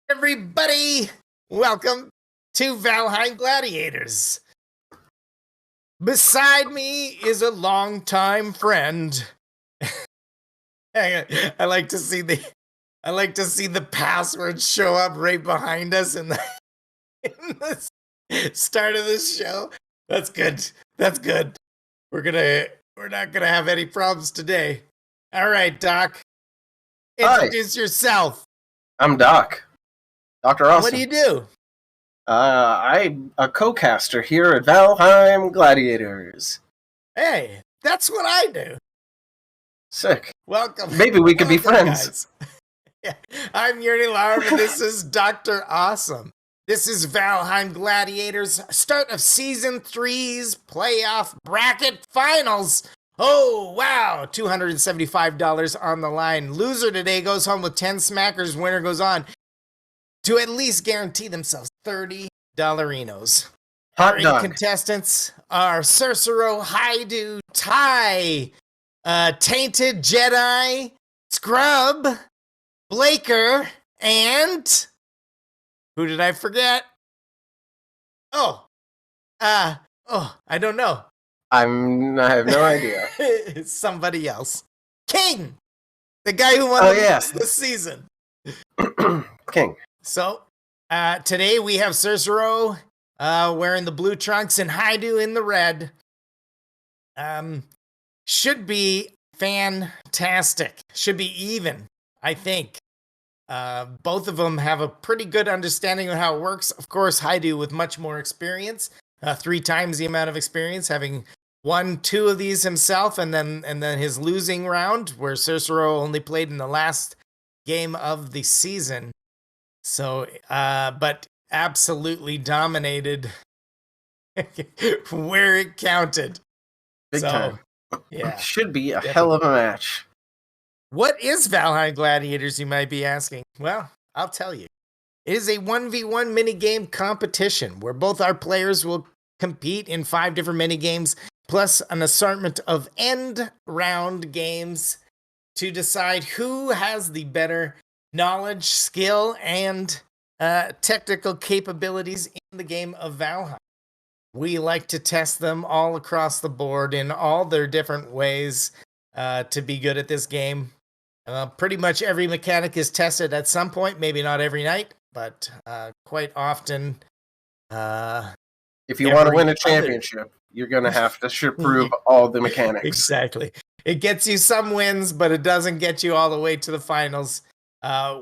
Everybody, welcome to Valheim Gladiators. Beside me is a longtime friend. I like to see the password show up right behind us in the start of this show. That's good. That's good. We're not gonna have any problems today. All right, Doc. Hi. Introduce yourself. I'm Doc. Dr. Awesome. What do you do? I'm a co-caster here at Valheim Gladiators. Hey, that's what I do. Sick. Welcome. Maybe we could be friends. Yeah. I'm Yuri Larv, and this is Dr. Awesome. This is Valheim Gladiators, start of Season 3's playoff bracket finals. Oh, wow. $275 on the line. Loser today goes home with 10 smackers. Winner goes on to at least guarantee themselves $30 $30. Hot dog. Our contestants are Sersero, Haidou, Ty, Tainted Jedi, Scrub, Blaker, and who did I forget? I don't know. I have no idea. It's somebody else. King, the guy who won this season. King. So, today we have Sersero wearing the blue trunks and Haidou in the red. Should be fantastic. Should be even, I think. Both of them have a pretty good understanding of how it works. Of course, Haidou with much more experience, 3 times the amount of experience, having won 2 of these himself, and then his losing round, where Sersero only played in the last game of the season. So, but absolutely dominated where it counted. Big time. Yeah. Should be a hell of a match. What is Valheim Gladiators, you might be asking? Well, I'll tell you. It is a 1v1 minigame competition where both our players will compete in 5 different minigames, plus an assortment of end round games to decide who has the better knowledge, skill, and technical capabilities in the game of Valheim. We like to test them all across the board in all their different ways to be good at this game. Pretty much every mechanic is tested at some point, maybe not every night, but quite often. If you want to win a championship, you're going to have to prove all the mechanics. Exactly. It gets you some wins, but it doesn't get you all the way to the finals,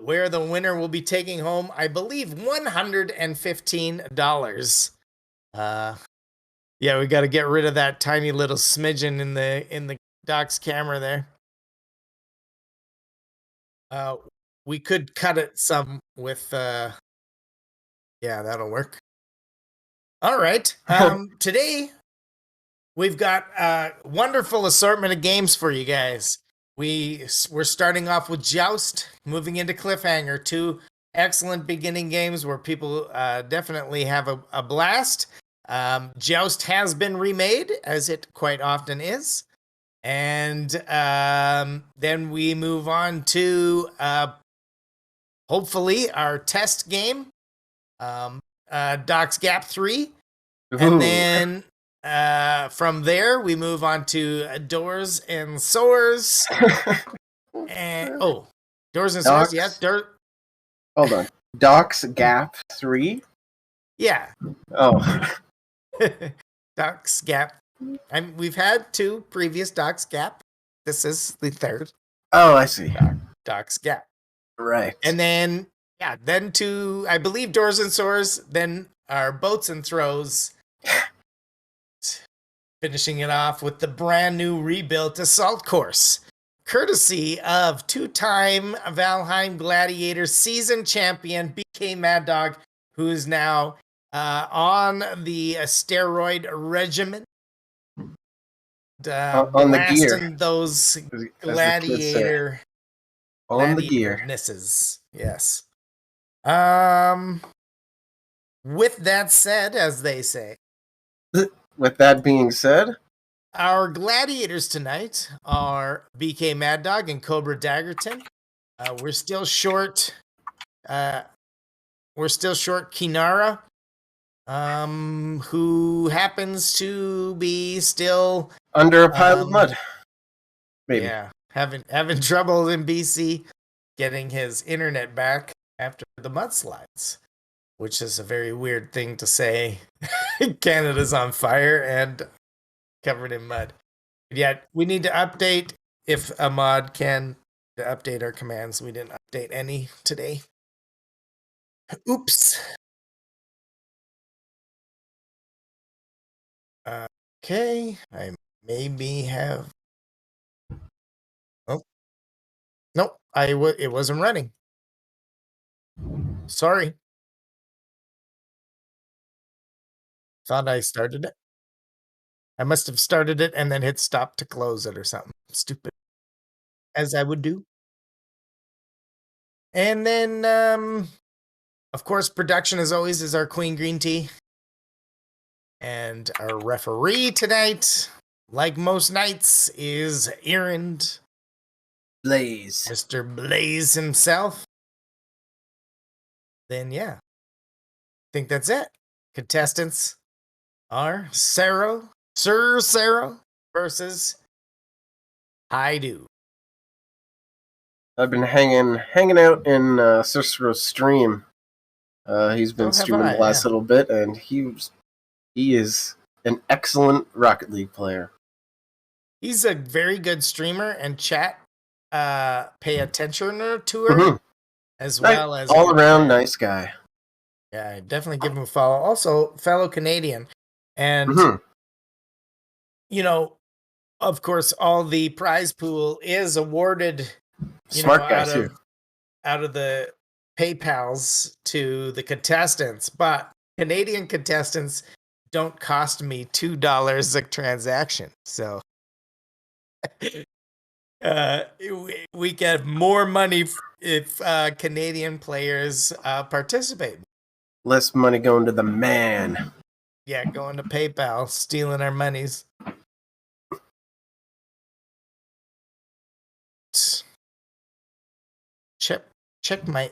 where the winner will be taking home, I believe, $115. Yeah, we got to get rid of that tiny little smidgen in the Doc's camera there. We could cut it some with yeah, that'll work. All right. Today we've got a wonderful assortment of games for you guys. We're starting off with Joust, moving into Cliffhanger, 2 excellent beginning games where people definitely have a blast. Joust has been remade, as it quite often is. And then we move on to hopefully our test game, Doc's Gap 3. Ooh. And then from there, we move on to Doors and Swords. And Doors and Swords, yes. Hold on. Doc's Gap 3? Yeah. Oh. Doc's Gap. We've had 2 previous Doc's Gap. This is the 3rd. Oh, I see. Doc's Gap. Right. And then, then to, I believe, Doors and Swords, then our Boats and Throws. Finishing it off with the brand new rebuilt Assault Course, courtesy of 2-time Valheim Gladiator season champion BK Mad Dog, who is now on the steroid regimen. On the gear. Those gladiator on the gear. Yes. With that said, as they say. With that being said, our gladiators tonight are BK Mad Dog and Cobra Daggerton. We're still short we're still short Kinara, who happens to be still under a pile of mud. Maybe. Yeah, having trouble in BC getting his internet back after the mudslides, which is a very weird thing to say. Canada's on fire and covered in mud. But yet we need to update if a mod can to update our commands. We didn't update any today. Oops. Okay, I maybe have. Oh, nope. It wasn't running. Sorry. Thought I started it. I must have started it and then hit stop to close it or something stupid, as I would do. And then, of course, production as always is our Queen Green Tea. And our referee tonight, like most nights, is Errand Blaze. Mr. Blaze himself. Then, yeah, I think that's it. Contestants are Sersero versus Haidou. I've been hanging out in Sersero's stream. He's been streaming the last little bit, and he is an excellent Rocket League player. He's a very good streamer, and chat pay attention to her as well as all around nice guy. Yeah, definitely give him a follow. Also, fellow Canadian, and of course, all the prize pool is awarded. Smart guy too. Out of the PayPals to the contestants, but Canadian contestants don't cost me $2 a transaction, so we get more money if Canadian players participate. Less money going to the man. Yeah, going to PayPal, stealing our monies. Check my.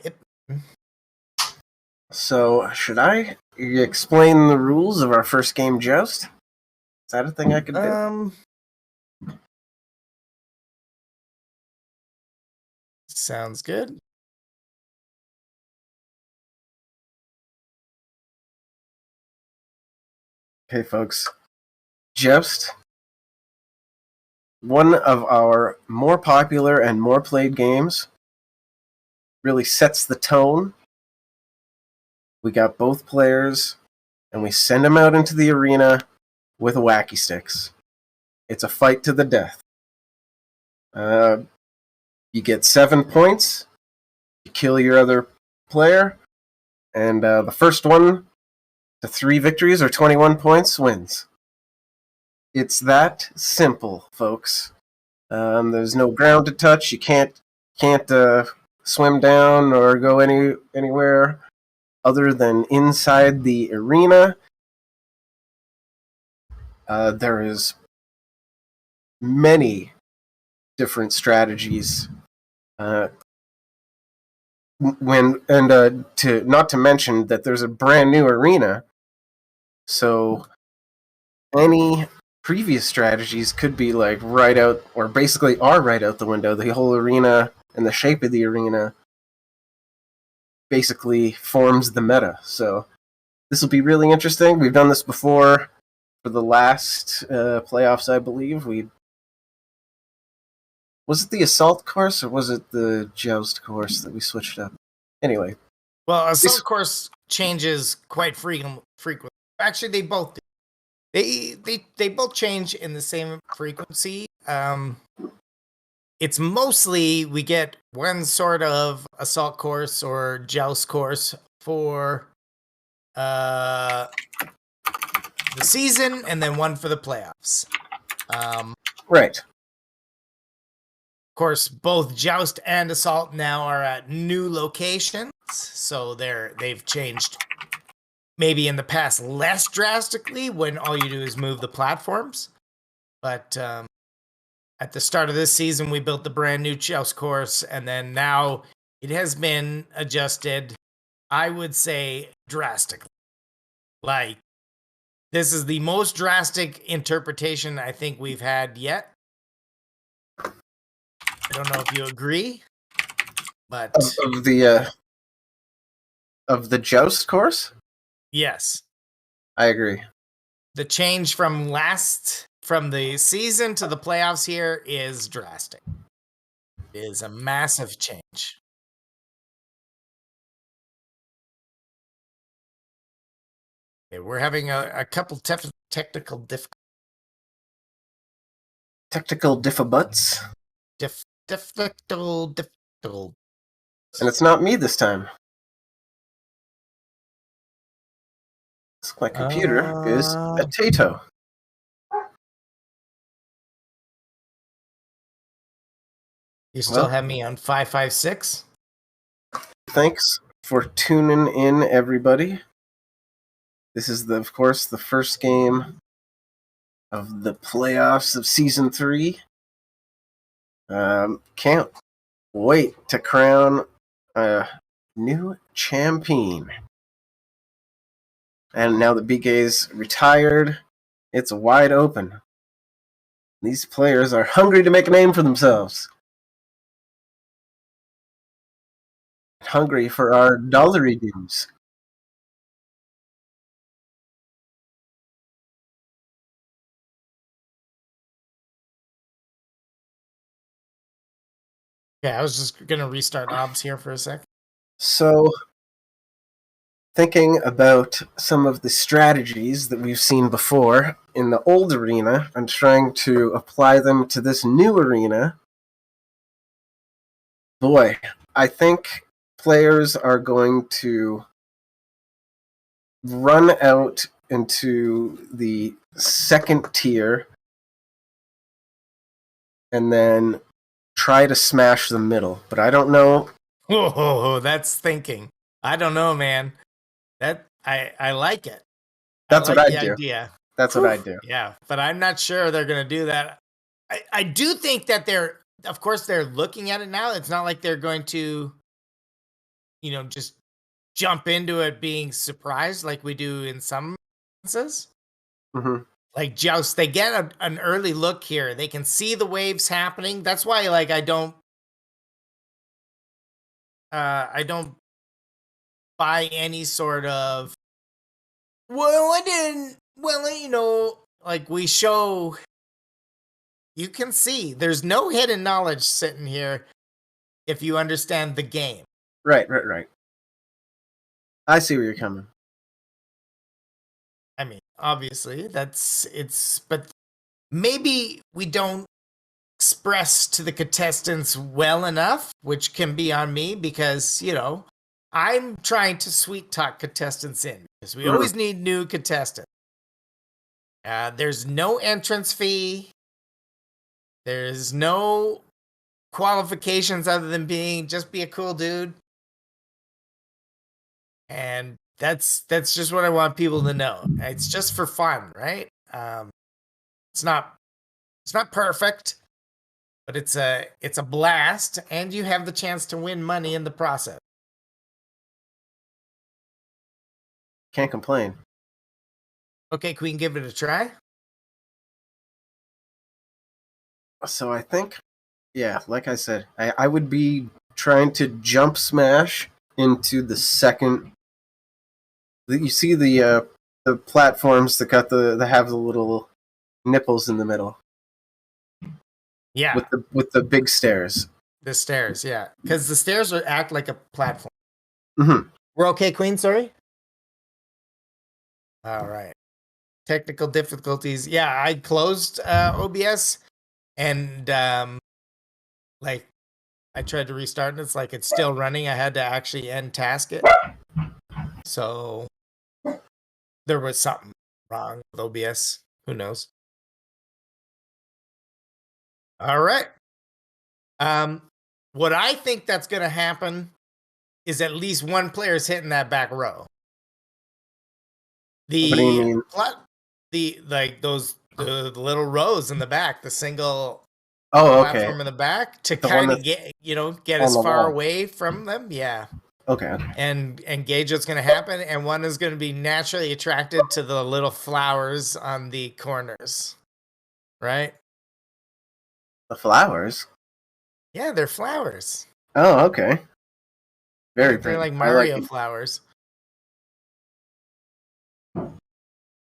So, should I explain the rules of our first game joust? Is that a thing I could do? Sounds good. Okay, folks. Joust, one of our more popular and more played games, really sets the tone. We got both players, and we send them out into the arena with wacky sticks. It's a fight to the death. You get 7 points. You kill your other player, and the first one to 3 victories or 21 points wins. It's that simple, folks. There's no ground to touch. You can't swim down or go anywhere other than inside the arena. There is many different strategies. To not to mention that there's a brand new arena, so any previous strategies could be like right out, or basically are right out the window. The whole arena and the shape of the arena basically forms the meta. So this will be really interesting. We've done this before for the last playoffs, I believe. Was it the assault course or was it the joust course that we switched up? Anyway. Well, assault course changes quite frequently. Actually, they both do. They both change in the same frequency. It's mostly we get one sort of assault course or joust course for the season, and then one for the playoffs. Right. Of course, both joust and assault now are at new locations, so they've changed. Maybe in the past less drastically when all you do is move the platforms. But at the start of this season, we built the brand new joust course, and then now it has been adjusted I would say drastically. Like, this is the most drastic interpretation I think we've had yet. I don't know if you agree, but of the joust course. yes, I agree. the change from the season to the playoffs here is drastic. It is a massive change. Okay, we're having a couple technical Technical diffabuts. difficult. And it's not me this time. My computer is a Tato. You still have me on 556? Thanks for tuning in, everybody. This is, of course, the first game of the playoffs of Season 3. Can't wait to crown a new champion. And now that BK's retired, it's wide open. These players are hungry to make a name for themselves. Hungry for our dollary dues. Yeah, I was just going to restart OBS here for a sec. So, thinking about some of the strategies that we've seen before in the old arena and trying to apply them to this new arena, boy, I think players are going to run out into the second tier and then try to smash the middle. But I don't know. Oh, that's thinking. I don't know, man. That I like it. That's I what like I'd the do. idea. That's what I'd do. Yeah, but I'm not sure they're going to do that. I do think that of course, they're looking at it now. It's not like they're going to, just jump into it being surprised like we do in some instances. Mm-hmm. Like Joust, they get an early look here. They can see the waves happening. That's why, like, I don't buy any sort of, like we show. You can see there's no hidden knowledge sitting here if you understand the game. Right. I see where you're coming. I mean, obviously, but maybe we don't express to the contestants well enough, which can be on me because, I'm trying to sweet talk contestants in because we always need new contestants. There's no entrance fee. There's no qualifications other than just be a cool dude. And that's just what I want people to know. It's just for fun, right? It's not perfect, but it's a blast, and you have the chance to win money in the process. Can't complain. Okay, can we give it a try? So I think, yeah, like I said, I would be trying to jump smash into the second. You see the platforms that have the little nipples in the middle. Yeah, with the big stairs. The stairs, yeah, because the stairs act like a platform. Mm-hmm. We're okay, Queen. Sorry. All right. Technical difficulties. Yeah, I closed OBS, and like I tried to restart, and it's like it's still running. I had to actually end task it. So there was something wrong with OBS. Who knows? All right. What I think that's going to happen is at least one player's hitting that back row. What do you mean? The little rows in the back, the single platform in the back to kind of get as far away from them. Yeah. Okay. and gauge what's going to happen, and one is going to be naturally attracted to the little flowers on the corners, right? The flowers. Yeah, they're flowers. Oh, okay. Very They're pretty. like I like Mario it. flowers.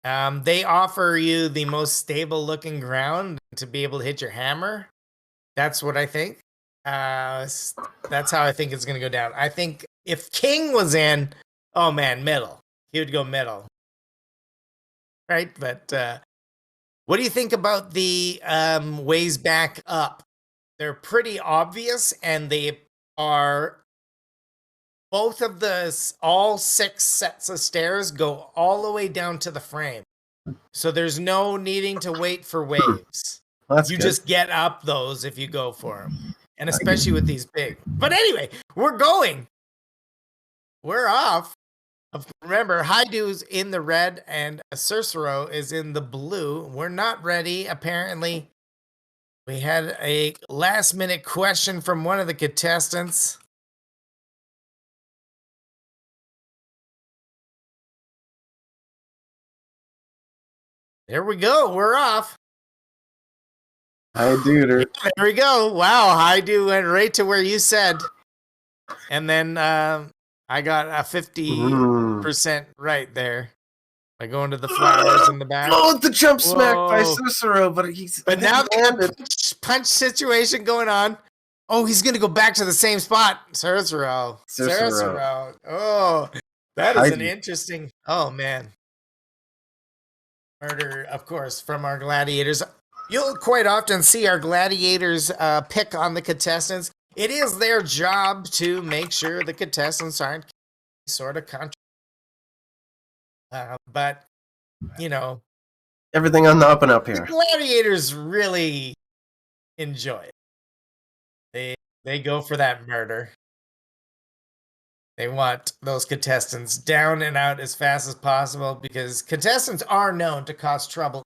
They offer you the most stable looking ground to be able to hit your hammer. That's what I think. That's how I think it's going to go down. I think if King was in, oh man, middle. He would go middle. Right? But what do you think about the ways back up? They're pretty obvious, and they are both of all 6 sets of stairs go all the way down to the frame. So there's no needing to wait for waves. Well, that's You good. just get up those if you go for them. And Like especially with these big. But anyway, we're going. We're off. Remember, Haidou's in the red and Sersero is in the blue. We're not ready. Apparently, we had a last minute question from one of the contestants. There we go. We're off. Haidou. There we go. Wow, Haidou went right to where you said. And then I got a 50% right there by going to the flowers in the back. Oh, the jump smack by Whoa. Sersero, But now they have a punch situation going on. Oh, he's going to go back to the same spot. Sersero. Oh, that is an interesting. Oh, man. Murder, of course, from our gladiators. You'll quite often see our gladiators pick on the contestants. It is their job to make sure the contestants aren't sort of contra. But, you know, everything on the up and up here. the gladiators really enjoy it. They go for that murder. They want those contestants down and out as fast as possible because contestants are known to cause trouble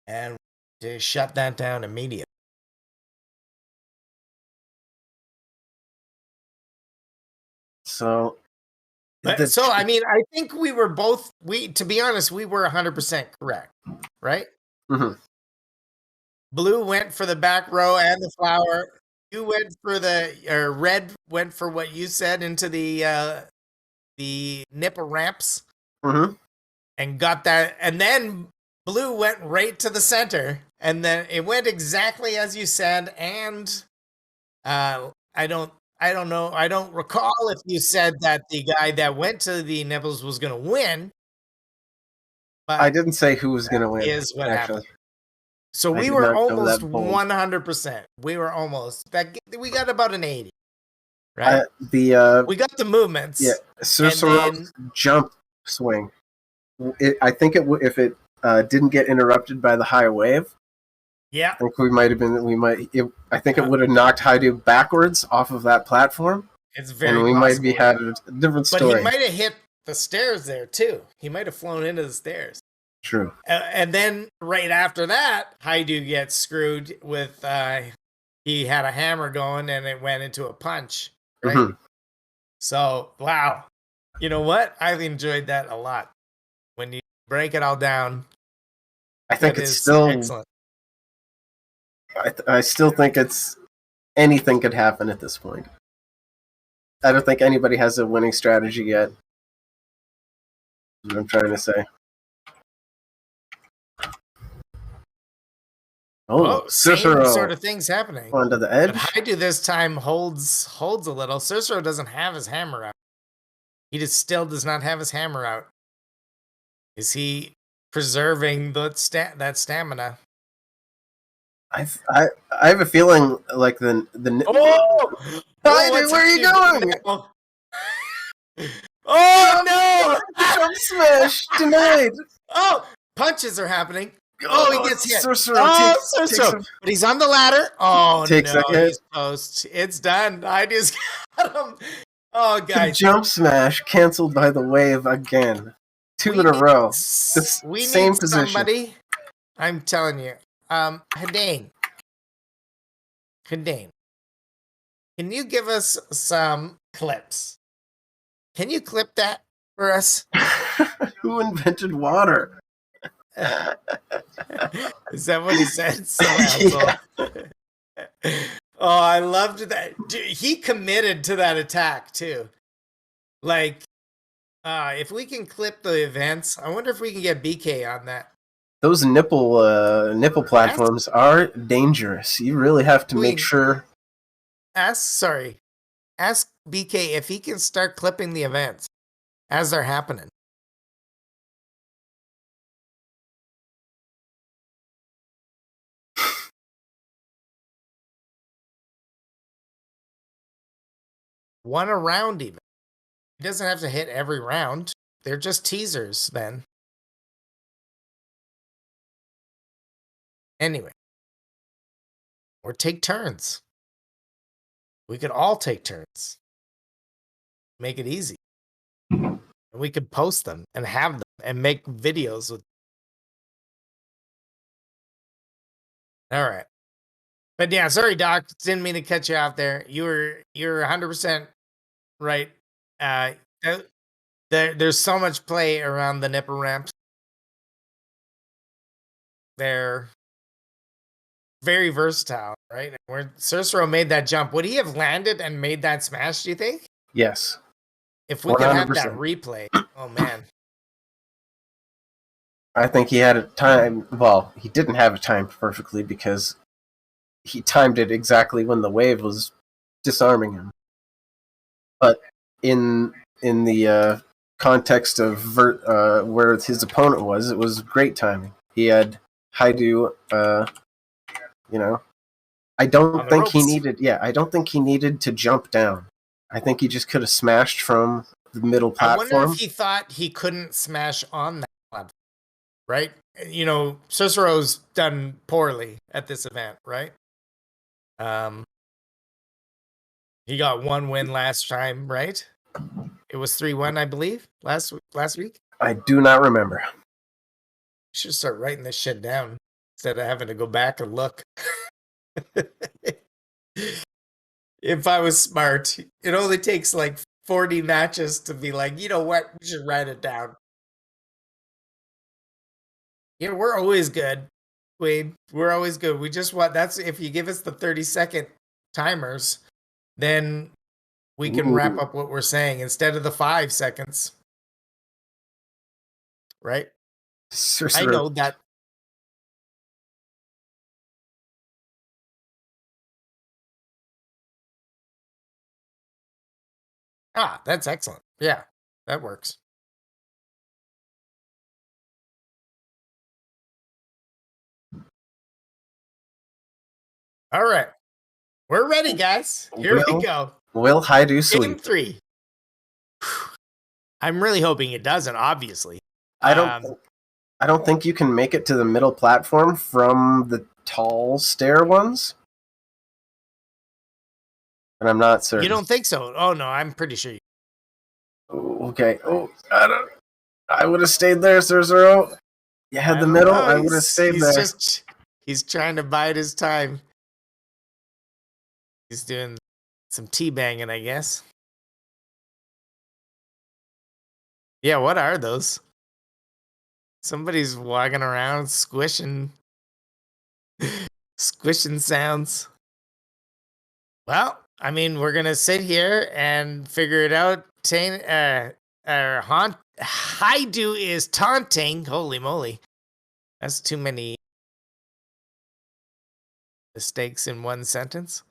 and to shut that down immediately. So, I mean, I think we were both, to be honest, we were 100% correct, right? Mm-hmm. Blue went for the back row and the flower. You went for red went for what you said into the nipple ramps. Mm-hmm. And got that. And then blue went right to the center. And then it went exactly as you said. And I don't know. I don't recall if you said that the guy that went to the nipples was going to win. But I didn't say who was going to win. Is what actually happened. So we were almost 100%. We were almost. We got about an 80. Right? We got the movements. Yeah. Sersero's jump swing. I think if it didn't get interrupted by the high wave. Yeah. I think we might have been. I think it would have knocked Haidou backwards off of that platform. It's very and we possible. might be had a different story. But he might have hit the stairs there too. He might have flown into the stairs. True. And then right after that, Haidou gets screwed with. He had a hammer going and it went into a punch. Right. Mm-hmm. So wow, you know what? I've enjoyed that a lot. When you break it all down, I think it's still excellent. I still think anything could happen at this point. I don't think anybody has a winning strategy yet. What I'm trying to say. Same sort of things happening. Onto the edge. But Haidou this time holds a little. Sersero doesn't have his hammer out. He still does not have his hammer out. Is he preserving that stamina? I have a feeling like the Haidou, where are you going? Oh no! Jump smash denied. Oh, punches are happening. Oh, he gets hit. Sersero. But he's on the ladder. Oh, takes no, a hit. He's post. It's done. I just got him. Oh, guys. The jump smash canceled by the wave again. 2 in a row. We same need position. Somebody. I'm telling you. Haidou. Can you give us some clips. Can you clip that for us? Who invented water? Is that what he said? Some asshole. Oh, I loved that. Dude, he committed to that attack too. Like, if we can clip the events, I wonder if we can get BK on that. Those nipple platforms are dangerous. You really have to make sure. Ask BK if he can start clipping the events as they're happening. One a round even. He doesn't have to hit every round. They're just teasers then. Anyway. Or take turns. We could all take turns. Make it easy. And we could post them and have them and make videos with. All right. But yeah, sorry, Doc. Didn't mean to cut you off there. You're 100% right. There's so much play around the nipple ramps. They're very versatile, right? Where Sersero made that jump, would he have landed and made that smash, do you think? Yes. If we could have that replay. Oh, man. I think he had it timed. Well, he didn't have it timed perfectly because he timed it exactly when the wave was disarming him. But in the context of where his opponent was, it was great timing. He had Haidou, I don't think he needed. Yeah, I don't think he needed to jump down. I think he just could have smashed from the middle platform. I wonder if he thought he couldn't smash on that platform, right? Sersero's done poorly at this event, right? He got one win last time, right? It was 3-1, I believe, last week. I do not remember. Should start writing this shit down instead of having to go back and look. If I was smart, it only takes like 40 matches to be like, you know what, we should write it down. Yeah, we're always good, Wade. We're always good. We just want, that's if you give us the 30-second timers, then we can wrap up what we're saying instead of the 5 seconds. Right? Sersero. I know that. That's excellent. Yeah, that works. All right. We're ready, guys. Here we go. Will Haidou sweep? Game 3. I'm really hoping it doesn't, obviously. I don't think you can make it to the middle platform from the tall stair ones. And I'm not certain. You don't think so? Oh, no, I'm pretty sure. Okay. Oh, I would have stayed there, Sersero. You had the middle. I would have stayed there. He's trying to bide his time. He's doing some teabagging, I guess. Yeah, what are those? Somebody's walking around squishing sounds. Well, I mean, we're gonna sit here and figure it out. Haidou is taunting. Holy moly, that's too many mistakes in one sentence.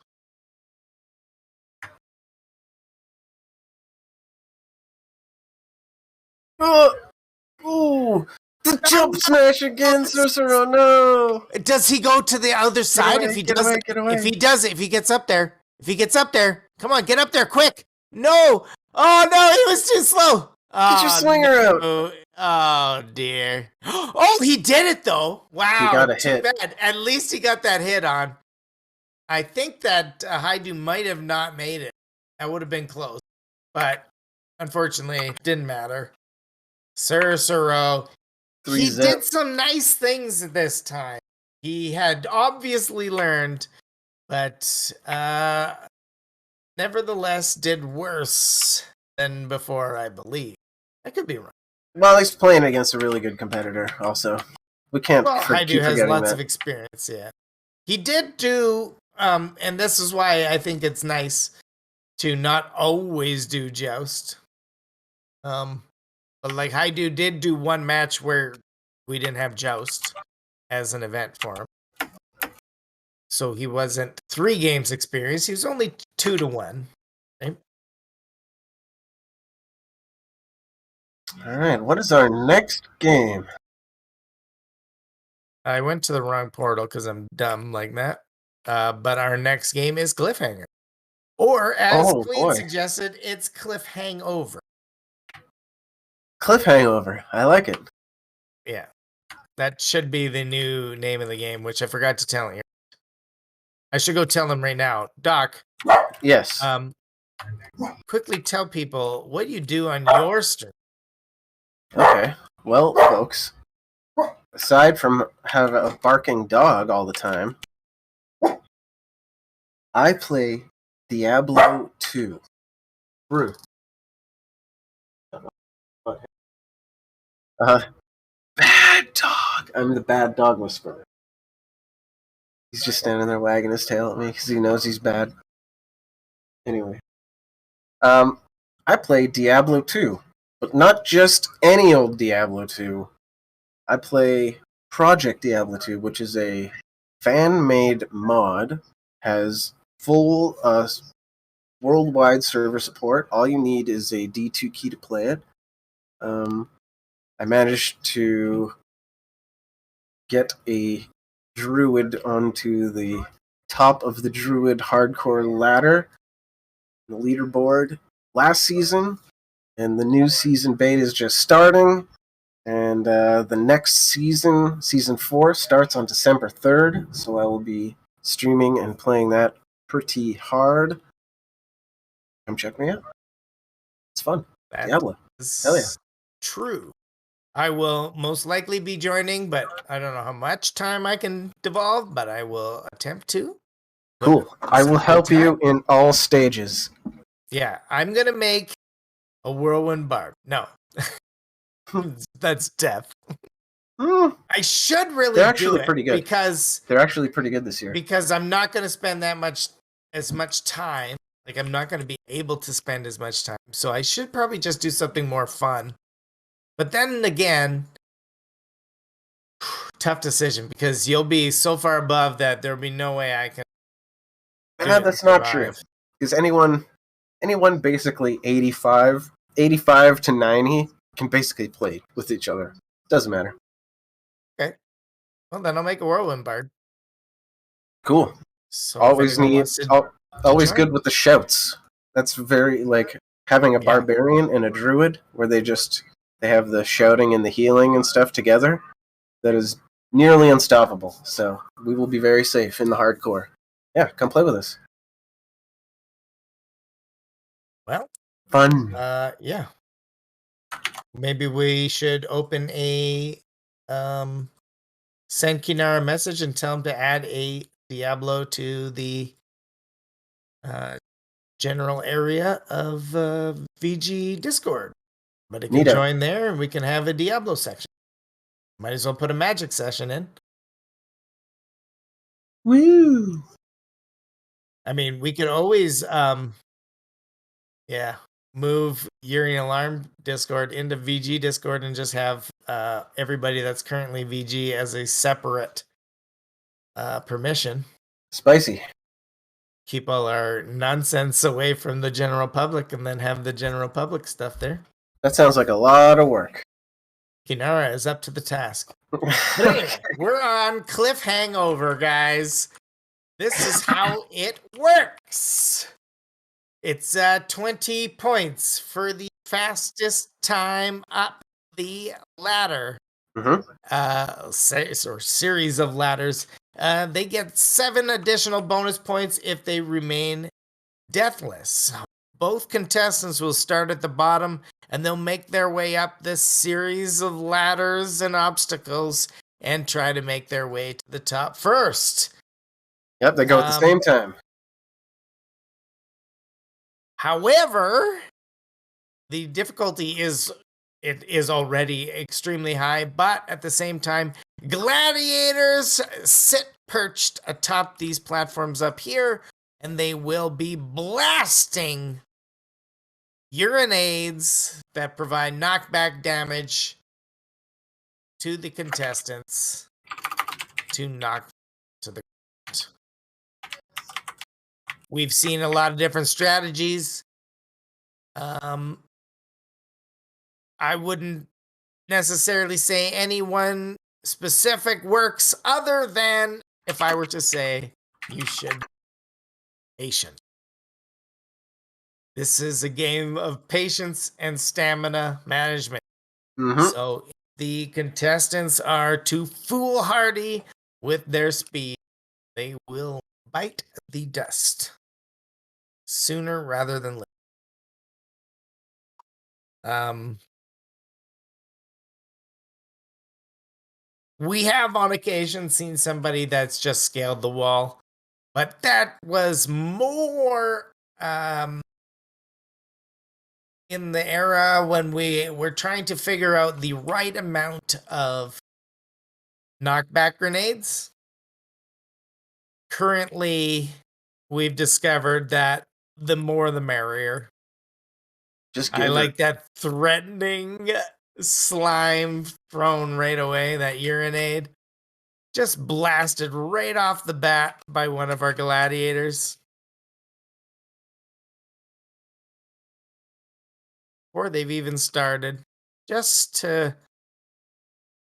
Ooh, the jump smash again, Sersero. No. Does he go to the other side? If he gets up there, come on, get up there quick. No. Oh no, he was too slow. Get your swinger out. Oh dear. Oh, he did it though. Wow. He got a hit. Bad. At least he got that hit on. I think that Haidou might have not made it. That would have been close. But unfortunately, it didn't matter. Sersero. He did some nice things this time. He had obviously learned, but nevertheless did worse than before, I believe. I could be wrong. Well, he's playing against a really good competitor. Also, we can't Well, Haidou keep has forgetting lots that. of experience, yeah. He did do, and this is why I think it's nice to not always do Joust. But like Haidou did do one match where we didn't have Joust as an event for him. So he wasn't 3 games experience. He was only 2-1. Right? All right, what is our next game? I went to the wrong portal because I'm dumb like that. But our next game is Cliffhanger. Or, as Oh Clean boy, suggested, it's Cliff Hangover. Cliff Hangover. I like it. Yeah. That should be the new name of the game, which I forgot to tell you. I should go tell him right now. Doc, Yes. quickly tell people what you do on your stream. Okay. Well, folks, aside from having a barking dog all the time, I play Diablo 2. Brew. Bad dog. I'm the bad dog whisperer. He's just standing there wagging his tail at me because he knows he's bad. Anyway, I play Diablo 2, but not just any old Diablo 2. I play Project Diablo 2, which is a fan-made mod, has full worldwide server support. All you need is a D2 key to play it. I managed to get a druid onto the top of the druid hardcore ladder, the leaderboard, last season, and the new season beta is just starting. And the next season, season 4, starts on December 3rd, so I will be streaming and playing that pretty hard. Come check me out. It's fun. That Diablo. is Hell yeah. true. I will most likely be joining, but I don't know how much time I can devolve, but I will attempt to. Cool. I will help you in all stages. Yeah, I'm going to make a whirlwind bard. No. That's death. I should really They're actually do it pretty good. because They're actually pretty good this year. Because I'm not going to spend as much time. Like, I'm not going to be able to spend as much time. So I should probably just do something more fun. But then again, tough decision because you'll be so far above that there'll be no way I can. That's not true. Because anyone basically 85 to 90 can basically play with each other. Doesn't matter. Okay. Well, then I'll make a whirlwind bard. Cool. So Always good with the shouts. That's very like having a barbarian and a druid where they have the shouting and the healing and stuff together. That is nearly unstoppable. So we will be very safe in the hardcore. Yeah, come play with us. Well, fun. Yeah. Maybe we should open a send Kinara a message and tell him to add a Diablo to the general area of VG Discord. But it can join there and we can have a Diablo section. Might as well put a magic session in. Woo! I mean, we could always move Yuri Alarm Discord into VG Discord and just have everybody that's currently VG as a separate permission. Spicy. Keep all our nonsense away from the general public and then have the general public stuff there. That sounds like a lot of work. Kinara is up to the task. But anyway, we're on Cliff Hangover, guys. This is how it works. It's 20 points for the fastest time up the ladder. Or series of ladders. They get 7 additional bonus points if they remain deathless. Both contestants will start at the bottom and they'll make their way up this series of ladders and obstacles and try to make their way to the top first. Yep, they go at the same time. However, the difficulty is already extremely high, but at the same time, gladiators sit perched atop these platforms up here, and they will be blasting urinades that provide knockback damage to the contestants to knock to the ground. We've seen a lot of different strategies. I wouldn't necessarily say any one specific works, other than if I were to say you should be patient. This is a game of patience and stamina management. So the contestants are too foolhardy with their speed. They will bite the dust sooner rather than later. We have on occasion seen somebody that's just scaled the wall, but that was more in the era when we were trying to figure out the right amount of knockback grenades. Currently, we've discovered that the more the merrier. I like that threatening slime thrown right away, that urinade. Just blasted right off the bat by one of our gladiators. Before they've even started. Just to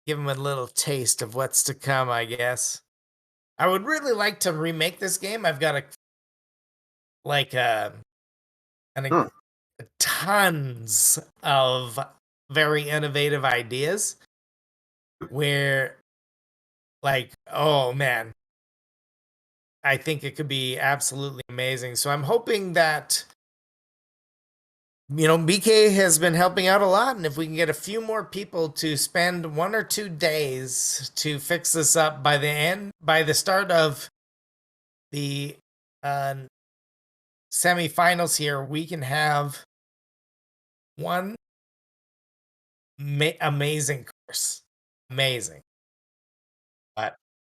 give them a little taste of what's to come, I guess. I would really like to remake this game. I've got tons of very innovative ideas where, like, oh man, I think it could be absolutely amazing. So I'm hoping that, BK has been helping out a lot, and if we can get a few more people to spend 1 or 2 days to fix this up by the start of the semifinals here, we can have one amazing course. Amazing. But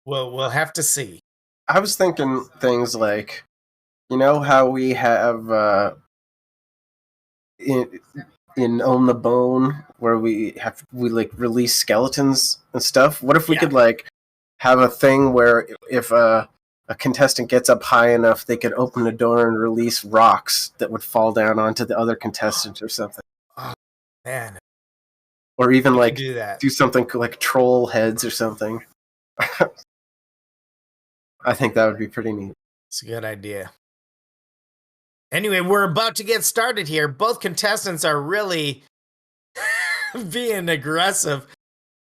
we'll have to see. I was thinking things like, how we have in On the Bone, where we release skeletons and stuff. What if we could have a thing where if a contestant gets up high enough, they could open a door and release rocks that would fall down onto the other contestant or something. Oh man. Or even do something like troll heads or something. I think that would be pretty neat. It's a good idea. Anyway, we're about to get started here. Both contestants are really being aggressive.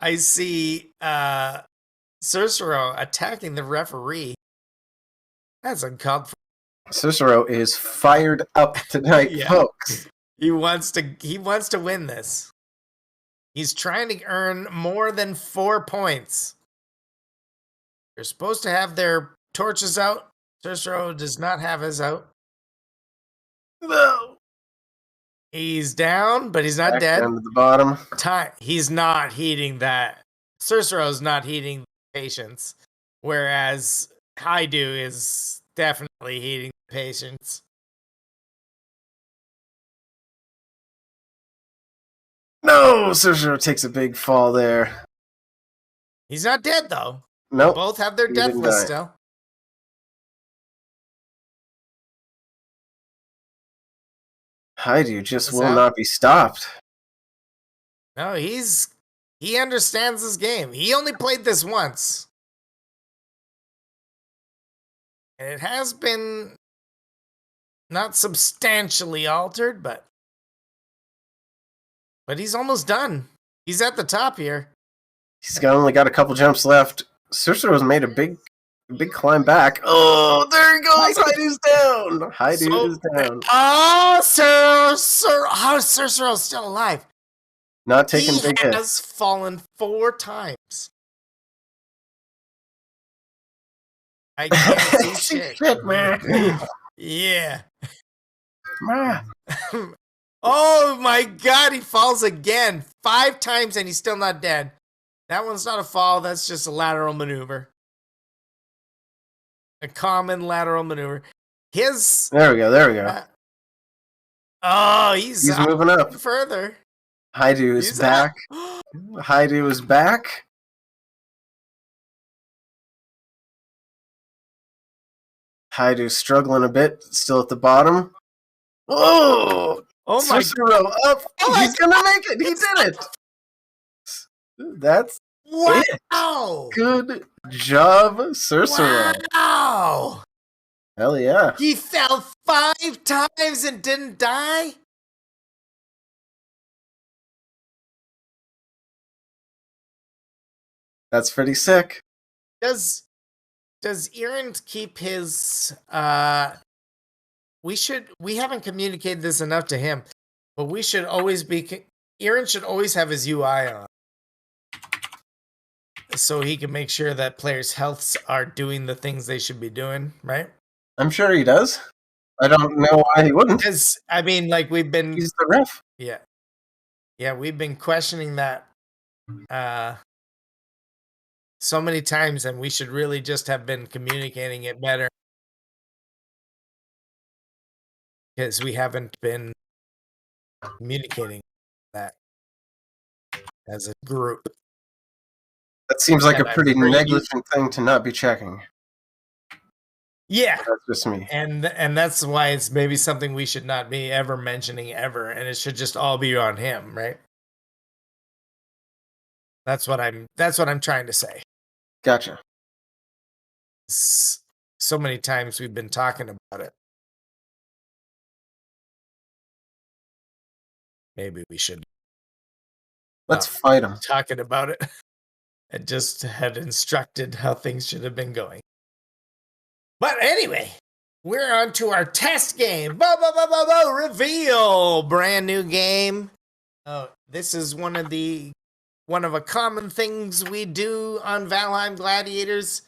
I see Sersero attacking the referee. That's uncalled for. Sersero is fired up tonight, folks. He wants to win this. He's trying to earn more than 4 points. They're supposed to have their torches out. Sersero does not have his out. No. He's down, but he's not dead. Down to the bottom. He's not heeding that. Sersero's not heeding patience, whereas Haidou is definitely heeding patience. No, Sersero takes a big fall there. He's not dead though. Nope. Both have their death list still. Haidou just will not be stopped. No, he understands this game. He only played this once. And it has been not substantially altered, but he's almost done. He's at the top here. He's only got a couple jumps left. Sersero's made a big climb back. Oh, there he goes. Haidou's down. Haidou is down. Oh, Sersero's still alive. Not taking big hits. He has fallen 4 times. I can't see shit. Man. Yeah. Oh my God, he falls again 5 times and he's still not dead. That one's not a fall, that's just a lateral maneuver. A common lateral maneuver. His. There we go. Oh, he's moving up. Further. Haidou is back. Haidou is back. Haidou's struggling a bit, still at the bottom. Oh my Sersero up. He's gonna make it. He did it. That's wow. It. Good job, Sersero. Wow. Hell yeah. He fell 5 times and didn't die? That's pretty sick. Does Erend keep his we haven't communicated this enough to him, but we should always Erend should always have his UI on, so he can make sure that players' healths are doing the things they should be doing, right? I'm sure he does. I don't know why he wouldn't. Because I mean, like, we've been, he's the ref. Yeah, we've been questioning that so many times, and we should really just have been communicating it better, because we haven't been communicating that as a group. That seems like a pretty negligent thing to not be checking. Yeah, that's just me. And that's why it's maybe something we should not be ever mentioning ever, and it should just all be on him, right? That's what I'm trying to say. Gotcha. So many times we've been talking about it. Maybe we should. Let's fight him. Talking about it. I just had instructed how things should have been going. But anyway, we're on to our test game. Reveal! Brand new game. Oh, this is one of a common things we do on Valheim Gladiators.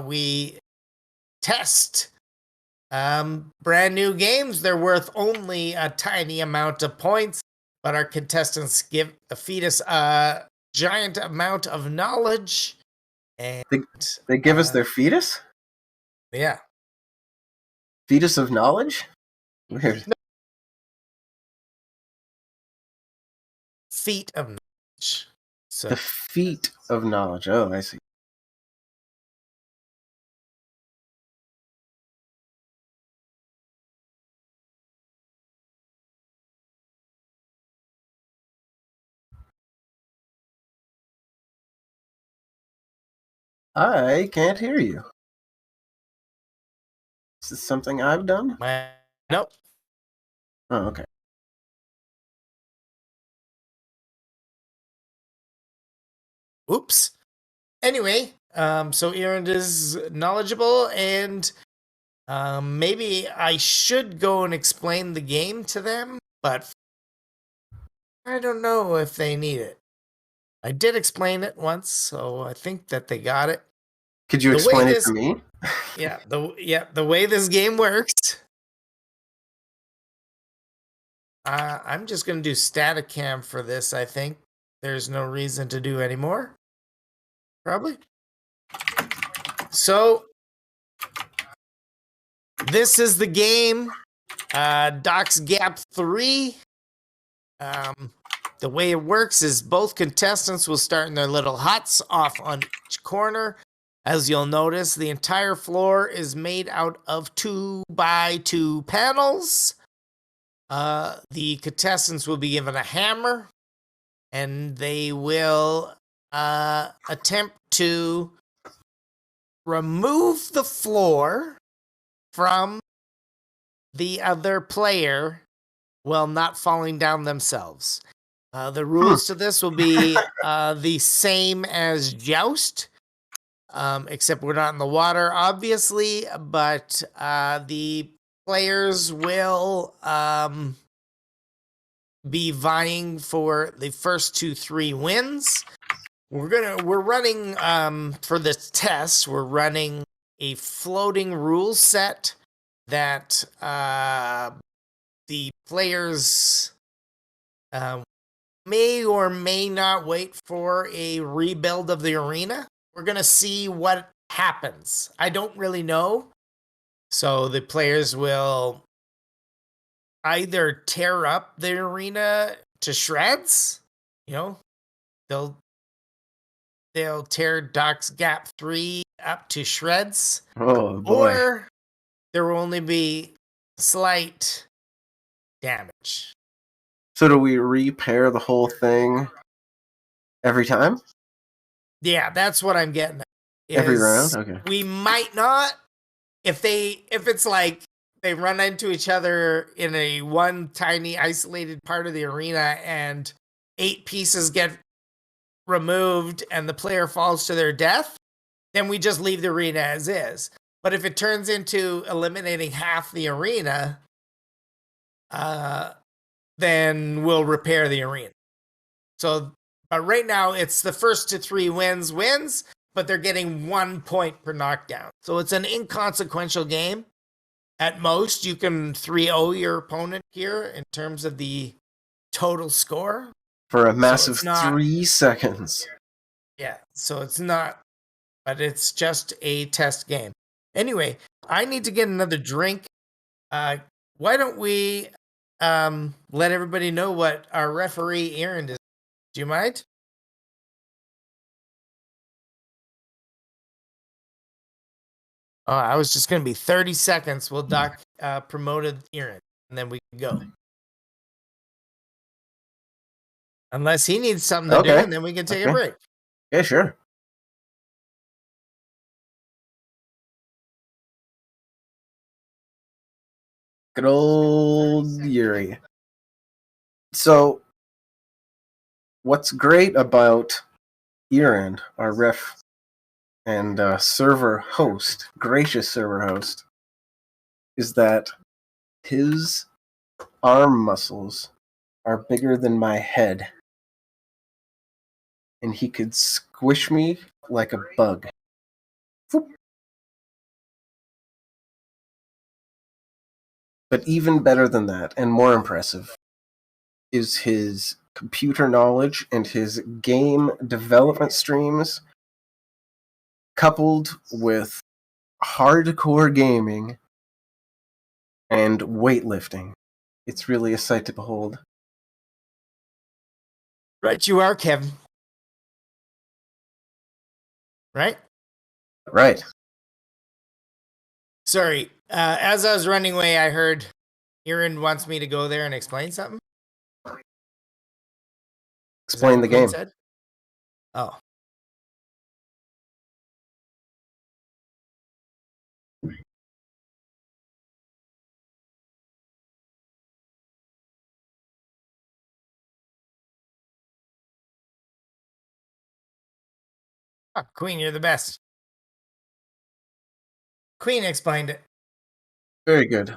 We test brand new games. They're worth only a tiny amount of points, but our contestants feed us a giant amount of knowledge. And they give us their fetus? Yeah. Fetus of knowledge? Weird. Feet of knowledge. So. The feet of knowledge. Oh, I see. I can't hear you. Is this something I've done? Nope. Oh, okay. Oops. Anyway, so Erend is knowledgeable, and maybe I should go and explain the game to them, but I don't know if they need it. I did explain it once, so I think that they got it. Could you explain it to me? The way this game works. I'm just going to do static cam for this, I think. There's no reason to do any more. Probably. So, this is the game. Docks Gap 3. The way it works is both contestants will start in their little huts off on each corner. As you'll notice, the entire floor is made out of 2x2 panels. The contestants will be given a hammer, and they will attempt to remove the floor from the other player while not falling down themselves. The rules to this will be the same as Joust, except we're not in the water, obviously, but the players will be vying for the first 2-3 wins. We're running for this test. We're running a floating rule set that the players may or may not wait for a rebuild of the arena. We're going to see what happens. I don't really know. So the players will either tear up the arena to shreds, you know, they'll tear Doc's Gap 3 up to shreds, Oh boy. or there will only be slight damage. So do we repair the whole thing every time? Yeah, that's what I'm getting at. Every Is round? Okay. we might not if it's like they run into each other in a one tiny isolated part of the arena and 8 pieces get removed and the player falls to their death, then we just leave the arena as is. But if it turns into eliminating half the arena, then we'll repair the arena. So, but right now it's the first to 3 wins, but they're getting 1 point per knockdown. So it's an inconsequential game. At most, you can 3-0 your opponent here in terms of the total score. For a massive it's not- 3 seconds. Yeah, so it's not, but it's just a test game. Anyway, I need to get another drink. Why don't we let everybody know what our referee errand is? Do you mind? Oh, I was just going to be 30 seconds. We'll Doc promoted errand, and then we can go. Unless he needs something to do, and then we can take a break. Yeah, sure. Good old Yuri. So, what's great about Erend, our ref and server host, gracious server host, is that his arm muscles are bigger than my head. And he could squish me like a bug. But even better than that, and more impressive, is his computer knowledge and his game development streams, coupled with hardcore gaming and weightlifting. It's really a sight to behold. Right, you are, Kevin. Right? Right. Sorry. As I was running away, I heard Aaron wants me to go there and explain something. Explain the game. Said? Oh. Oh, Queen, you're the best. Queen explained it. Very good.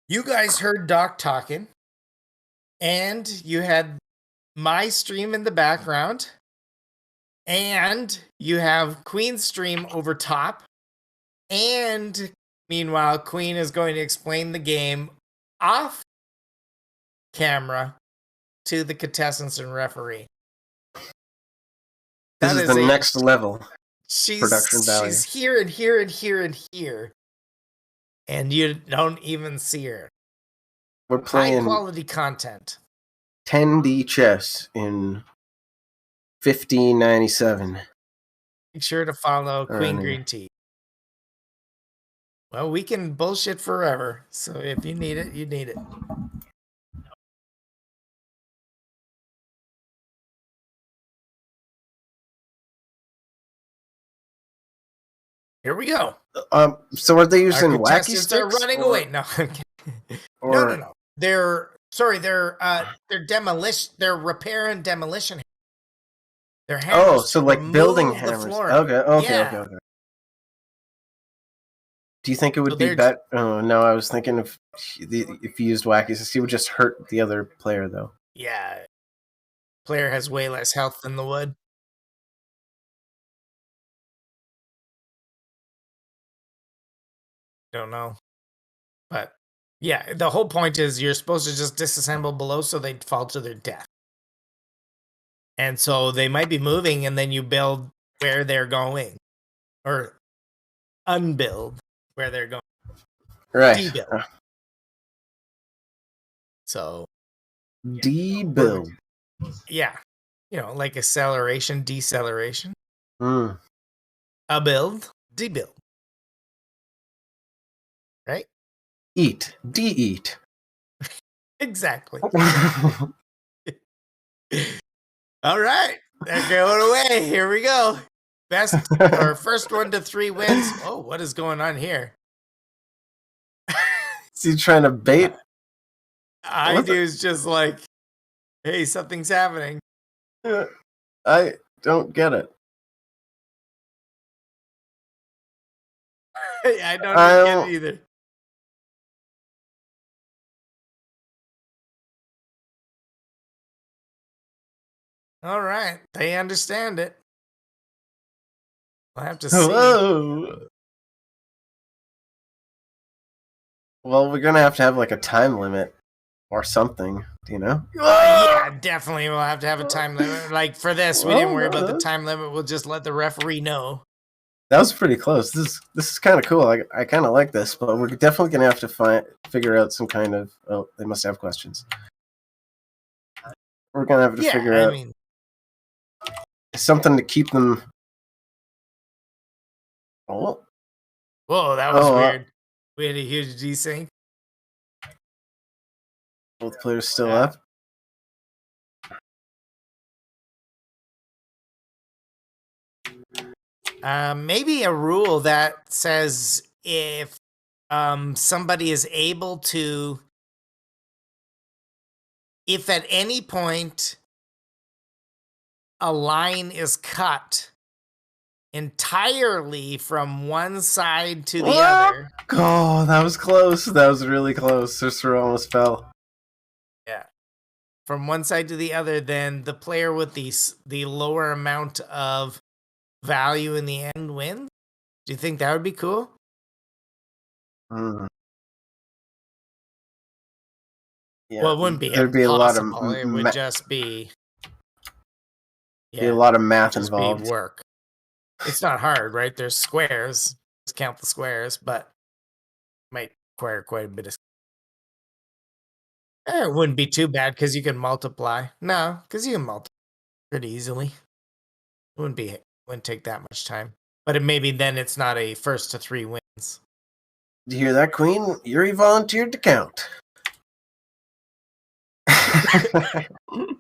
You guys heard Doc talking, and you had my stream in the background, and you have Queen's stream over top, and meanwhile, Queen is going to explain the game off camera to the contestants and referee. This is the next level. Production value. She's here and here and here and here, and you don't even see her. We're playing high quality content. 10D chess in 1597. Make sure to follow Queen Green Tea. Well, we can bullshit forever, so if you need it, you need it. Here we go. So are they using Our wacky sticks? Are running away. No, no. They're demolition. They're repair and demolition. They're hammers. So like building hammers. Okay. Yeah. Okay. Do you think it would be better? Oh no, I was thinking if you used wacky, he would just hurt the other player though. Yeah. Player has way less health than the wood. Don't know. But yeah, the whole point is you're supposed to just disassemble below so they fall to their death. And so they might be moving and then you build where they're going. Or unbuild where they're going. Right. Debuild. So debuild. Yeah. Like acceleration, deceleration. Mm. A build, debuild. Right? Eat. De-eat. Exactly. All right. They're going away. Here we go. Best or first 1 to 3 wins. Oh, what is going on here? Is he trying to bait? Haidou's just like, hey, something's happening. I don't get it. I don't get it either. All right. They understand it. We'll have to see. Whoa. Well, we're gonna have to have like a time limit or something, do you know? Yeah, definitely. We'll have to have a time limit. Like for this, we didn't worry about the time limit. We'll just let the referee know. That was pretty close. This is kind of cool. I kind of like this, but we're definitely gonna have to figure out some kind of. Oh, they must have questions. We're gonna have to figure out something to keep them. Oh. Whoa, that was weird. We had a huge desync. Both players still up. Maybe a rule that says if somebody is able to, if at any point a line is cut entirely from one side to the other. Oh, that was close. That was really close. Sersero almost fell. Yeah. From one side to the other, then the player with the lower amount of value in the end wins. Do you think that would be cool? Mm. Yeah, well, it wouldn't be there'd be a lot of it would just be a lot of math involved. Be work. It's not hard, right? There's squares. Just count the squares, but might require quite a bit of. It wouldn't be too bad because you can multiply. No, because you can multiply pretty easily. It wouldn't take that much time. But maybe then it's not a first to 3 wins. Did you hear that, Queen? Yuri volunteered to count.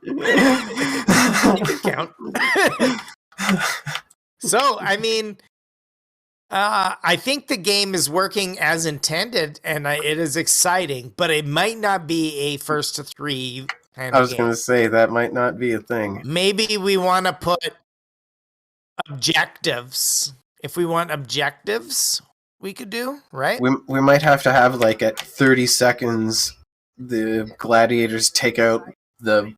You can count. So, I mean, I think the game is working as intended, and it is exciting, but it might not be a first to 3 kind of game. I was going to say, that might not be a thing. Maybe we want to put objectives. If we want objectives, we could do, right? We might have to have, like, at 30 seconds, the gladiators take out the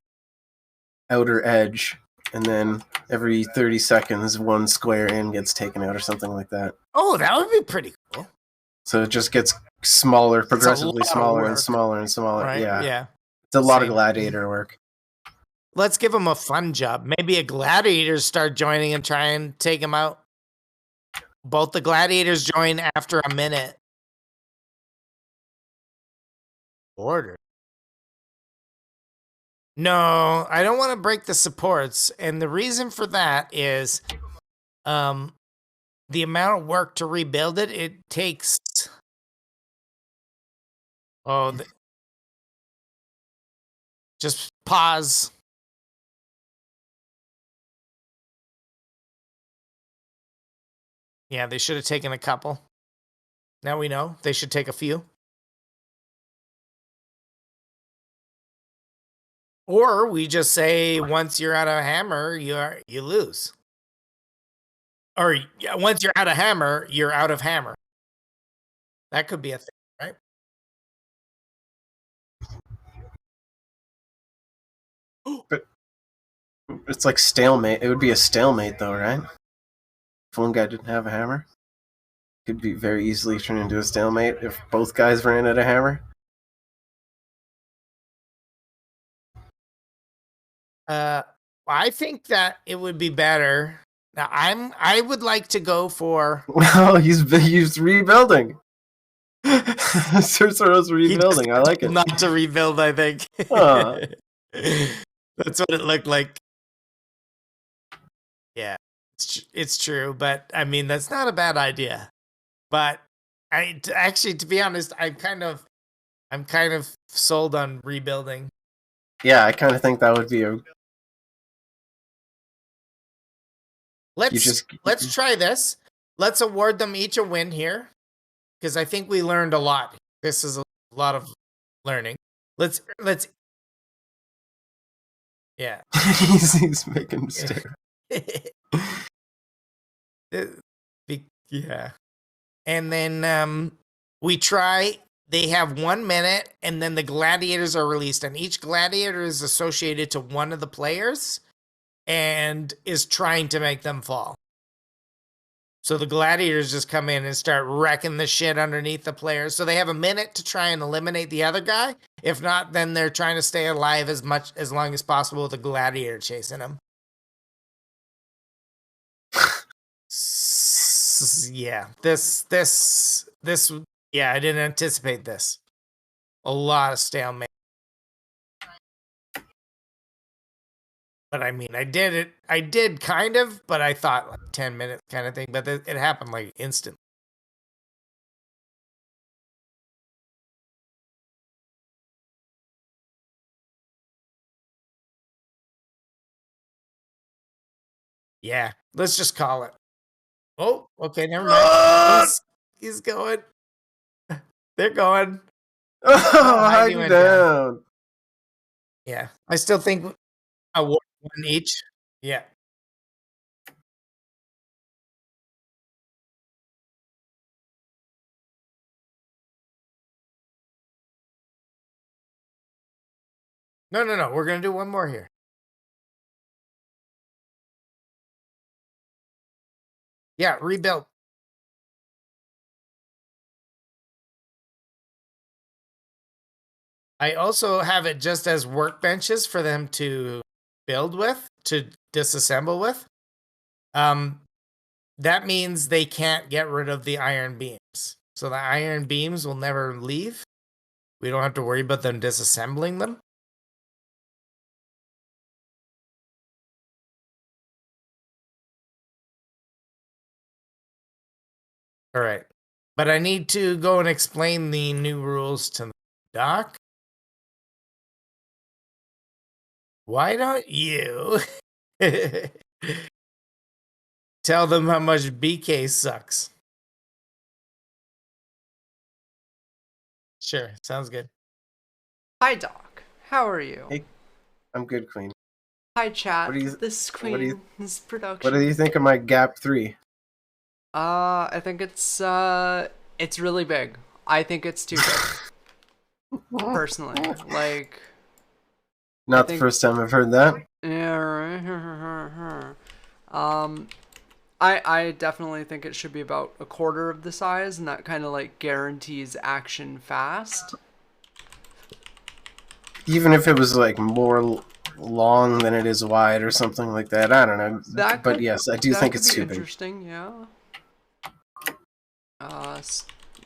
outer edge, and then every 30 seconds, one square in gets taken out or something like that. Oh, that would be pretty cool. So it just gets smaller, progressively smaller and smaller and smaller. Right? Yeah. It's a lot of gladiator work. Let's give them a fun job. Maybe a gladiators start joining and try and take them out. Both the gladiators join after a minute. Order. No, I don't want to break the supports. And the reason for that is the amount of work to rebuild it takes. Just pause. Yeah, they should have taken a couple. Now we know they should take a few. Or we just say once you're out of hammer, you lose. Or once you're out of hammer, you're out of hammer. That could be a thing, right? But it's like stalemate. It would be a stalemate, though, right? If one guy didn't have a hammer. Could be very easily turned into a stalemate if both guys ran at a hammer. I think that it would be better. Now, I would like to go for. Well, he's rebuilding. Sersero's He just rebuilding. I like it. not to rebuild. I think Huh. that's what it looked like. Yeah, it's true, but I mean that's not a bad idea. But actually, to be honest, I'm kind of sold on rebuilding. Yeah, I kind of think that would be a. Let's try this. Let's award them each a win here, because I think we learned a lot. This is a lot of learning. Let's yeah. he's making mistakes. Yeah. And then we try. They have 1 minute, and then the gladiators are released, and each gladiator is associated to one of the players and is trying to make them fall. So the gladiators just come in and start wrecking the shit underneath the players. So they have a minute to try and eliminate the other guy. If not, then they're trying to stay alive as long as possible with the gladiator chasing them. Yeah, yeah, I didn't anticipate this. A lot of stalemate. But I mean, I did kind of, but I thought like 10 minutes kind of thing, but it happened like instant. Yeah, let's just call it. Oh, okay, never mind. He's going. They're going. Oh, Heidi Haidou went down. Yeah, I still think one each. Yeah. No, no, no. We're gonna do one more here. Yeah, rebuild. I also have it just as workbenches for them to build with, to disassemble with. That means they can't get rid of the iron beams. So the iron beams will never leave. We don't have to worry about them disassembling them. All right. But I need to go and explain the new rules to Doc. Why don't you tell them how much BK sucks? Sure, sounds good. Hi, Doc. How are you? Hey, I'm good, Queen. Hi, chat. What do you- This is Queen. what do you- This is production. What do you think of my Gap 3? I think it's really big. I think it's too big. Personally, like. Not the first time I've heard that. Yeah. I definitely think it should be about a quarter of the size, and that kind of like guarantees action fast. Even if it was like more long than it is wide or something like that. I don't know. But yes, I do think it's too big. Interesting, yeah.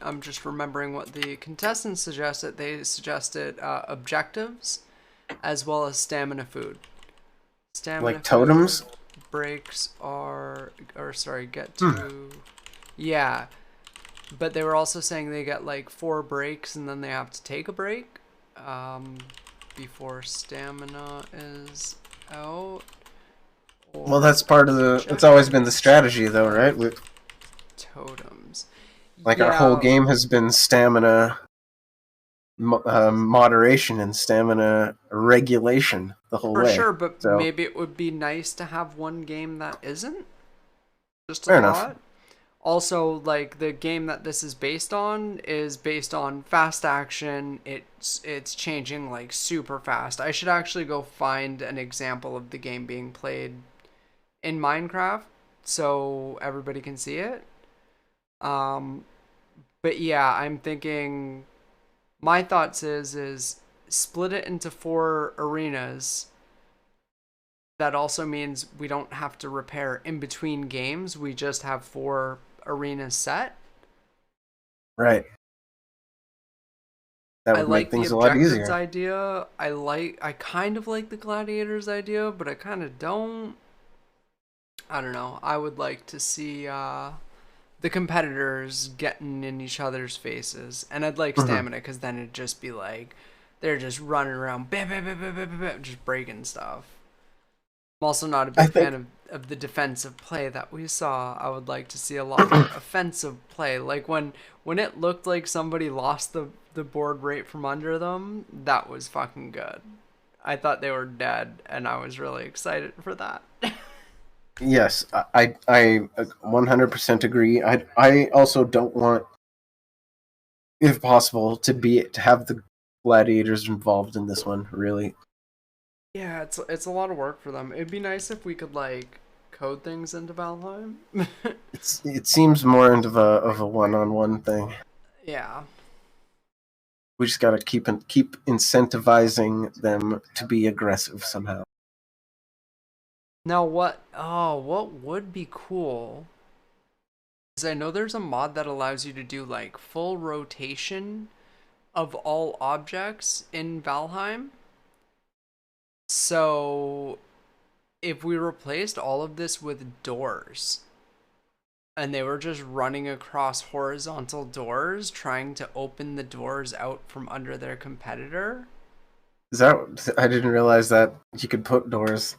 I'm just remembering what the contestants suggested. They suggested objectives as well as stamina food. Stamina like totems? Food breaks are, or sorry, get to, yeah. But they were also saying they get like 4 breaks and then they have to take a break before stamina is out. Well, that's part of the. It's always been the strategy, though, right? With totems. like our whole game has been stamina moderation and stamina regulation the whole way. For sure, but so, maybe it would be nice to have one game that isn't. Just a fair thought. enough. Also, like the game that this is based on fast action. It's changing like super fast. I should actually go find an example of the game being played in Minecraft so everybody can see it. Um, but yeah, I'm thinking. My thoughts is split it into 4 arenas. That also means we don't have to repair in between games. We just have 4 arenas set. Right. That I would make like the things a lot objectives easier. idea. I kind of like the gladiators idea, but I kind of don't. I don't know. I would like to see the competitors getting in each other's faces, and I'd like Hmm. stamina because then it'd just be like they're just running around, bam, bam, bam, bam, bam, bam, bam, just breaking stuff. I'm also not a I big fan think of the defensive play that we saw. I would like to see a lot more offensive play. Like when it looked like somebody lost the board right from under them, that was fucking good. I thought they were dead, and I was really excited for that. yes, I 100% agree. I also don't want, if possible, to have the gladiators involved in this one. Really, Yeah, it's a lot of work for them. It'd be nice if we could like code things into Valheim. it seems more into of a one-on-one thing. Yeah. We just gotta keep incentivizing them to be aggressive somehow. Now what would be cool is I know there's a mod that allows you to do like full rotation of all objects in Valheim. So if we replaced all of this with doors and they were just running across horizontal doors trying to open the doors out from under their competitor. Is that I didn't realize that you could put doors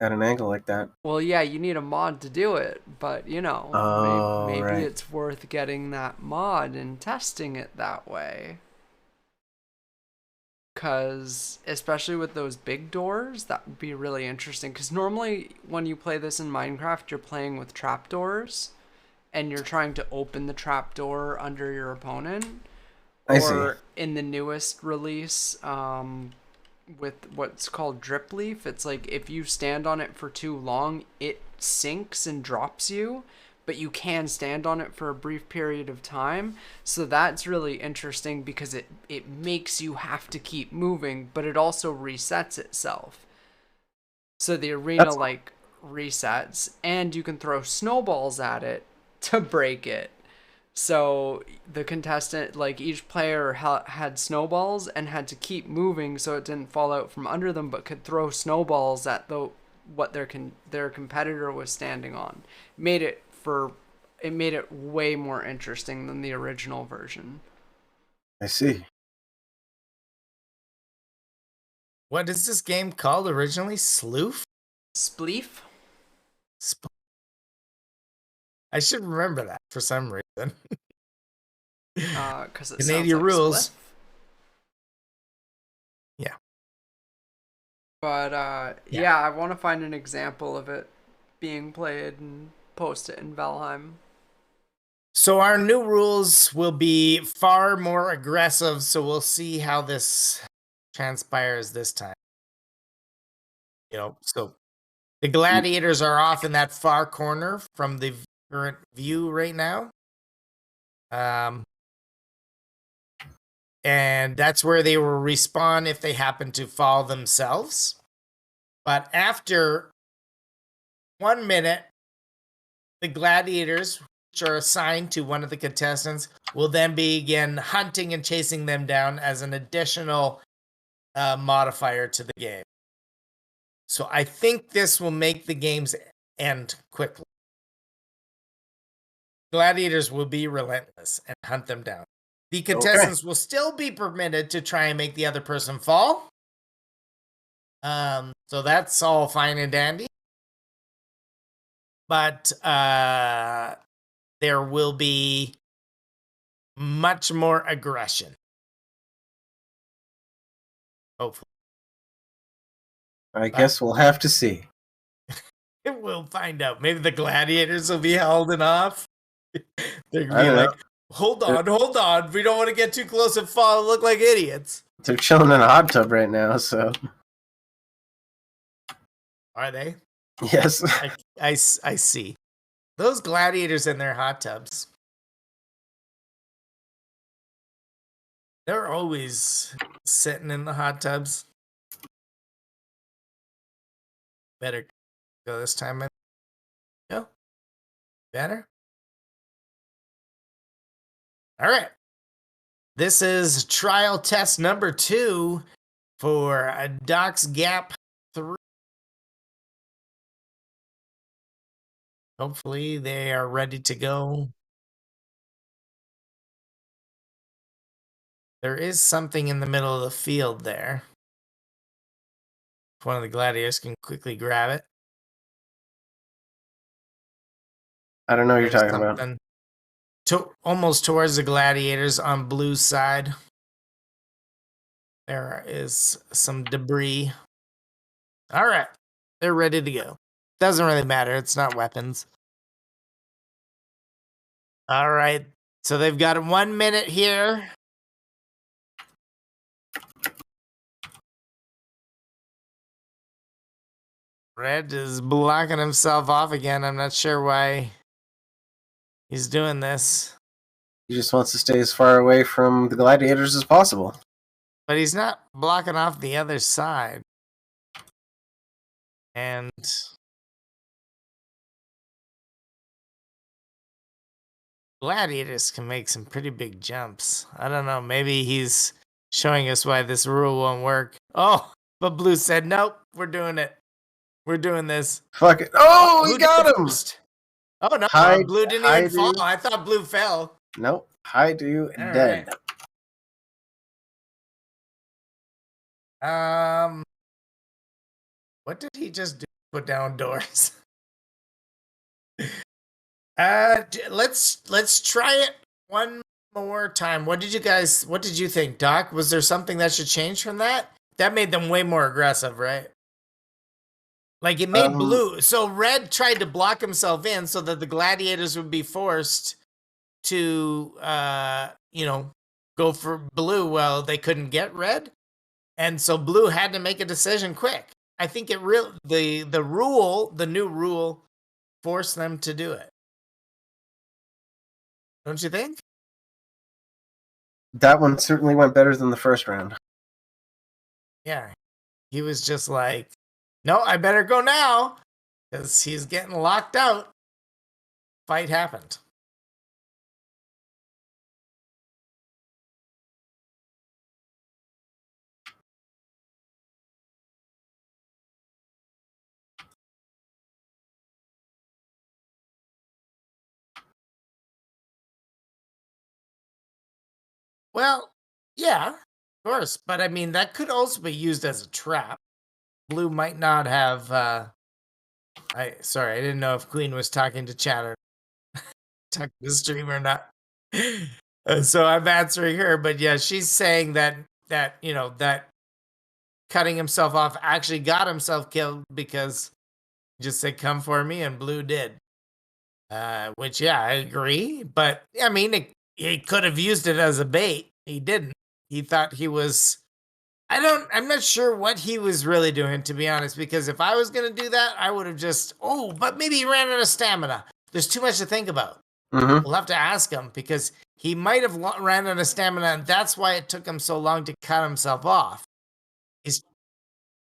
at an angle like that. Well, yeah, you need a mod to do it, but you know, Oh, maybe right. it's worth getting that mod and testing it that way. Because, especially with those big doors, that would be really interesting. Because normally, when you play this in Minecraft, you're playing with trapdoors and you're trying to open the trapdoor under your opponent. I see. Or in the newest release, with what's called drip leaf. It's like if you stand on it for too long, it sinks and drops you, but you can stand on it for a brief period of time. So that's really interesting because it makes you have to keep moving, but it also resets itself. So the arena That's like resets and you can throw snowballs at it to break it. So the contestant, like each player had snowballs and had to keep moving so it didn't fall out from under them, but could throw snowballs at the what their competitor was standing on. Made it for it made it way more interesting than the original version. I see. What is this game called originally? Sloof? Spleef? Sp- I should remember that for some reason. Because it sounds Canadian like spliff. rules. Yeah. But Yeah. yeah, I want to find an example of it being played and post it in Valheim. So our new rules will be far more aggressive, so we'll see how this transpires this time. So the gladiators are off in that far corner from the current view right now. Um, and that's where they will respawn if they happen to fall themselves. But after 1 minute, the gladiators, which are assigned to one of the contestants, will then begin hunting and chasing them down as an additional modifier to the game. So I think this will make the games end quickly. Gladiators will be relentless and hunt them down. The Okay. contestants will still be permitted to try and make the other person fall. So that's all fine and dandy. But there will be much more aggression. Hopefully. I guess we'll have to see. We'll find out. Maybe the gladiators will be holding off. They're gonna I be don't know. like, hold on. We don't want to get too close and fall and look like idiots. They're chilling in a hot tub right now, so Are they? yes. I see. Those gladiators in their hot tubs. They're always sitting in the hot tubs. Better go this time. Go. Better. All right. This is trial test number 2 for Doc's Gap 3. Hopefully they are ready to go. There is something in the middle of the field there. If one of the gladiators can quickly grab it. I don't know what you're There's talking about. something almost towards the gladiators on blue side. There is some debris. All right. They're ready to go. Doesn't really matter. It's not weapons. All right. So they've got 1 minute here. Red is blocking himself off again. I'm not sure why he's doing this. He just wants to stay as far away from the gladiators as possible. But he's not blocking off the other side. And gladiators can make some pretty big jumps. I don't know. Maybe he's showing us why this rule won't work. Oh, but Blue said, nope, we're doing it. We're doing this. Fuck it. Oh, Blue he got did him! first. Oh, no. Haidou- Blue didn't even Haidou. fall. I thought Blue fell. Nope. Haidou All dead. Right. What did he just do? Put down doors. Let's try it one more time. What did you think, Doc? Was there something that should change from that? That made them way more aggressive, right? Like it made blue. So red tried to block himself in so that the gladiators would be forced to go for blue. Well, they couldn't get red. And so blue had to make a decision quick. I think the new rule forced them to do it. Don't you think? That one certainly went better than the first round. Yeah. He was just like, no, I better go now because he's getting locked out. Fight happened. Well, yeah, of course. But I mean, that could also be used as a trap. Blue might not have. I didn't know if Queen was talking to chat or talking to the stream or not. So I'm answering her, but yeah, she's saying that cutting himself off actually got himself killed because he just said "come for me" and Blue did. Which yeah, I agree. But I mean, he could have used it as a bait. He didn't. He thought he was. I'm not sure what he was really doing, to be honest, because if I was going to do that, I would have just, but maybe he ran out of stamina. There's too much to think about. Mm-hmm. We'll have to ask him because he might have ran out of stamina, and that's why it took him so long to cut himself off.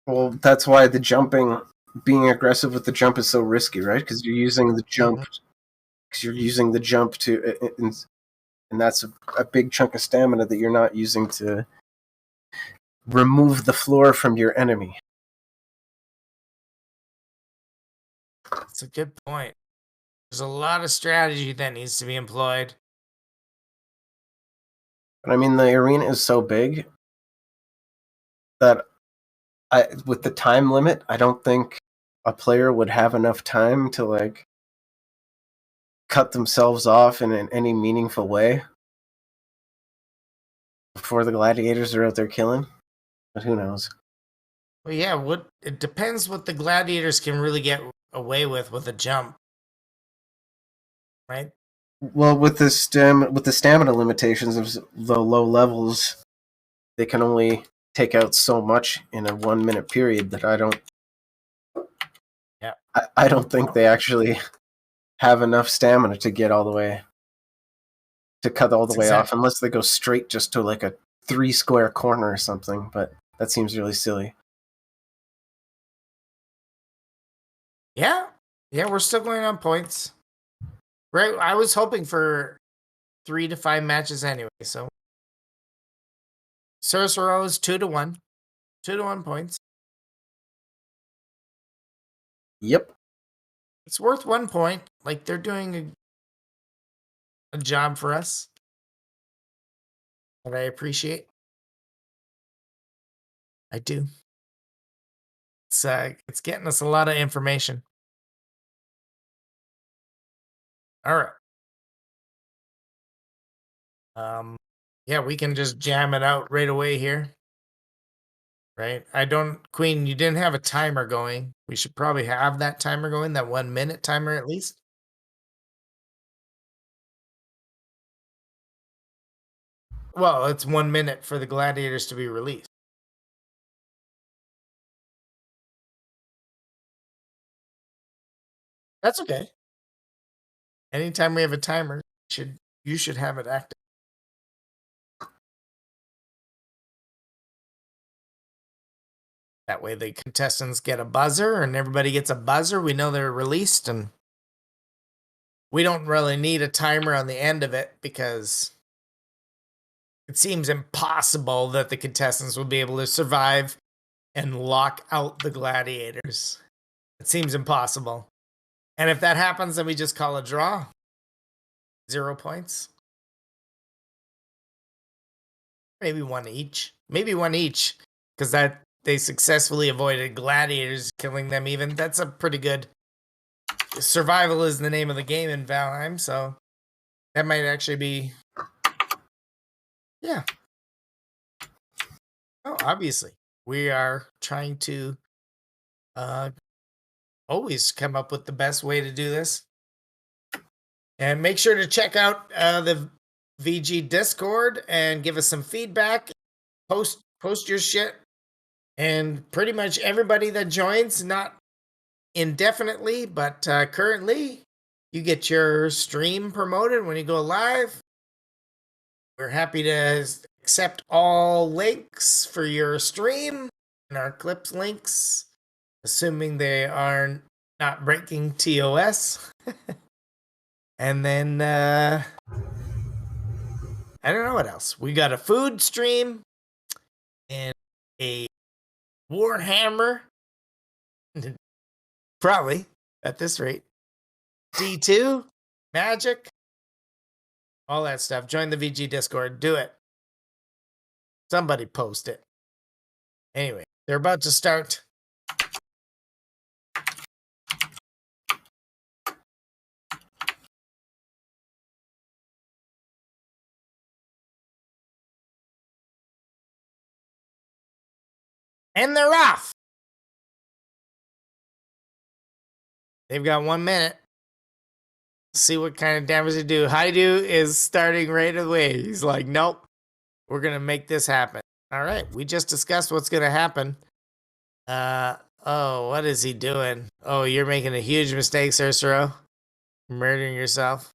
Well, that's why being aggressive with the jump is so risky, right? Because you're using the jump. Because you're using the jump and that's a big chunk of stamina that you're not using to remove the floor from your enemy. That's a good point. There's a lot of strategy that needs to be employed. But I mean, the arena is so big that with the time limit, I don't think a player would have enough time to cut themselves off in any meaningful way before the gladiators are out there killing. But who knows? Well, yeah, it depends what the gladiators can really get away with a jump, right? Well, with the stamina limitations of the low levels, they can only take out so much in a 1 minute period that I don't. Yeah, I don't think they actually have enough stamina to get all the way to cut all the way off, unless they go straight just to a 3-square corner or something, but that seems really silly. Yeah. Yeah, we're still going on points. Right. I was hoping for 3 to 5 matches anyway, so Sersero is 2-1. 2-1 points. Yep. It's worth 1 point. Like, they're doing a job for us that I appreciate. I do. It's getting us a lot of information. All right. Yeah, we can just jam it out right away here. Right? Queen, you didn't have a timer going. We should probably have that timer going, that 1 minute timer at least. Well, it's 1 minute for the gladiators to be released. That's okay. Anytime we have a timer, you should have it active. That way the contestants get a buzzer and everybody gets a buzzer. We know they're released, and we don't really need a timer on the end of it because it seems impossible that the contestants will be able to survive and lock out the gladiators. It seems impossible. And if that happens, then we just call a draw. 0 points. Maybe one each. Maybe one each. Because that they successfully avoided gladiators killing them even. That's a pretty good. Survival is the name of the game in Valheim, so that might actually be. Yeah. Oh, obviously. We are trying to always come up with the best way to do this. And make sure to check out the VG Discord and give us some feedback. Post your shit. And pretty much everybody that joins, not indefinitely, but currently, you get your stream promoted when you go live. We're happy to accept all links for your stream and our clips links, assuming they are not breaking TOS. And then I don't know what else. We got a food stream and a Warhammer. Probably at this rate. D2, Magic, all that stuff. Join the VG Discord. Do it. Somebody post it. Anyway, they're about to start. And they're off. They've got 1 minute. See what kind of damage they do. Haidou is starting right away. He's like, nope, we're going to make this happen. All right, we just discussed what's going to happen. Oh, what is he doing? Oh, you're making a huge mistake, Sersero. Murdering yourself.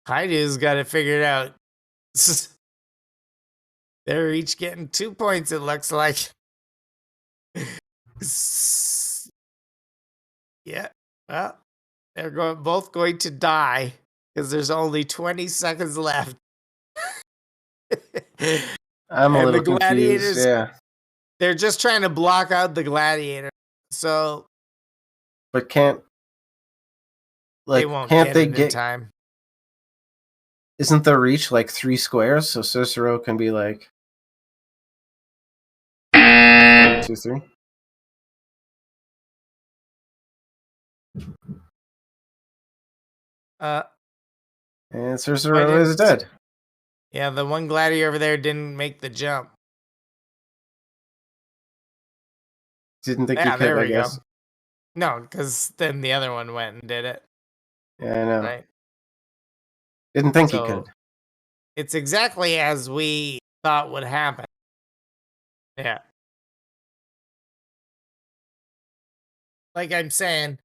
Haidou's got it figured out. They're each getting 2 points, it looks like. Yeah, well, they're both going to die because there's only 20 seconds left. I'm a And little the gladiators, confused. Yeah, they're just trying to block out the gladiator. So but can't they won't can't get they it in get? time. Isn't the reach like 3 squares? So Sersero can be like 1, 2, 3. And Sersero is dead. Yeah, the one gladiator over there didn't make the jump. Didn't think he Yeah, could, there I we go. guess. No, because then the other one went and did it. Yeah, I know. Right. Didn't think he So could. it's exactly as we thought would happen. Yeah. Like I'm saying,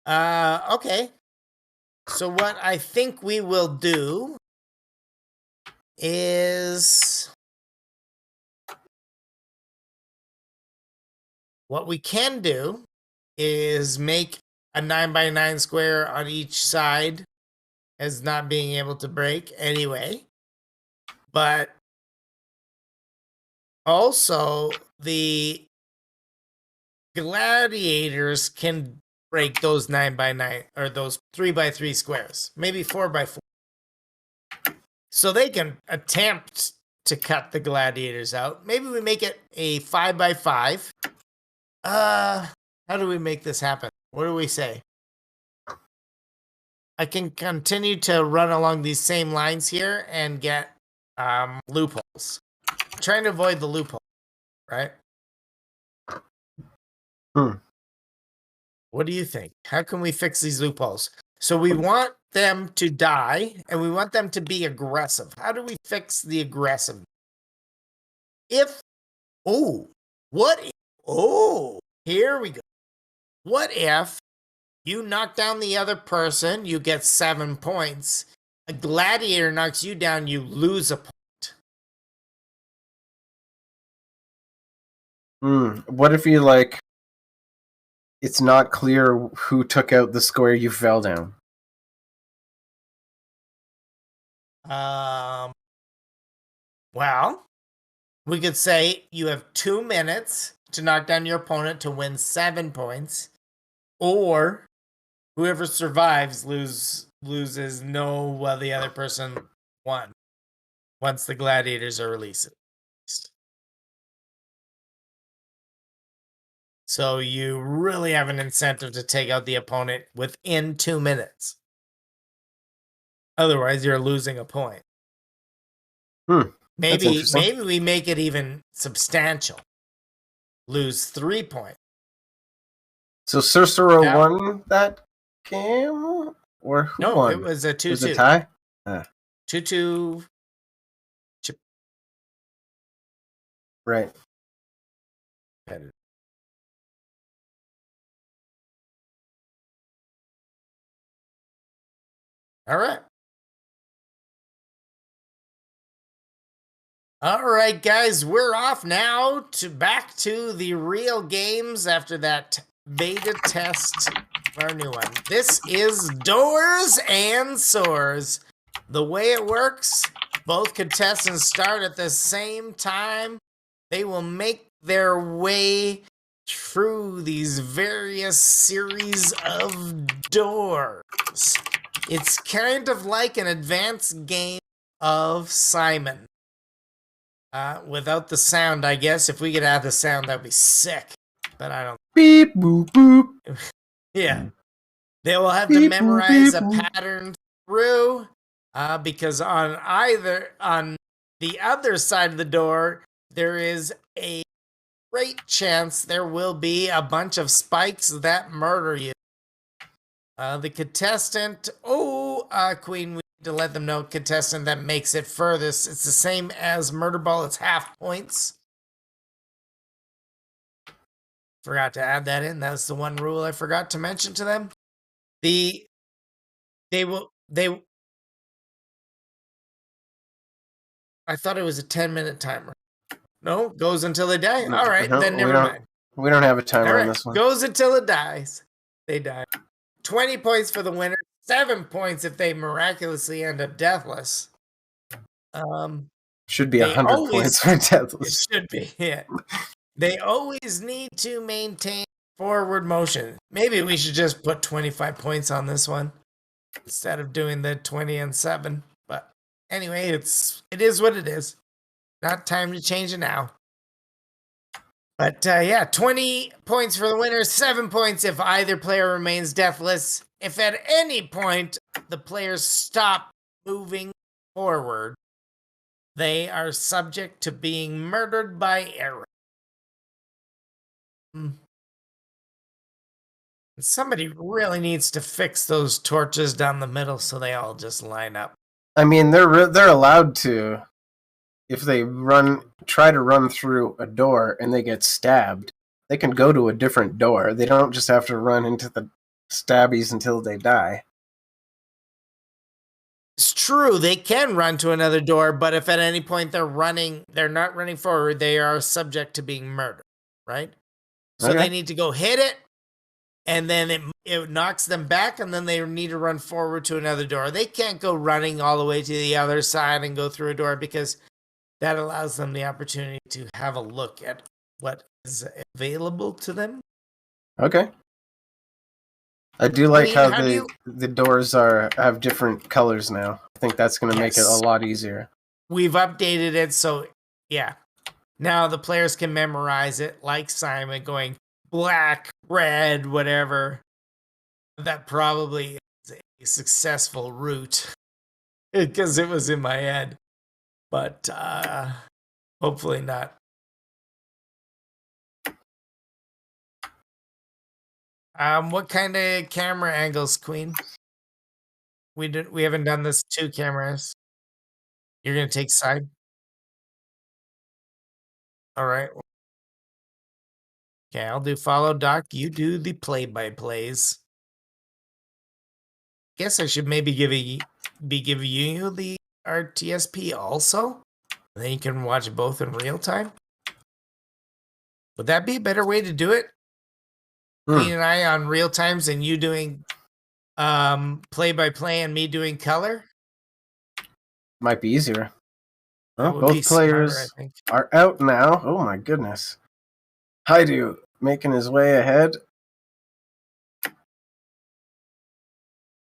okay. So what I think we will do is What we can do is make a 9x9 square on each side as not being able to break anyway. But also, the gladiators can break those 9x9 or those 3x3 squares, maybe 4x4. So they can attempt to cut the gladiators out. Maybe we make it a 5x5. How do we make this happen? What do we say? I can continue to run along these same lines here and get loopholes. I'm trying to avoid the loophole, right? What do you think? How can we fix these loopholes? So we want them to die, and we want them to be aggressive. How do we fix the aggressive? If, here we go. What if you knock down the other person, you get 7 points. A gladiator knocks you down, you lose a point. What if you, like, it's not clear who took out the square you fell down? Well, we could say you have 2 minutes to knock down your opponent to win 7 points, or whoever survives loses no while the other person won once the gladiators are released. So you really have an incentive to take out the opponent within 2 minutes. Otherwise, you're losing a point. Maybe we make it even substantial. Lose 3 points. So Sersero won that game? Or who won? No, it was a 2-2. It was a tie? 2-2. Right. All right. All right, guys, we're off now back to the real games after that beta test for our new one. This is Doors and Swords. The way it works, both contestants start at the same time. They will make their way through these various series of doors. It's kind of like an advanced game of Simon. Without the sound, I guess. If we could add the sound, that'd be sick. But I don't. Beep, boop, boop. Yeah. They will have to memorize a pattern through, because on the other side of the door, there is a great chance there will be a bunch of spikes that murder you. The contestant, Queen, we need to let them know, contestant that makes it furthest. It's the same as Murder Ball, it's half points. Forgot to add that in. That's the one rule I forgot to mention to them. I thought it was a 10-minute timer. No, goes until they die. All right, then never mind. We don't have a timer on this one. Goes until it dies. They die. 20 points for the winner. 7 points if they miraculously end up deathless. Should be 100 points for deathless. It should be, yeah. They always need to maintain forward motion. Maybe we should just put 25 points on this one instead of doing the 20 and 7. But anyway, it is what it is. Not time to change it now. But 20 points for the winner, 7 points if either player remains deathless. If at any point the players stop moving forward, they are subject to being murdered by arrow. Somebody really needs to fix those torches down the middle so they all just line up. I mean, they're allowed to. If they try to run through a door and they get stabbed, they can go to a different door. They don't just have to run into the stabbies until they die. It's true, they can run to another door, but if at any point they're not running forward, they are subject to being murdered, right? So Okay. they need to go hit it, and then it knocks them back, and then they need to run forward to another door. They can't go running all the way to the other side and go through a door, because that allows them the opportunity to have a look at what is available to them. Okay. I do like mean, how how do the doors have different colors now. I think that's going to make it a Yes. lot easier. We've updated it, so yeah. Now the players can memorize it, like Simon, going black, red, whatever. That probably is a successful route because it was in my head, but hopefully not. What kind of camera angles, Queen? We haven't done this 2 cameras. You're gonna take side. All right. Okay, I'll do follow Doc. You do the play-by-plays. Guess I should maybe be giving you the RTSP also. Then you can watch both in real time. Would that be a better way to do it? Queen and I on real times, and you doing play-by-play and me doing color? Might be easier. Well, That would be both players smarter, I think. are out now. Oh my goodness. Haidou making his way ahead.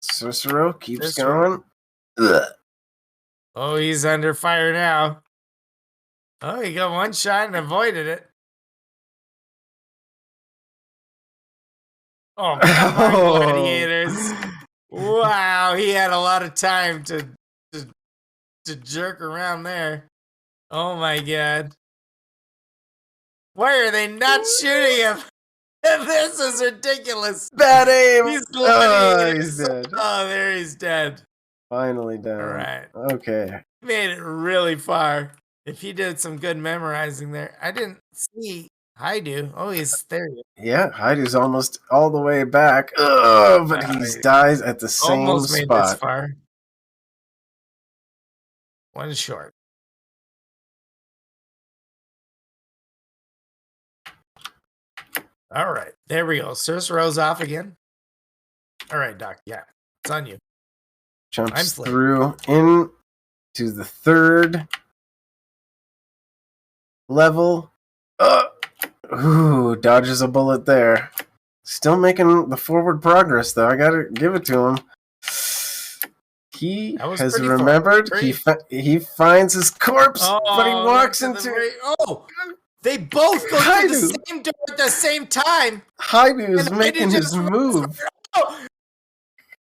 Sersero keeps Sersero. going. Ugh. Oh, he's under fire now. Oh, he got one shot and avoided it. Oh, come on, Gladiators. Wow, he had a lot of time to jerk around there. Oh my god. Why are they not shooting him? This is ridiculous. Bad aim. He's He's dead. Oh, there he's dead. Finally down. All right. Okay. Made it really far. If he did some good memorizing there. I didn't see Haidou. Oh, he's there. Yeah, Haidou's almost all the way back. Ugh, but he dies at the same Almost made this spot. far. One short. All right, there we go. Sersero's off again. All right, Doc. Yeah, it's on you. Jumps through into the third level. Ooh, dodges a bullet there. Still making the forward progress, though. I gotta give it to him. He has remembered. He finds his corpse, but he walks into. They both go through the same door at the same time. Haidou is making his move.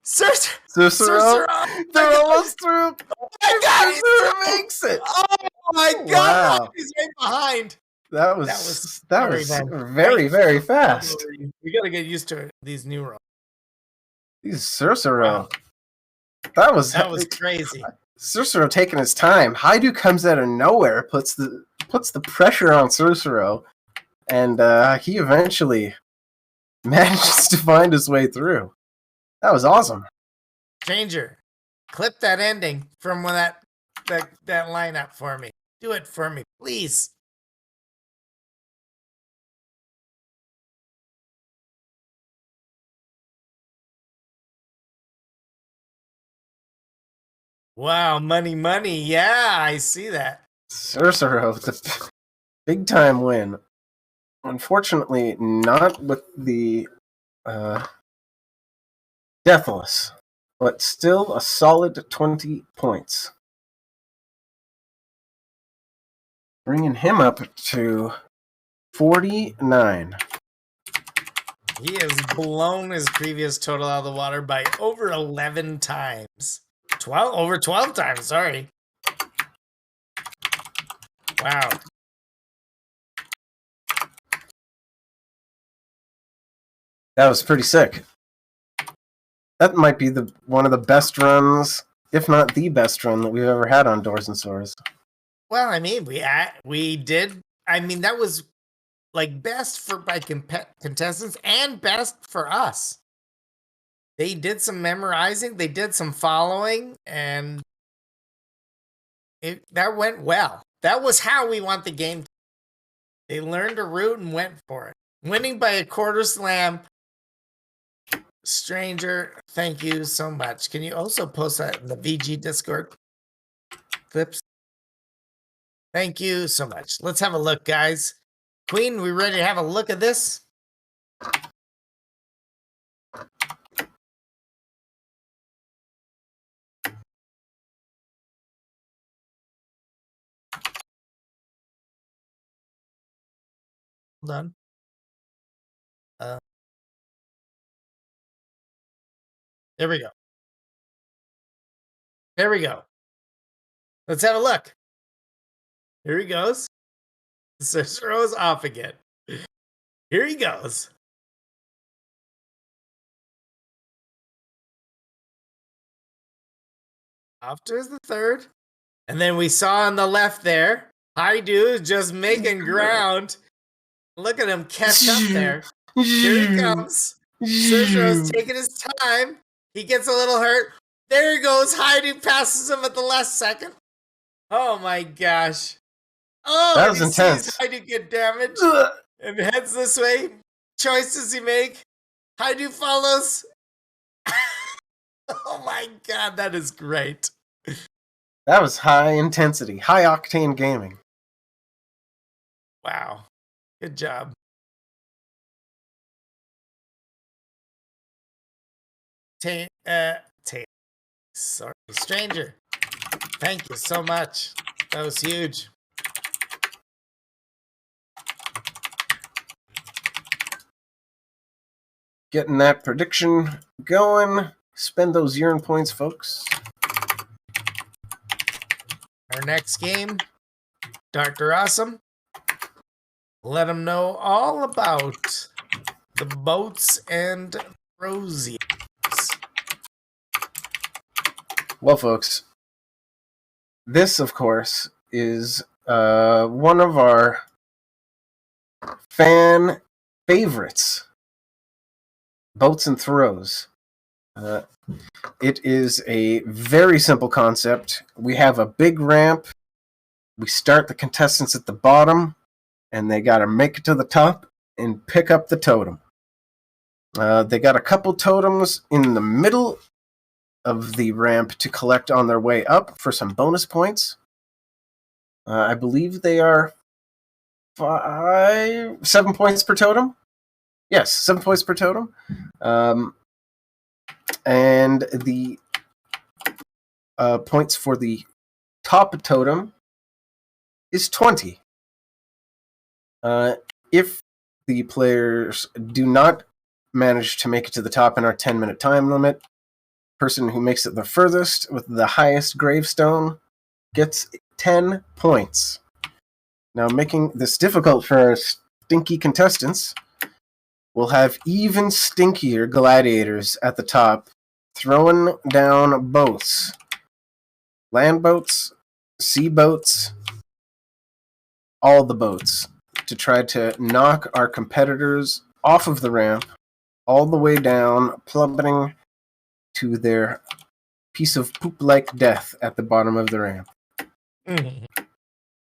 Sersero. They're almost through. Oh my god, Sersero makes it. Oh my god, wow. He's right behind. That was very, very fast. We gotta get used to these new rolls. These Sersero. Wow. That was crazy. Sersero taking his time. Haidou comes out of nowhere, puts the pressure on Sersero, and he eventually manages to find his way through. That was awesome. Stranger, clip that ending from that lineup for me. Do it for me, please. Wow, money. Yeah, I see that. Sersero, the big time win. Unfortunately, not with the Deathless, but still a solid 20 points. Bringing him up to 49. He has blown his previous total out of the water by over 11 times. Over 12 times, sorry. Wow. That was pretty sick. That might be one of the best runs, if not the best run that we've ever had on Doors and Swords. Well, I mean, we did. I mean, that was like best by contestants and best for us. They did some memorizing, they did some following, and that went well. That was how we want the game. They learned a route and went for it. winning by a quarter slam. Stranger, thank you so much. Can you also post that in the VG Discord clips? Thank you so much. Let's have a look, guys. Queen, we ready to have a look at this? Hold on. There we go. There we go. Let's have a look. Here he goes. Sersero is off again. Here he goes. Off to the third. And then we saw on the left there, Haidou just making ground. Look at him catch up there. Here he comes. Sersero's taking his time. He gets a little hurt. There he goes. Haidou passes him at the last second. Oh my gosh. Oh, that was intense. Haidou get damaged and heads this way. Choices he make. Haidou follows. Oh my god, that is great. That was high intensity, high octane gaming. Wow. Good job. Sorry, stranger. Thank you so much. That was huge. Getting that prediction going. Spend those urine points, folks. Our next game, Dr. Awesome. Let them know all about the boats and rosies. Well, folks, this, of course, is one of our fan favorites. Boats and throws. It is a very simple concept. We have a big ramp. We start the contestants at the bottom, and they got to make it to the top and pick up the totem. They got a couple totems in the middle of the ramp to collect on their way up for some bonus points. I believe they are 7 points per totem. Yes, 7 points per totem. And the points for the top totem is 20. If the players do not manage to make it to the top in our 10-minute time limit, person who makes it the furthest with the highest gravestone gets 10 points. Now, making this difficult for our stinky contestants, we'll have even stinkier gladiators at the top, throwing down boats. Land boats, sea boats, all the boats, to try to knock our competitors off of the ramp, all the way down, plummeting to their piece of poop-like death at the bottom of the ramp.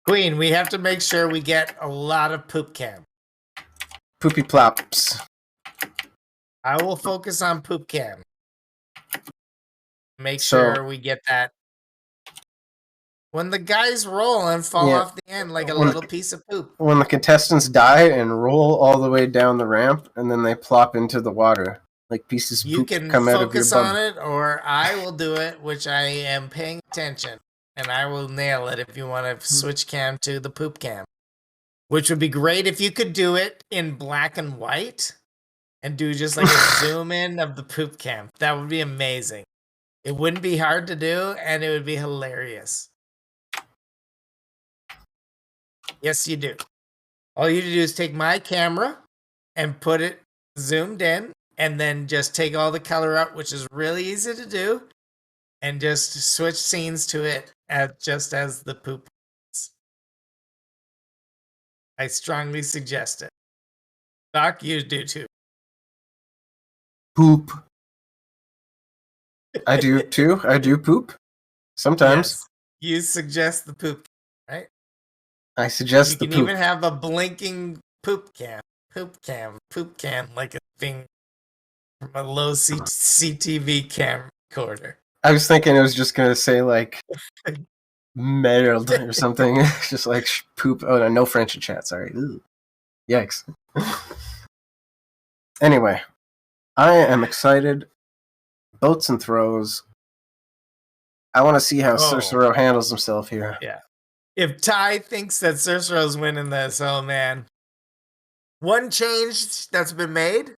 Queen, we have to make sure we get a lot of poop cam. Poopy plops. I will focus on poop cam. Make sure we get that. When the guys roll and fall off the end like a little piece of poop. When the contestants die and roll all the way down the ramp, and then they plop into the water like pieces of poop come out of your bum. You can focus on it, or I will do it, which I am paying attention, and I will nail it if you want to switch cam to the poop cam. Which would be great if you could do it in black and white and do just like a zoom in of the poop cam. That would be amazing. It wouldn't be hard to do, and it would be hilarious. Yes, you do. All you do is take my camera and put it zoomed in, and then just take all the color out, which is really easy to do, and just switch scenes to it just as the poop is. I strongly suggest it. Doc, you do too. Poop. I do too. I do poop. Sometimes. Yes, you suggest the poop, right? I suggest the poop. You can even have a blinking poop cam. Poop can, like a thing from a low CTV camcorder. I was thinking it was just gonna say like merde or something. Just like poop. Oh no, French in chat. Sorry. Ooh. Yikes. Anyway, I am excited. Boats and throws. I want to see how Sersero handles himself here. Yeah. If Ty thinks that Sersero's winning this, oh man. One change that's been made.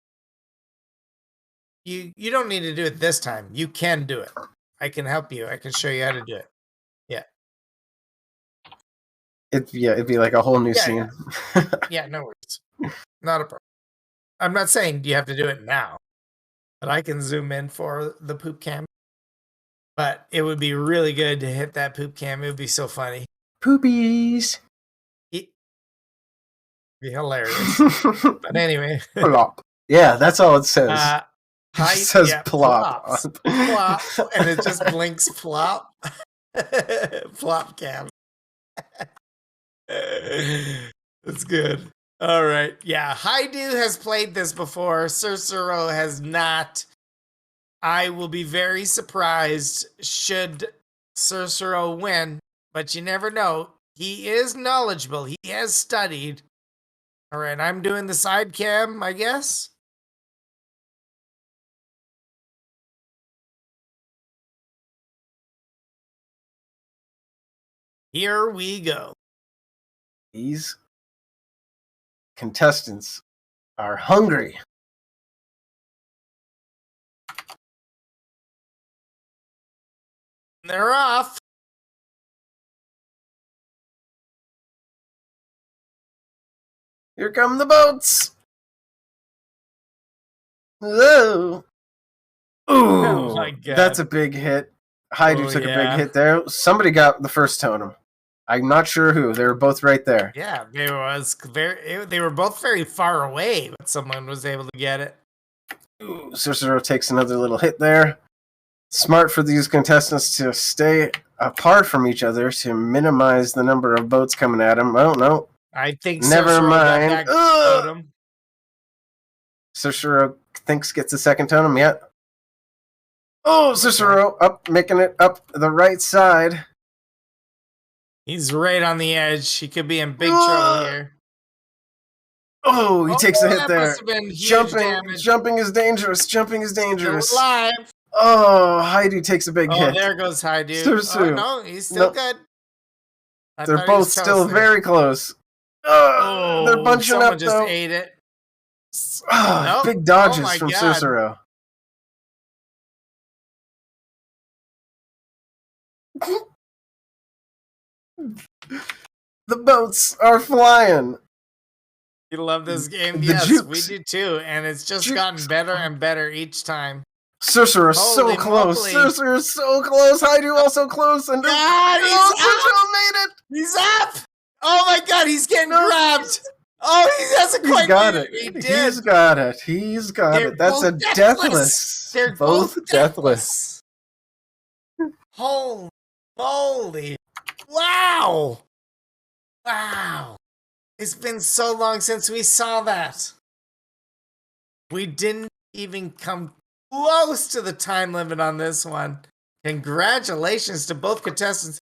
You don't need to do it this time. You can do it. I can help you. I can show you how to do it. Yeah. It'd be like a whole new scene. Yeah, no worries. Not a problem. I'm not saying you have to do it now, but I can zoom in for the poop cam. But it would be really good to hit that poop cam. It would be so funny. Poopies. It'd be hilarious. But anyway. Plop. Yeah, that's all it says. It says plop. Plop. And it just blinks plop. Plop cam. That's good. All right. Yeah. Haidou has played this before. Sersero has not. I will be very surprised should Sersero win, but you never know. He is knowledgeable. He has studied. All right. I'm doing the side cam, I guess. Here we go. These contestants are hungry. They're off. Here come the boats. Whoa. Ooh, Oh my God. That's a big hit. Haidou took a big hit there. Somebody got the first totem. I'm not sure who. They were both right there. Yeah, they were both very far away, but someone was able to get it. Ooh, Sersero takes another little hit there. Smart for these contestants to stay apart from each other to minimize the number of boats coming at them. I don't know. I think Never Sersero got mind. that totem. Sersero thinks gets a second totem. Yeah. Oh, Sersero up, making it up the right side. He's right on the edge. He could be in big trouble here. Oh, he takes a hit that there. must have been huge damage. Jumping is dangerous. Jumping is dangerous. They're alive. Oh, Haidou takes a big hit. Oh, there goes Haidou. Sersero. Oh, no, he's still good. They're both still very close. They're bunching someone up, just though. ate it. Oh, Nope. big dodges Oh from God. Sersero. The boats are flying. You love this game? The Yes, jukes. we do too. And it's just gotten better and better each time. Sersero is so Holy close. moly. Sersero is so close. Haidou also close. And God, Sersero made it. He's up! Oh my God, he's getting grabbed! Oh, he hasn't He's quite got made it. He did. He's got it. He's got They're it. That's both a deathless. They're both deathless. Holy moly. Wow. Wow. It's been so long since we saw that. We didn't even come close to the time limit on this one. Congratulations to both contestants.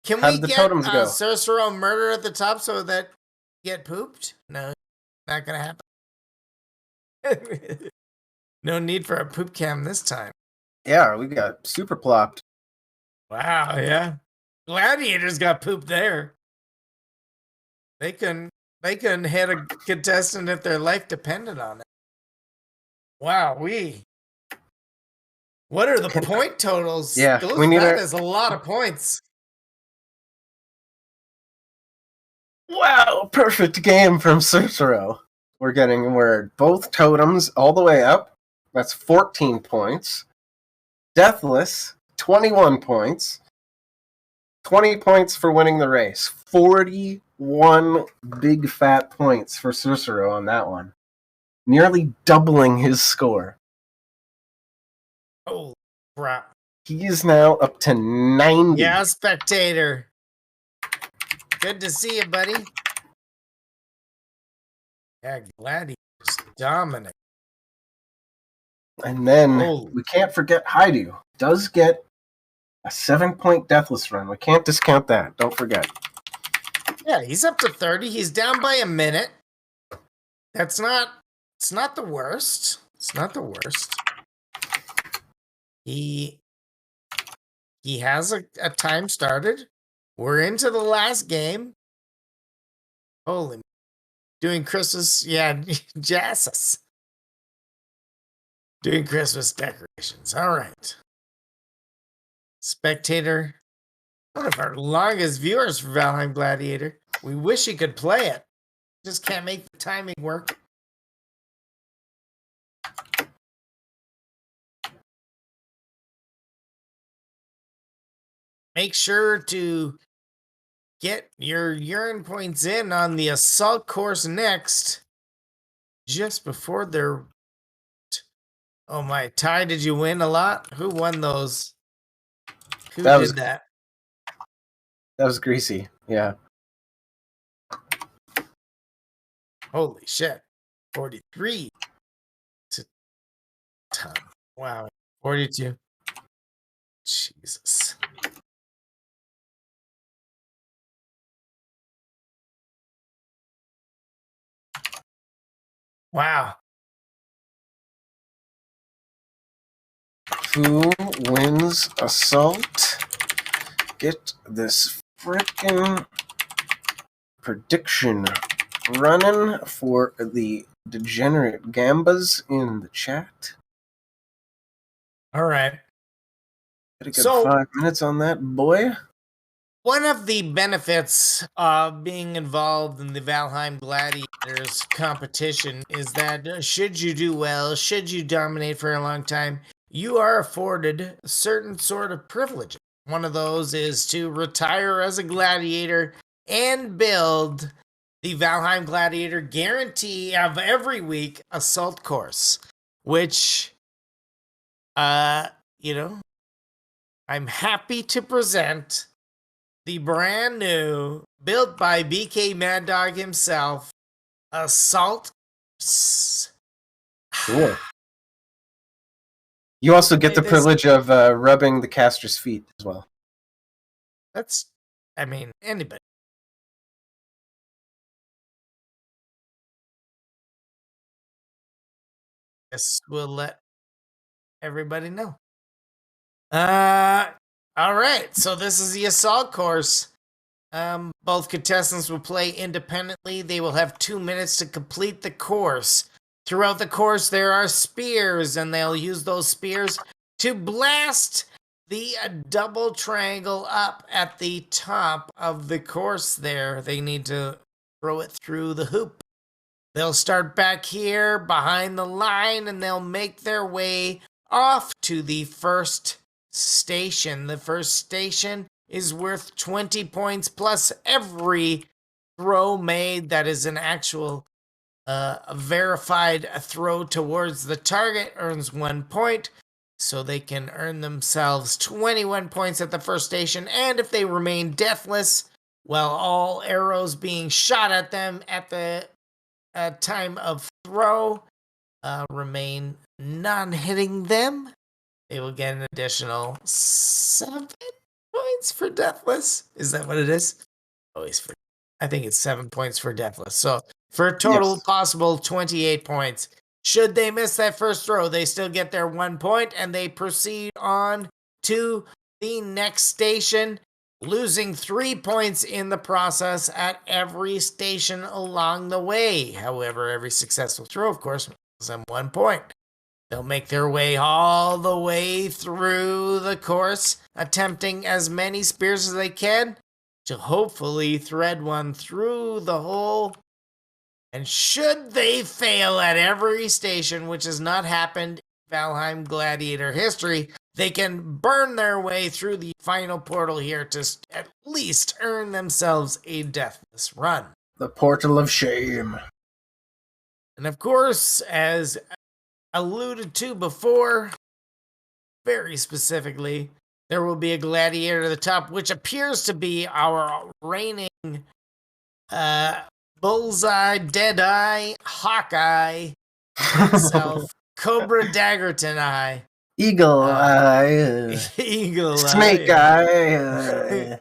Can How we did the get totems go? Sersero murder at the top so that you get pooped? No, not gonna happen. No need for a poop cam this time. Yeah, we got super plopped. Wow, yeah. Gladiators got pooped there. They couldn't hit a contestant if their life depended on it. Wow, what are the point totals? Yeah, that is a lot of points. Wow, perfect game from Sersero. We're both totems all the way up. That's 14 points. Deathless, 21 points. 20 points for winning the race. 41 big fat points for Sersero on that one. Nearly doubling his score. Oh, crap. He is now up to 90. Yeah, spectator. Good to see you, buddy. Yeah, Gladiators. Dominant. And then Oh. we can't forget Haidou does get a 7-point deathless run. We can't discount that. Don't forget. Yeah, he's up to 30. He's down by a minute. It's not the worst. It's not the worst. He has a time started. We're into the last game. Holy, doing Christmas, yeah, Jesus. Doing Christmas decorations. All right. Spectator, one of our longest viewers for Valheim Gladiator. We wish he could play it. Just can't make the timing work. Make sure to get your urine points in on the assault course next. Just before their... Oh my, Ty, did you win a lot? Who won those? Who did that? That was Greasy, yeah. Holy shit. 43 to Tom. Wow. 42. Jesus. Wow. Who wins assault? Get this frickin' prediction running for the degenerate Gambas in the chat. All right. Get a good 5 minutes on that, boy. One of the benefits of being involved in the Valheim Gladiators competition is that should you do well, should you dominate for a long time, you are afforded a certain sort of privilege. One of those is to retire as a gladiator and build the Valheim Gladiator guarantee of every week assault course, which, you know, I'm happy to present the brand new, built by BK Mad Dog himself, assault. Cool. You also get the privilege of rubbing the caster's feet as well. That's, I mean, anybody. Guess we'll let everybody know. All right. So this is the assault course. Both contestants will play independently. They will have 2 minutes to complete the course. Throughout the course, there are spears, and they'll use those spears to blast the double triangle up at the top of the course there. They need to throw it through the hoop. They'll start back here behind the line, and they'll make their way off to the first station. The first station is worth 20 points plus every throw made that is an actual verified throw towards the target earns 1 point. So they can earn themselves 21 points at the first station. And if they remain deathless, while all arrows being shot at them at the time of throw remain non-hitting them, they will get an additional 7 points for deathless. Is that what it is? Always for, I think it's 7 points for deathless. So for a total possible 28 points. Should they miss that first throw, they still get their 1 point, and they proceed on to the next station, losing 3 points in the process at every station along the way. However, every successful throw, of course, gives them 1 point. They'll make their way all the way through the course, attempting as many spears as they can to hopefully thread one through the hole. And should they fail at every station, which has not happened in Valheim Gladiator history, they can burn their way through the final portal here to at least earn themselves a deathless run. The portal of shame. And of course, as alluded to before, very specifically, there will be a gladiator at the top, which appears to be our reigning Bullseye, Deadeye, Hawkeye, himself, Cobra Daggerton Eye, Eagle Eye. Eagle Snake Eye.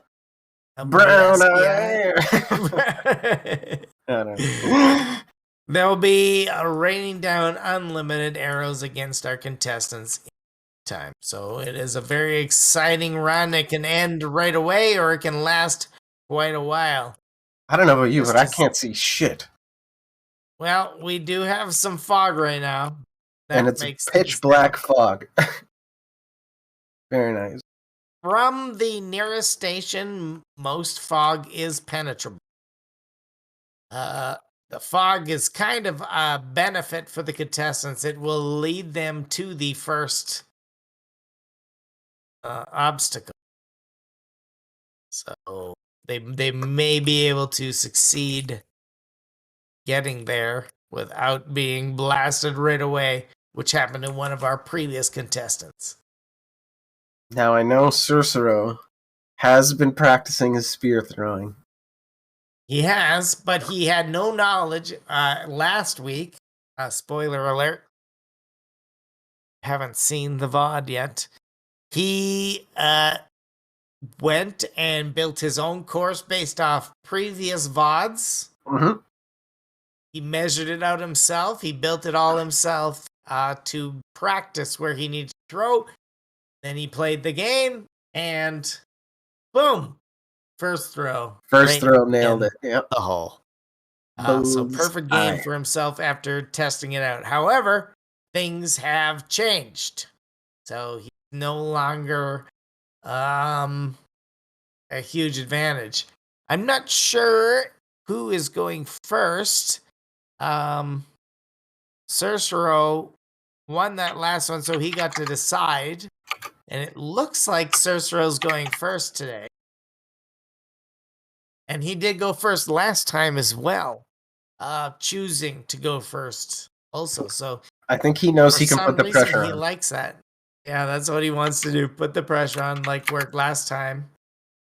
a Brown Molaski Eye. Eye. I don't know. They'll be raining down unlimited arrows against our contestants in time. So it is a very exciting run. It can end right away or it can last quite a while. I don't know about you, Just but I to- can't see shit. Well, we do have some fog right now. And it's makes pitch things black tough. fog. Very nice. From the nearest station, most fog is penetrable. The fog is kind of a benefit for the contestants. It will lead them to the first obstacle. So they may be able to succeed getting there without being blasted right away, which happened to one of our previous contestants. Now I know Sersero has been practicing his spear throwing. He has, but he had no knowledge last week. Spoiler alert. Haven't seen the VOD yet. He went and built his own course based off previous VODs. Mm-hmm. He measured it out himself. He built it all himself to practice where he needed to throw. Then he played the game, and boom, first throw. First right throw nailed in it. Yep. the hole. So Bull's perfect game eye. for himself after testing it out. However, things have changed. So he's no longer a huge advantage. I'm not sure who is going first. Sersero won that last one, so he got to decide. And it looks like Sersero's going first today. And he did go first last time as well, choosing to go first also. So I think he knows for he can some put the reason, pressure he on. likes that. Yeah, that's what he wants to do. Put the pressure on, like worked last time,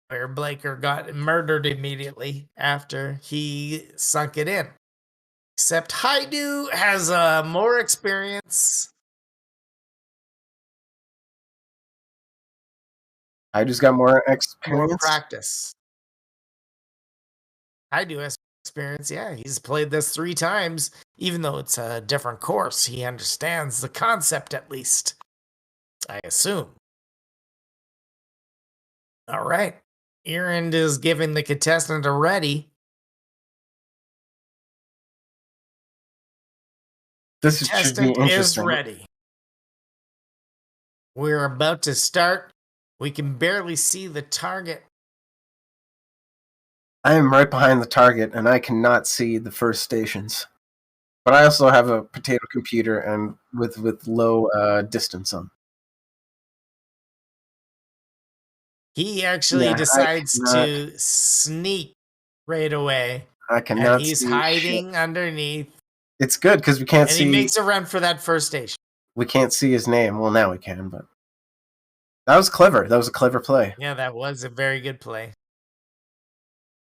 where Blaker got murdered immediately after he sunk it in. Except Haidou has more experience. I just got more More experience. practice. Haidou has experience. Yeah, he's played this 3 times, even though it's a different course. He understands the concept at least, I assume. All right. Erend is giving the contestant a ready. This should be Contestant is interesting. ready. We're about to start. We can barely see the target. I am right behind the target, and I cannot see the first stations. But I also have a potato computer and with low distance on. He actually Yeah, decides to sneak right away. I cannot And he's see hiding shit. underneath. It's good because we can't And see. he makes a run for that first station. We can't see his name. Well, now we can, but that was clever. That was a clever play. Yeah, that was a very good play.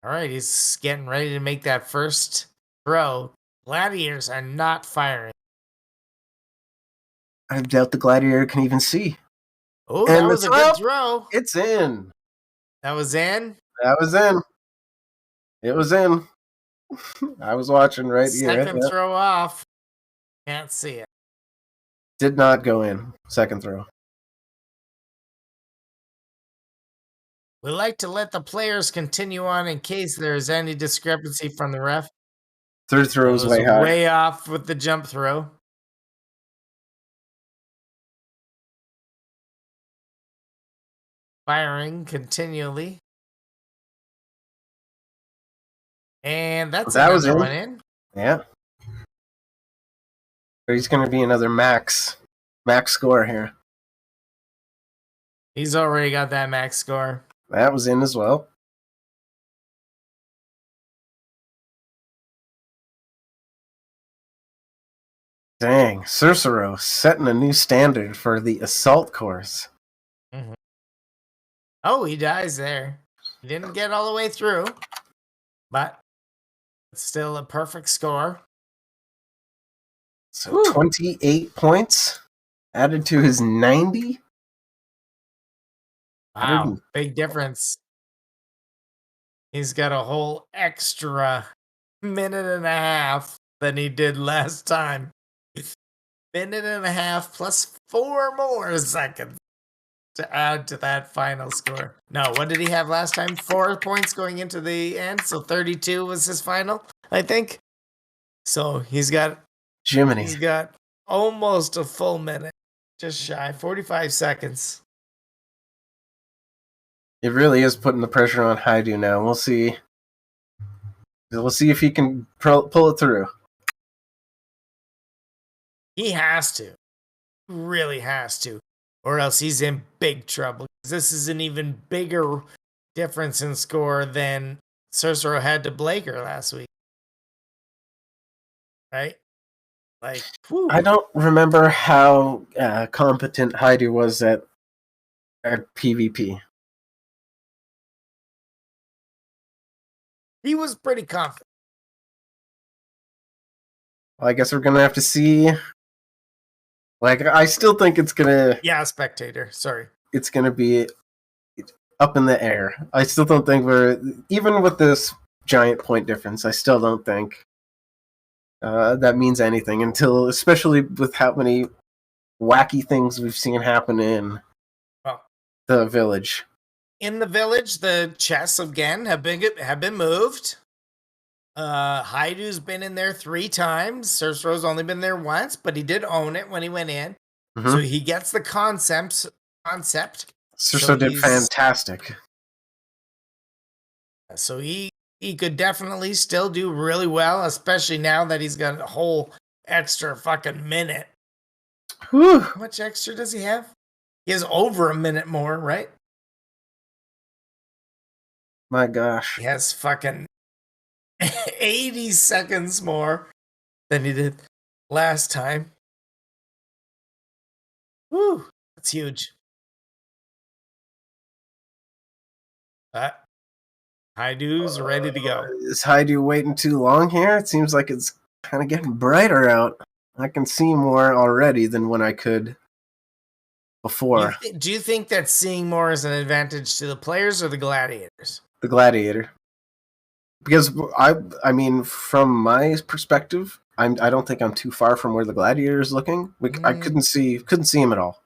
All right, he's getting ready to make that first throw. Gladiators are not firing. I doubt the gladiator can even see. Oh, And that was a it's good up. throw. It's in. That was in. That was in. It was in. I was watching right here. Second throw off. Can't see it. Did not go in. Second throw. We like to let the players continue on in case there is any discrepancy from the ref. Third throw was It way high. way off with the jump throw. Firing continually. And that's That was another in. one in. Yeah. He's going to be another max score here. He's already got that max score. That was in as well. Dang, Sersero setting a new standard for the assault course. Mm-hmm. Oh, he dies there. He didn't get all the way through, but it's still a perfect score. So Whew. 28 points added to his 90. Wow, big difference. He's got a whole extra minute and a half than he did last time. Minute and a half plus 4 more seconds to add to that final score. No, what did he have last time? 4 points going into the end, so 32 was his final, I think. So he's got Jiminy. almost a full minute, just shy, 45 seconds. It really is putting the pressure on Haidou now. We'll see. We'll see if he can pull it through. He has to. Really has to. Or else he's in big trouble. This is an even bigger difference in score than Sersero had to Blaker last week. Right? Like, whew. I don't remember how competent Haidou was at PvP. He was pretty confident. Well, I guess we're gonna have to see. Like, I still think it's gonna. Yeah, spectator. Sorry. It's gonna be up in the air. I still don't think we're even with this giant point difference. I still don't think that means anything until, especially with how many wacky things we've seen happen in the village. In the village, the chests again have been moved. Haidou's been in there 3 times. Sersero's only been there once, but he did own it when he went in. Mm-hmm. So he gets the concept. Sersero did fantastic. So he could definitely still do really well, especially now that he's got a whole extra fucking minute. Whew. How much extra does he have? He has over a minute more, right? My gosh. He has fucking 80 seconds more than he did last time. Woo, that's huge. Haidou's ready to go. Is Haidou waiting too long here? It seems like it's kind of getting brighter out. I can see more already than when I could before. Do you think that seeing more is an advantage to the players or the gladiators? The gladiator. Because I mean, from my perspective, I don't think I'm too far from where the gladiator is looking. I couldn't see him at all.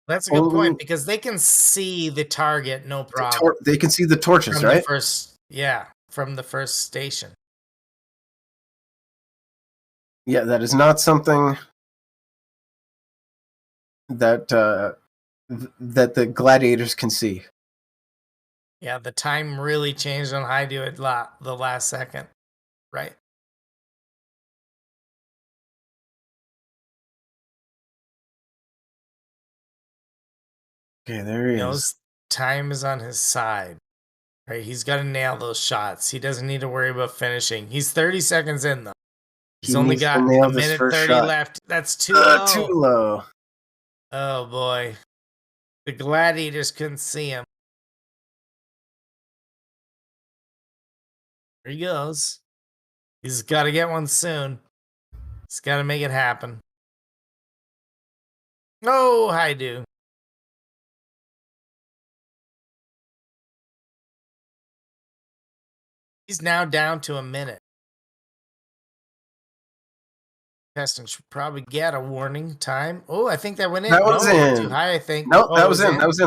That's a good point, because they can see the target, no problem. They can see the torches, from right? From the first station. Yeah, that is not something that that the gladiators can see. Yeah, the time really changed on Haidou at the last second, right? Okay, there he is. Time is on his side, right? He's got to nail those shots. He doesn't need to worry about finishing. He's 30 seconds in, though. He's only got a minute 30 left. That's too low. Too low. Oh, boy. The gladiators couldn't see him. There he goes. He's got to get one soon. He's got to make it happen. Oh, Haidou. He's now down to a minute. Testing should probably get a warning time. Oh, I think that went in. That was in. Too high, I think. No, that was in. That was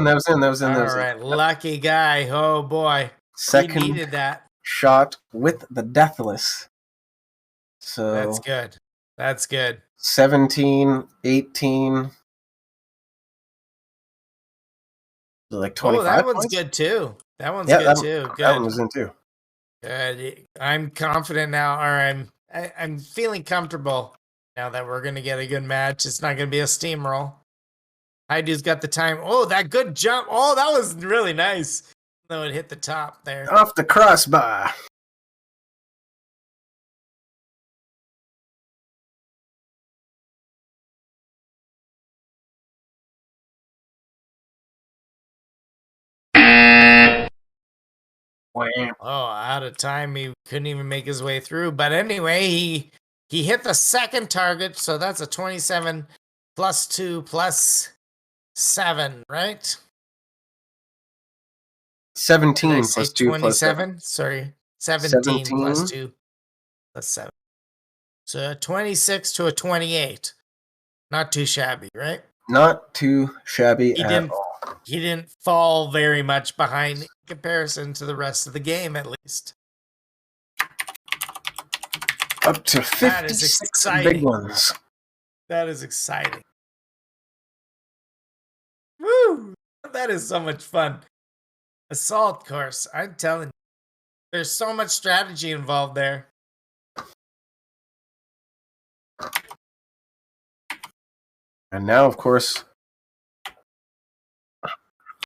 in. All right, lucky guy. Oh boy, second he needed that shot with the deathless. So that's good. That's good. 17, 18, like 25. Oh, that one's points? good too. That one's good too. Good. That one was in too. Good. I'm confident now, or I'm feeling comfortable now that we're gonna get a good match. It's not gonna be a steamroll. Haidou's got the time. Oh, that good jump. Oh, that was really nice. Though it hit the top there. Off the crossbar. Oh, out of time. He couldn't even make his way through. But anyway, He hit the second target, so that's a 27 plus 2 plus 7, right? 17 Did I say plus 2 plus 7. 27? Sorry, 17 plus 17. 2 plus 7. So a 26 to a 28. Not too shabby, right? Not too shabby He at didn't all. he didn't fall very much behind in comparison to the rest of the game, at least. Up to That is 56 big exciting. ones. That is exciting. Woo! That is so much fun. Assault course, I'm telling you. There's so much strategy involved there. And now, of course,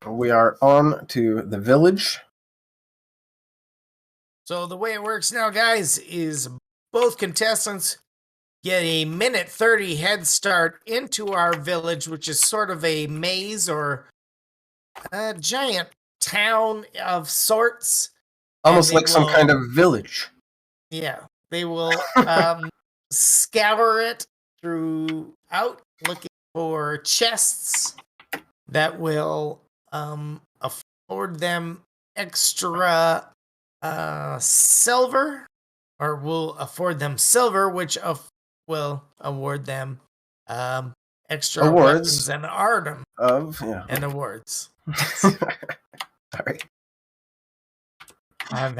we are on to the village. So the way it works now, guys, is both contestants get a minute 30 head start into our village, which is sort of a maze or a giant town of sorts. Almost like some kind of village. Yeah, they will scour it throughout looking for chests that will afford them extra silver, or will afford them silver, which will award them extra Awards weapons and ardom of, yeah. and awards. Sorry. I'm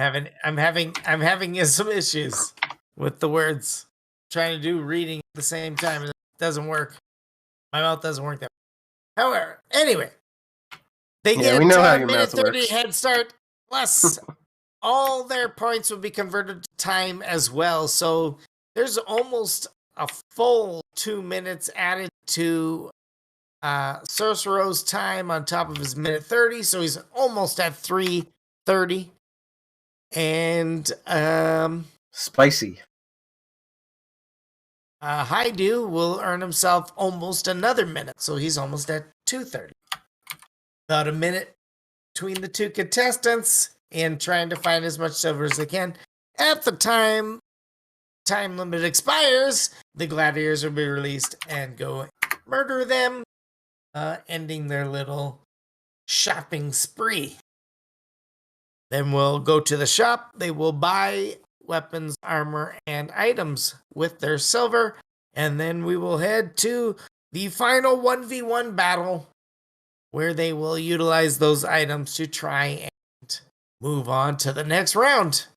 having some issues with the words. Trying to do reading at the same time, and it doesn't work. My mouth doesn't work that way. However, anyway, they get we know how a your minute mouth 30 works. head start, plus all their points will be converted to time as well. So there's almost a full 2 minutes added to Sersero's time on top of his minute 30. So he's almost at 3:30. And Spicy. Haidou will earn himself almost another minute. So he's almost at 2:30. About a minute between the two contestants and trying to find as much silver as they can. At the time limit expires, the gladiators will be released and go murder them, ending their little shopping spree. Then we'll go to the shop. They will buy weapons, armor, and items with their silver. And then we will head to the final 1v1 battle, where they will utilize those items to try and move on to the next round.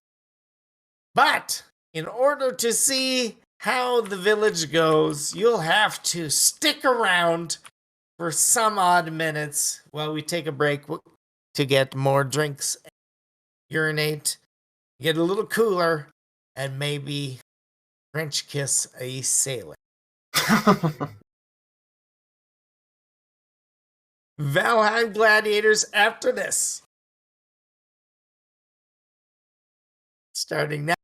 But in order to see how the village goes, you'll have to stick around for some odd minutes while we take a break to get more drinks, urinate, get a little cooler, and maybe French kiss a sailor. Valheim Gladiators after this. Starting now.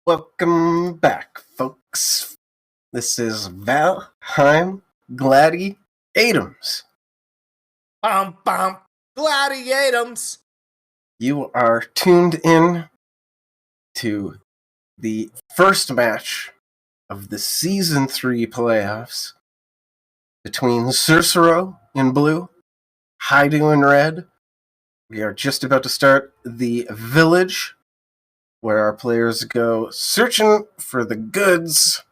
Welcome back, folks. This is Valheim Gladiators. Bum bum. Gladiators. You are tuned in to the first match of the Season 3 playoffs between Sersero in blue, Haidou in red. We are just about to start the village, where our players go searching for the goods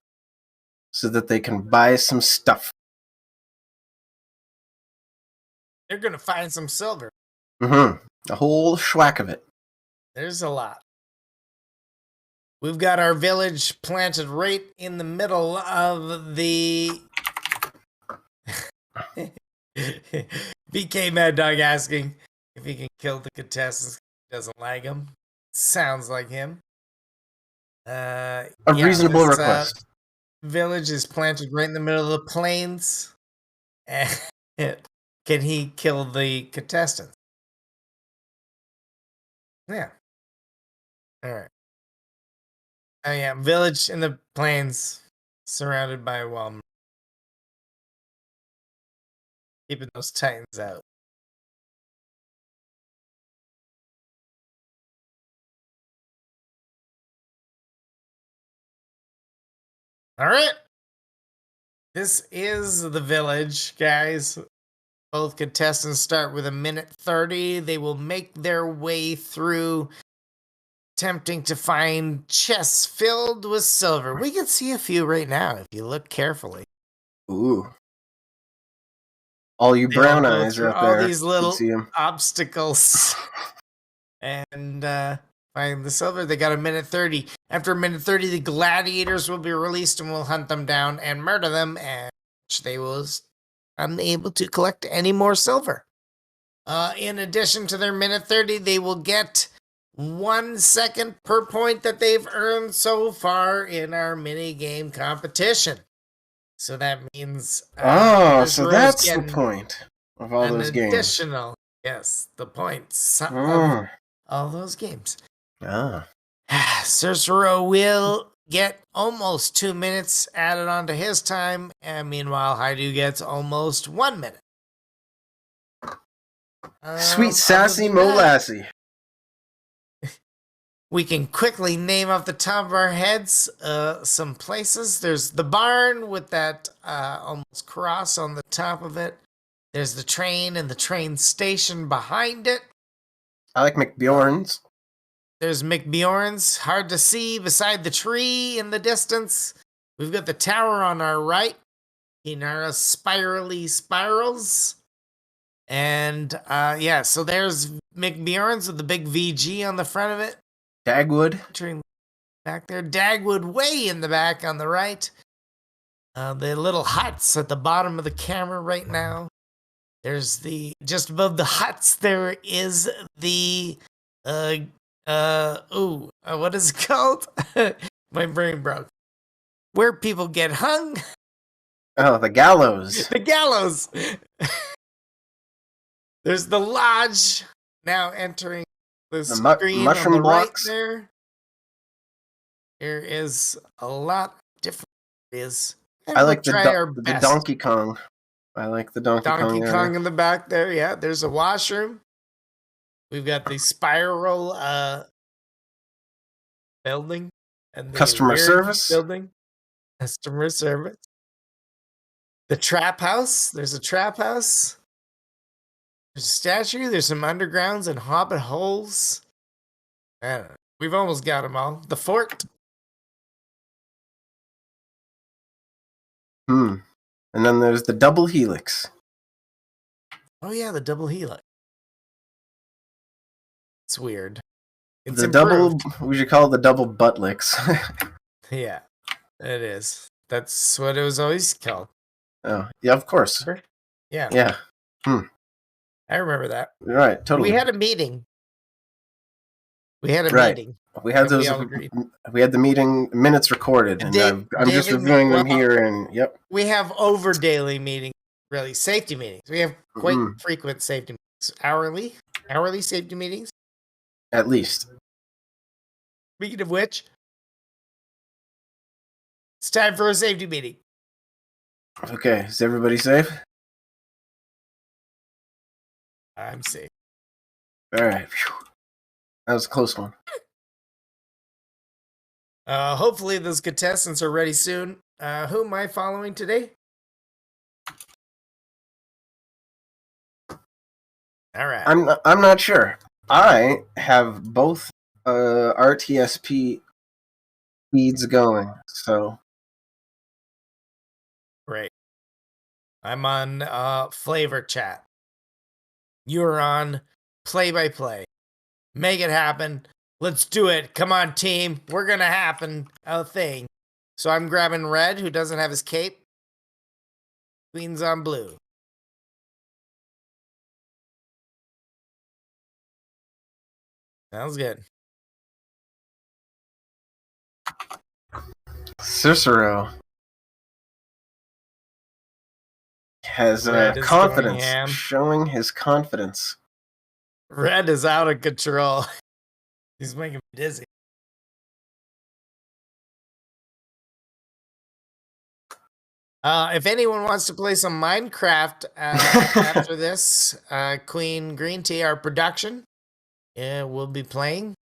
so that they can buy some stuff. They're going to find some silver. A whole schwack of it. There's a lot. We've got our village planted right in the middle of the... BK Mad Dog asking if he can kill the contestants. He doesn't like him. Sounds like him. A reasonable request. Village is planted right in the middle of the plains. And can he kill the contestants? Yeah. All right. Oh yeah, village in the plains, surrounded by a wall. Keeping those titans out. All right. This is the village, guys. Both contestants start with a minute 30. They will make their way through, attempting to find chests filled with silver. We can see a few right now if you look carefully. Ooh. All you brown eyes out there. All these little obstacles. And find the silver. They got a minute 30. After a minute 30, the gladiators will be released and will hunt them down and murder them, and they will unable to collect any more silver. In addition to their minute 30, they will get 1 second per point that they've earned so far in our mini game competition. So that means so that's the point of all those games. Additional, yes, the points of all those games. Sersero will get almost 2 minutes added onto his time, and meanwhile, Haidou gets almost 1 minute. Sweet sassy molassie. We can quickly name off the top of our heads some places. There's the barn with that almost cross on the top of it. There's the train and the train station behind it. I like McBjorn's. There's McBjorn's, hard to see beside the tree in the distance. We've got the tower on our right. Inara spirally spirals. And yeah, so there's McBjorn's with the big VG on the front of it. Dagwood. Back there. Dagwood way in the back on the right. The little huts at the bottom of the camera right now. There's just above the huts, there is the, what is it called? My brain broke. Where people get hung. Oh, the gallows. The gallows. There's the lodge now entering the screen mushroom on the blocks. right there. There is a lot of different areas. I like the Donkey Kong. I like the Donkey Kong in the back there. Yeah, there's a washroom. We've got the spiral building and the customer service building. Customer service. The trap house. There's a trap house. There's a statue. There's some undergrounds and hobbit holes. I don't know. We've almost got them all. The fort. And then there's the double helix. Oh yeah, the double helix. It's weird. It's the improved. Double. We should call it the double butt licks. Yeah, it is. That's what it was always called. Oh yeah, of course. Yeah. Yeah. I remember that. Right. Totally. We had a meeting. We had a meeting. We had those. We had the meeting minutes recorded, and I'm just reviewing them here. And yep, we have over daily meetings, really safety meetings. We have quite frequent safety meetings, hourly safety meetings. At least. Speaking of which, It's time for a safety meeting. Okay, is everybody safe? I'm safe. All right. Phew. That was a close one. Hopefully those contestants are ready soon. Who am I following today? All right. I'm not sure. I have both RTSP feeds going, so Great. I'm on flavor chat. You're on play by play. Make it happen. Let's do it. Come on, team. We're gonna happen a thing. So I'm grabbing red, who doesn't have his cape. Queen's on blue. Sounds good. Sersero has Red is going confidence, ham. showing his confidence. Red is out of control. He's making me dizzy. If anyone wants to play some Minecraft after this, Queen Green Tea, our production, will be playing.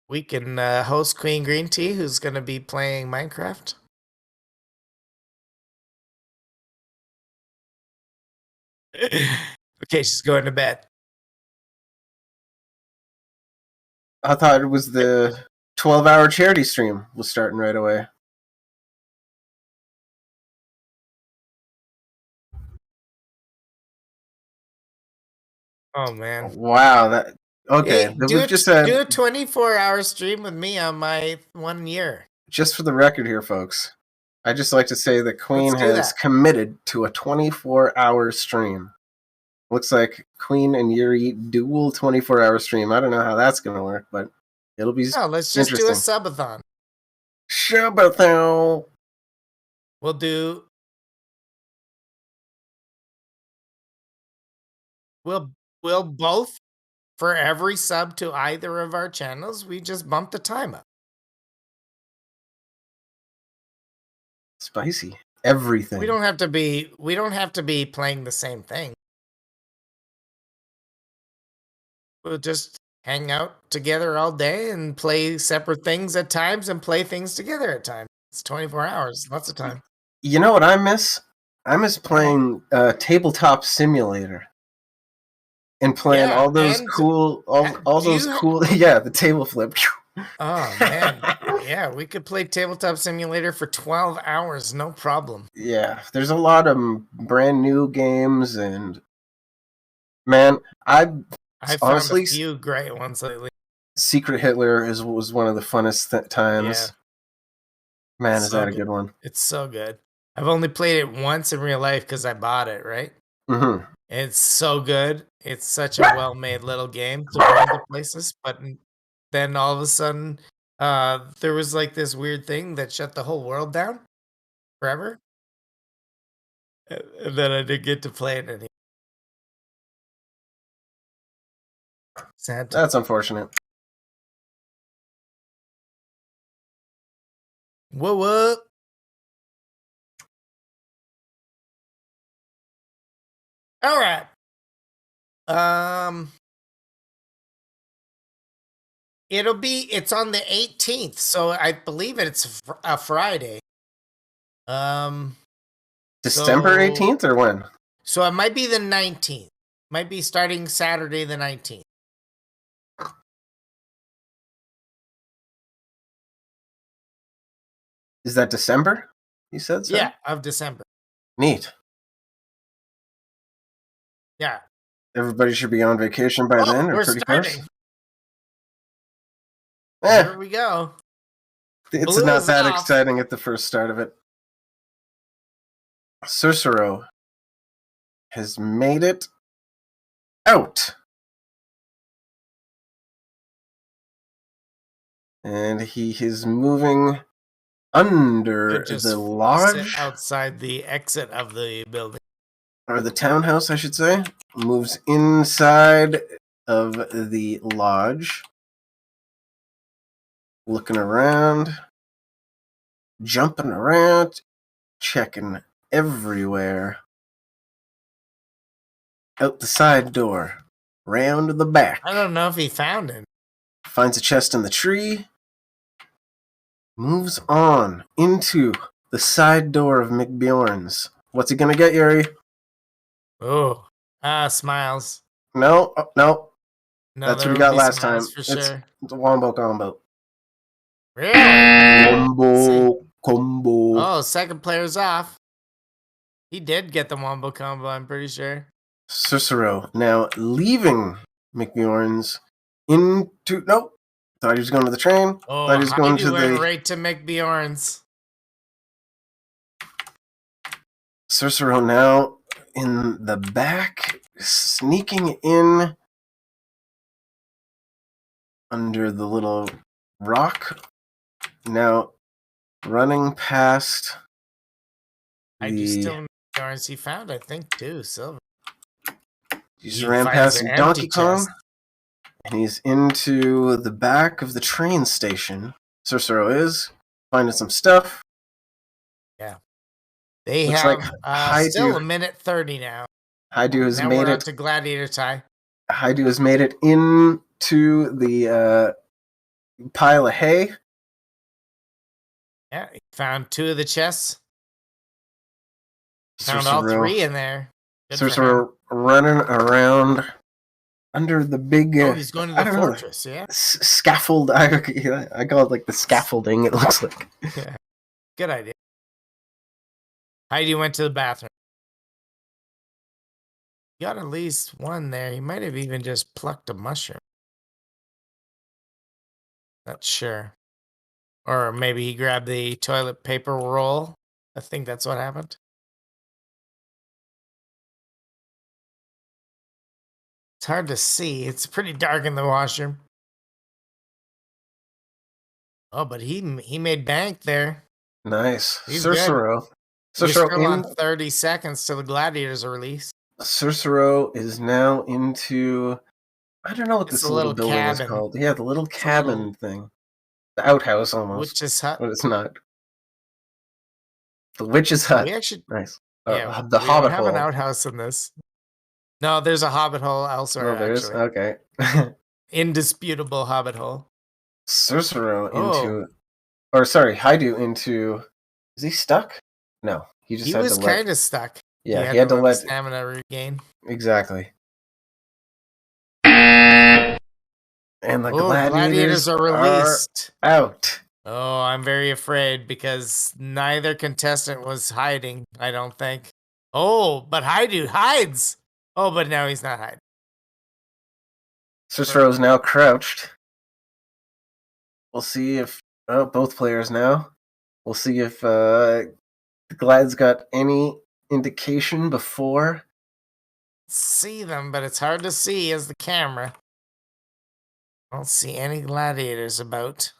We can host Queen Green Tea, who's going to be playing Minecraft. Okay, she's going to bed. I thought it was the 12-hour charity stream was starting right away. Oh man! Wow, that okay. Hey, We've just said do a 24-hour stream with me on my 1 year. just for the record here, folks. I just like to say that Queen Let's do has that. committed to a 24-hour stream. Looks like Queen and Yuri dual 24-hour stream. I don't know how that's going to work, but it'll be Oh, let's just do a interesting. subathon. Shabathon. We'll do. We'll both, for every sub to either of our channels, we just bump the time up. Spicy. Everything. We don't have to be playing the same thing. We'll just hang out together all day and play separate things at times and play things together at times. It's 24 hours, lots of time. You know what I miss? I miss playing Tabletop Simulator. And playing all those cool, all those cool, yeah, the table flip. Oh man, yeah, we could play Tabletop Simulator for 12 hours, no problem. Yeah, there's a lot of brand new games, and man, I honestly found a few great ones lately. Secret Hitler was one of the funnest times. Yeah. Man, is that a good one? It's so good. I've only played it once in real life because I bought it, right? Mm-hmm. It's so good. It's such a well-made little game to bring to places, but then all of a sudden, there was like this weird thing that shut the whole world down forever, and then I didn't get to play it anymore. Sad. That's unfortunate. What? All right. It's on the 18th, so I believe it's a Friday. December 18th or when? So it might be the 19th. Might be starting Saturday the 19th. Is that December? You said so? Yeah, of December. Neat. Yeah. Everybody should be on vacation by then, or pretty close. Here we go. It's not that exciting at the first start of it. Sersero has made it out. And he is moving under the lodge. Outside the exit of the building. Or the townhouse, I should say. Moves inside of the lodge. looking around, jumping around, checking everywhere. Out the side door, round to the back. I don't know if he found it. Finds a chest in the tree. Moves on into the side door of McBjorn's. What's he gonna get, Yuri? Oh, smiles. No, no. No, That's there what he will got be last smiles time. for It's sure. a wombo combo. Really? See. Wombo combo. Oh, second player's off. He did get the wombo combo, I'm pretty sure. Sersero now leaving McBjorn's into. Nope. Thought he was going to the train. Oh, Thought he was going to Haidou went the. right to McBjorn's. Sersero now in the back, sneaking in under the little rock. Now running past Haidou still the. in McBjorn's. He found, I think, too, silver. He just ran past an Donkey empty Kong, chest. and he's into the back of the train station. Sersero is finding some stuff. They Looks have like still Haidou. a minute 30 now. Haidou has Now made we're on it. to Gladiator time. Haidou has made it into the pile of hay. Yeah, he found 2 of the chests. Found all Sersero, 3 in there. Good for him. Sersero running around under the big. Oh, he's going to I the don't know, fortress, yeah? scaffold. I call it like the scaffolding. It looks like. Yeah. Good idea. Heidi went to the bathroom. He got at least one there. He might have even just plucked a mushroom. Not sure. Or maybe he grabbed the toilet paper roll. I think that's what happened. It's hard to see. It's pretty dark in the washroom. Oh, but he made bank there. Nice. He's good. Sersero. We're Sersero still on 30 seconds till the Gladiators are released. Sersero is now into. I don't know what It's this a little little building is cabin. called. Yeah, the little It's a cabin little thing. The outhouse almost. witch's hut. But it's not. The witch's Oh, hut. we actually, Nice. yeah, The we don't hobbit have an hole. outhouse in this. No, there's a hobbit hole elsewhere, Oh, there's. actually. Okay. Indisputable hobbit hole. Sersero Oh, into. Or sorry, Haidou into. Is he stuck? No. He just he had to was let. kind of stuck. Yeah, He he had to let the let. stamina regain. Exactly. And the Oh, Gladiators are released. out. Oh, I'm very afraid because neither contestant was hiding, I don't think. Oh, but Haidou hides. Oh, but now he's not hiding. Sersero now crouched. We'll see if both players now. We'll see if Glad's got any indication before. See them, but it's hard to see as the camera. I don't see any gladiators about.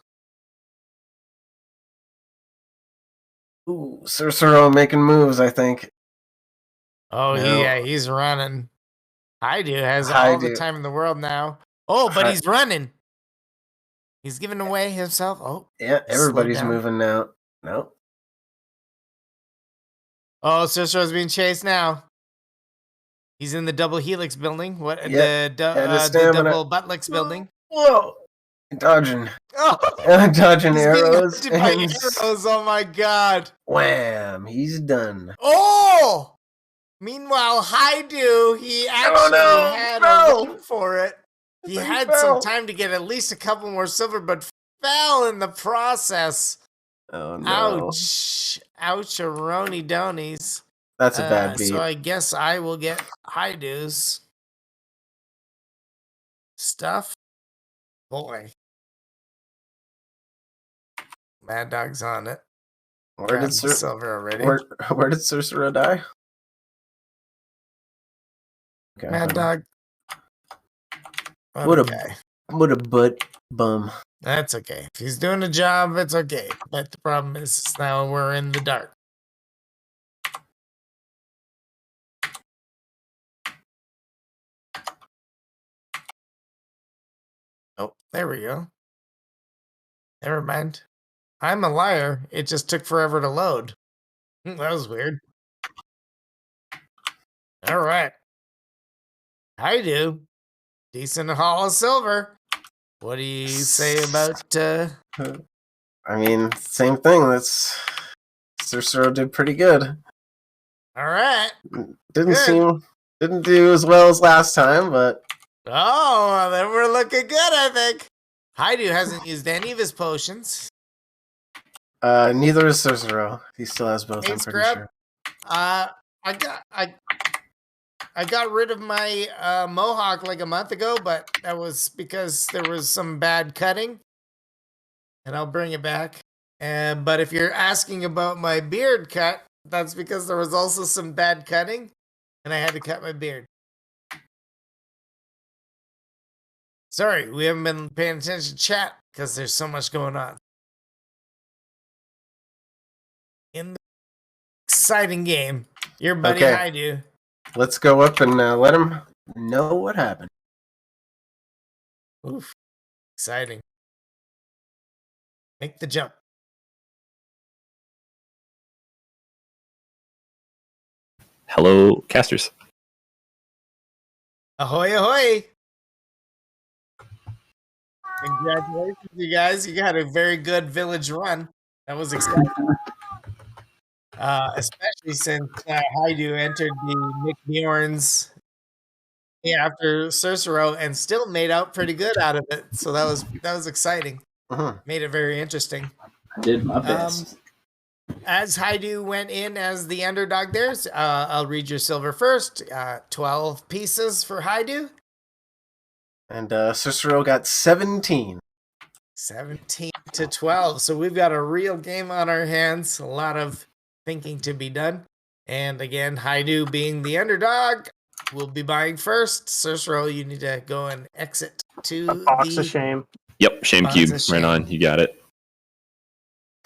Ooh, Sersero making moves, I think. Oh, No. he's running. Haidou has all the Haidou. time in the world now. Oh, but Hai- he's running. He's giving away himself. Oh, Yeah, he slowed everybody's down. moving now. No. Oh, Sersero's being chased now. He's in the double helix building. What Yeah, the stamina. double buttlicks building? Whoa! Dodging. Oh, Dodging he's being arrows. hunted by And arrows. Oh my god. wham! He's done. Oh! Meanwhile, Haidou, he actually had a run for it. He had some time to get at least a couple more silver, but fell in the process. Oh no. Ouch. Ouch-a-roni donies. That's a bad beat. So I guess I will get Haidou's stuff. Boy. Mad Dog's on it. Where did silver already? Where did Sersero die? Okay, Mad Dog. What a guy. What a butt bum. That's okay. If he's doing a job, it's okay. But the problem is now we're in the dark. Oh, there we go. Never mind. I'm a liar. It just took forever to load. That was weird. All right. Haidou. Decent haul of silver. What do you say about I mean, same thing. That's Sersero did pretty good. all right. Didn't do as well as last time, but Oh, then we're looking good, I think. Haidou hasn't used any of his potions. neither is Sersero. He still has both, Hey, I'm pretty Scrub. sure. I got rid of my mohawk like a month ago, but that was because there was some bad cutting. And I'll bring it back. But if you're asking about my beard cut, that's because there was also some bad cutting, and I had to cut my beard. Sorry, we haven't been paying attention to chat because there's so much going on. In the exciting game, your buddy Okay. Haidou. Let's go up and let him know what happened. Oof, exciting. Make the jump. Hello, casters. Ahoy, ahoy! Congratulations, you guys. You got a very good village run. That was exciting. Especially since Haidou entered the Nick Bjorn's after Sersero and still made out pretty good out of it. So that was exciting. Mhm. Made it very interesting. I did my best. As Haidou went in as the underdog there, I'll read your silver first. 12 pieces for Haidou. And Sersero got 17. 17 to 12. So we've got a real game on our hands. A lot of thinking to be done. And again, Haidou being the underdog, will be buying first. Sersero, you need to go and exit to Box of shame. Yep, shame Box cube. of shame. Right on. You got it.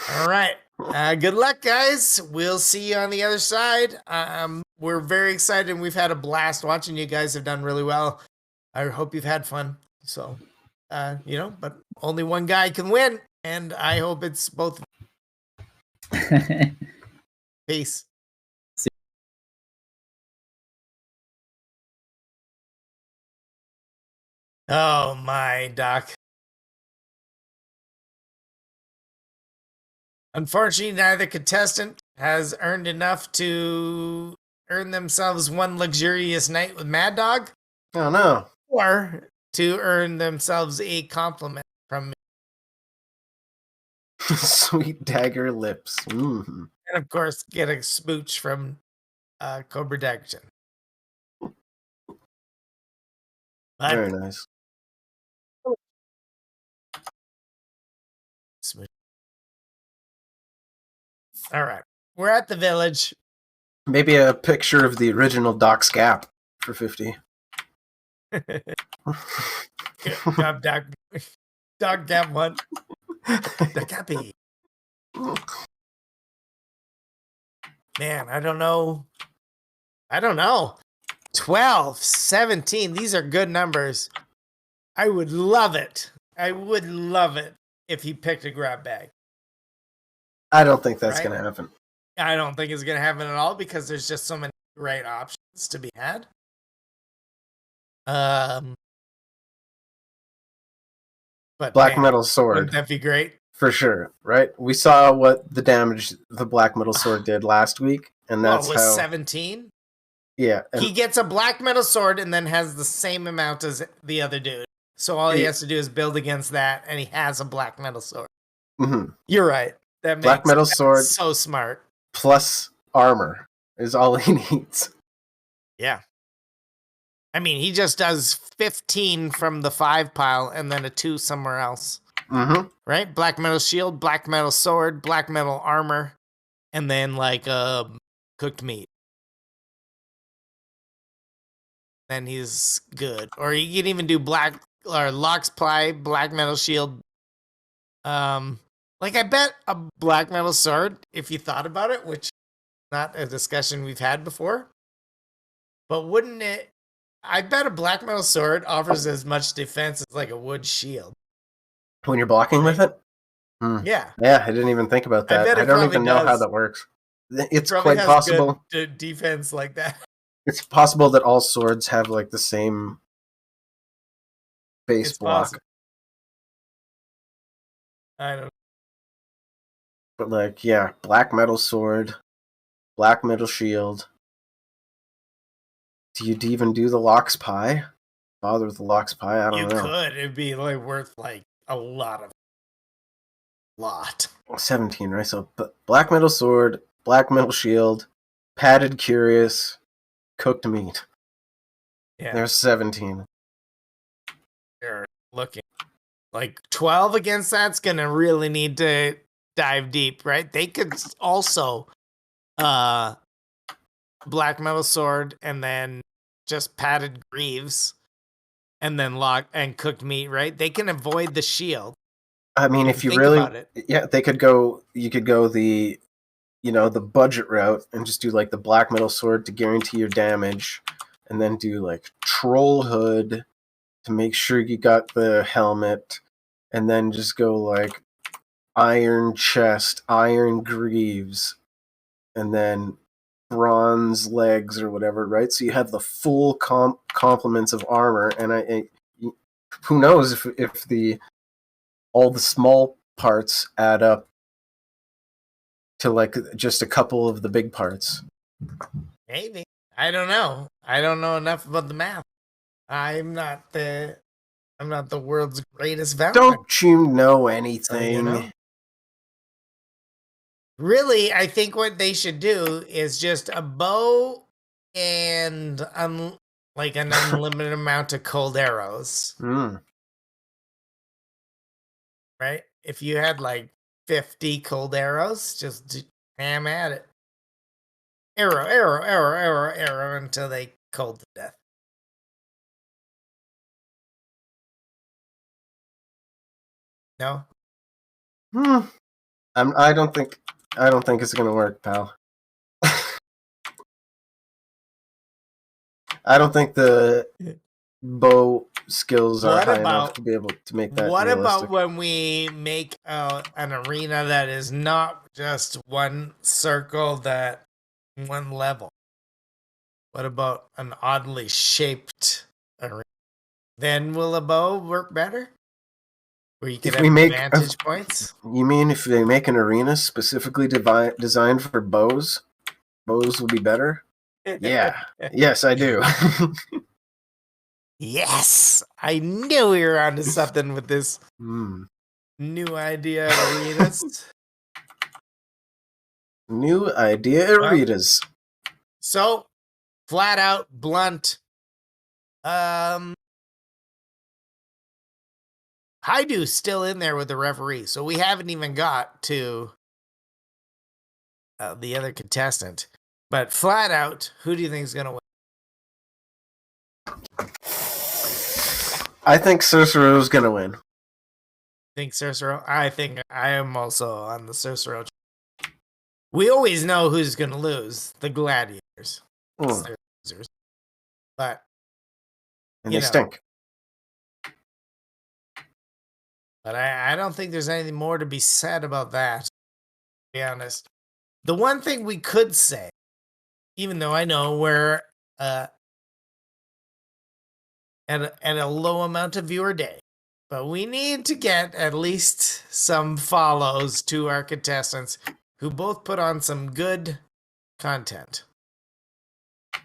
All right. Good luck, guys. We'll see you on the other side. We're very excited, and we've had a blast watching you guys have done really well. I hope you've had fun. So, but only one guy can win, and I hope it's both. Peace. Oh my, Doc. Unfortunately, neither contestant has earned enough to earn themselves one luxurious night with Mad Dog, Oh no. or to earn themselves a compliment from me. Sweet dagger lips. Mm. And of course, get a smooch from Cobra Daggerton. But Very nice. smooch. All right. We're at the village. Maybe a picture of the original Doc's Gap for 50. Dog Gap 1. The Cappy. Man, I don't know. 12, 17. These are good numbers. I would love it. If he picked a grab bag. I don't think that's Right? going to happen. I don't think it's going to happen at all because there's just so many great options to be had. But Black man, Metal Sword. wouldn't that be great? For sure, right? We saw what the damage the Black Metal Sword did last week, and that's What was how. 17? Yeah, and He gets a black metal sword and then has the same amount as the other dude. So all he Yeah. has to do is build against that, and he has a black metal sword. mhm. You're right. That makes Black Metal Sword so smart. plus armor is all he needs. Yeah. I mean, he just does 15 from the 5 pile and then a 2 somewhere else. Mm-hmm. Right? Black metal shield, black metal sword, black metal armor, and then like cooked meat. Then he's good. Or he can even do black or lox ply, black metal shield. Like I bet a black metal sword, if you thought about it, which is not a discussion we've had before. But wouldn't it I bet a black metal sword offers as much defense as like a wood shield. When you're blocking with it, Yeah. Yeah, I didn't even think about I that. bet I it don't probably even know how does. that works. It's Probably quite has possible. good defense like that. It's possible that all swords have like the same base It's block, possible. I don't. but like, yeah, black metal sword, black metal shield. Do you even do the Lox Pie? Bother with the Lox Pie? I don't You know. could. It'd be like worth like a lot. 17, right? So black metal sword, black metal shield, padded curious, cooked meat. Yeah. There's 17. They're looking like 12 against that's gonna really need to dive deep, right? They could also black metal sword and then just padded greaves and then lock and cooked meat, right? They can avoid the shield. I mean, if you think really, about it. yeah, they could go. You could go the, the budget route and just do like the black metal sword to guarantee your damage, and then do like troll hood to make sure you got the helmet, and then just go like iron chest, iron greaves, and then bronze legs or whatever, right? So you have the full complements of armor, and who knows if the all the small parts add up to like just a couple of the big parts. Maybe. I don't know. I don't know enough about the math. I'm not the world's greatest Valkyrie. Don't you know So, anything? Really, I think what they should do is just a bow and like an unlimited amount of cold arrows, right? If you had like 50 cold arrows, just ham at it. Arrow until they cold to death. No? I don't think it's gonna work, pal. I don't think the bow skills are high enough to be able to make that What realistic. about when we make an arena that is not just one circle, that one level? What about an oddly shaped arena? Then will a bow work better? Where you can If have we make vantage points? You mean if they make an arena specifically designed for bows, bows will be better? Yeah. Yes, I do. Yes! I knew we were onto something with this new idea of arenas. New idea arenas. So, flat out, blunt. Haidou's still in there with the referee, so we haven't even got to the other contestant. But flat out, who do you think is going to win? I think Sersero's gonna win. Think Sersero? I think I am also on the Sersero. We always know who's going to lose, the Gladiators. They're losers. But, And they stink. But I don't think there's anything more to be said about that, to be honest. The one thing we could say, even though I know we're at a low amount of viewer day, but we need to get at least some follows to our contestants who both put on some good content.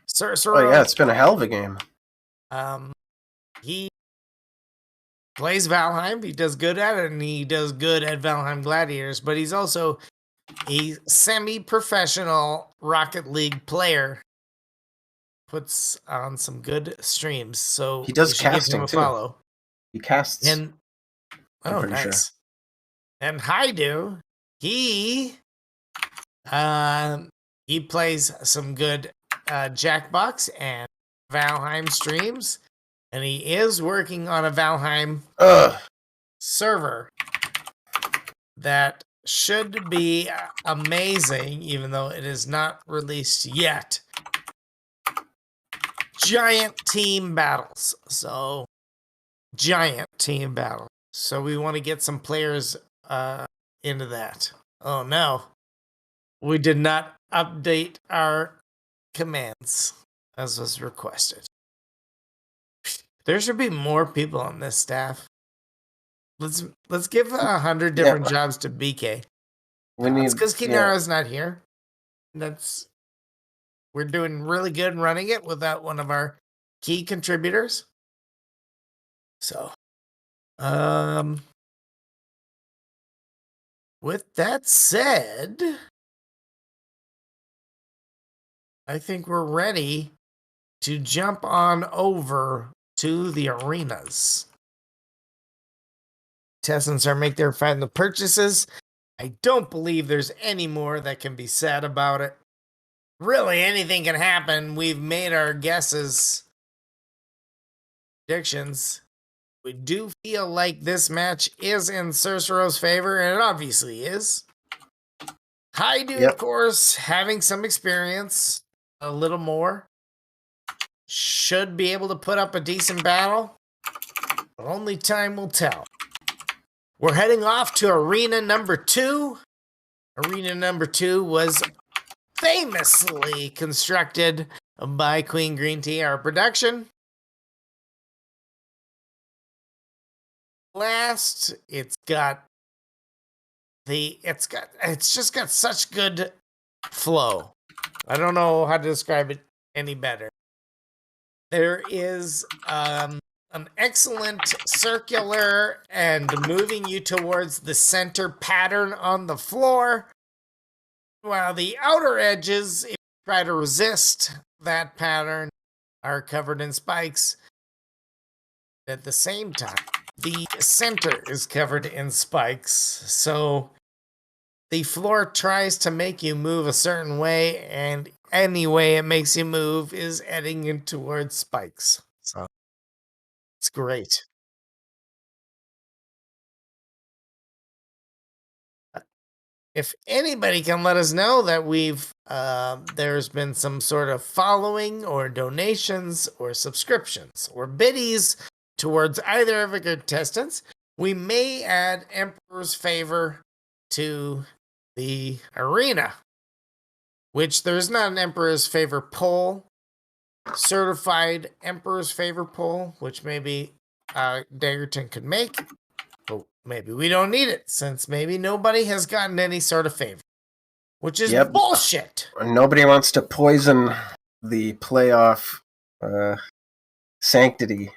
Sersero, Oh yeah, it's been a hell of a game. He plays Valheim. He does good at it, and he does good at Valheim Gladiators, but he's also a semi-professional Rocket League player. Puts on some good streams, so He does you should give casting him a too. follow. He casts. And I'm pretty sure. And Haidou, he plays some good Jackbox and Valheim streams, and he is working on a Valheim server that should be amazing, even though it is not released yet. Giant team battles. So we want to get some players into that. Oh no. We did not update our commands as was requested. There should be more people on this staff. Let's give 100 different jobs to BK. We It's need. because Kinara's not here. We're doing really good running it without one of our key contributors. So, with that said, I think we're ready to jump on over to the arenas. Contestants are make their final purchases. I don't believe there's any more that can be said about it. Really, anything can happen. We've made our guesses, predictions. We do feel like this match is in Sersero's favor, and it obviously is. Haidou, of course, having some experience, a little more, should be able to put up a decent battle. Only time will tell. We're heading off to arena number 2. Arena number 2 was famously constructed by Queen Green Tea, our production. It's just got such good flow. I don't know how to describe it any better. There is an excellent circular and moving you towards the center pattern on the floor, while the outer edges, if you try to resist that pattern, are covered in spikes. At the same time, the center is covered in spikes, so the floor tries to make you move a certain way, and any way it makes you move is heading in towards spikes. So it's great. If anybody can let us know that there's been some sort of following or donations or subscriptions or biddies towards either of the contestants, we may add Emperor's Favor to the arena, which there's not an Emperor's Favor poll, certified Emperor's Favor poll, which maybe Daggerton could make. But maybe we don't need it, since maybe nobody has gotten any sort of favor, which is bullshit. Nobody wants to poison the playoff sanctity.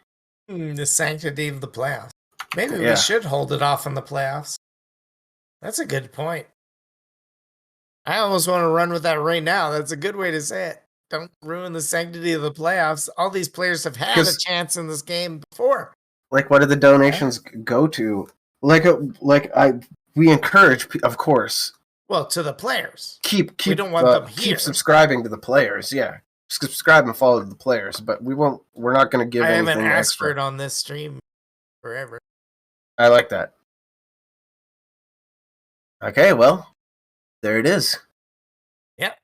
The sanctity of the playoffs. Maybe we should hold it off in the playoffs. That's a good point. I almost want to run with that right now. That's a good way to say it. Don't ruin the sanctity of the playoffs. All these players have had a chance in this game before. Like, what do the donations go to? We encourage, of course. Well, to the players. We don't want them here. Keep subscribing to the players. Yeah, subscribe and follow the players. But we're not going to give anything extra. I haven't asked for it on this stream forever. I like that. Okay, well, there it is. Yep.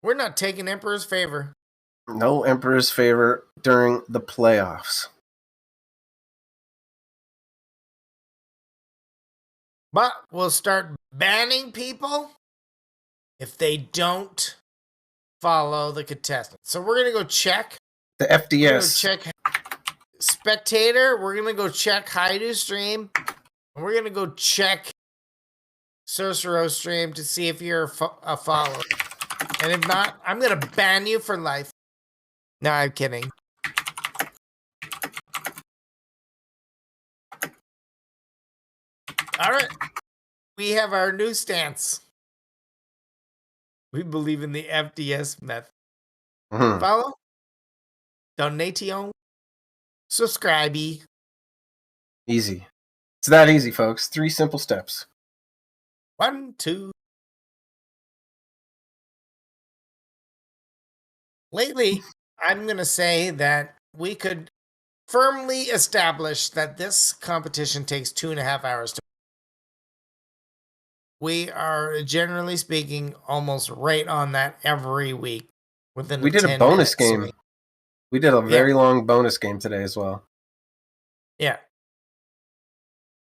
We're not taking Emperor's Favor. No Emperor's Favor during the playoffs. But we'll start banning people if they don't follow the contestants. So we're going to go check. The FDS. We're gonna check Spectator. We're going to go check Haidou stream. And we're going to go check Sersero stream to see if you're a follower. And if not, I'm going to ban you for life. No, I'm kidding. All right. We have our new stance. We believe in the FDS method. Mm-hmm. Follow, donation, subscribe. Easy. It's that easy, folks. 3 simple steps. 1, 2. Lately, I'm going to say that we could firmly establish that this competition takes 2.5 hours to. We are, generally speaking, almost right on that every week. We did a bonus game. We did a very long bonus game today as well. Yeah.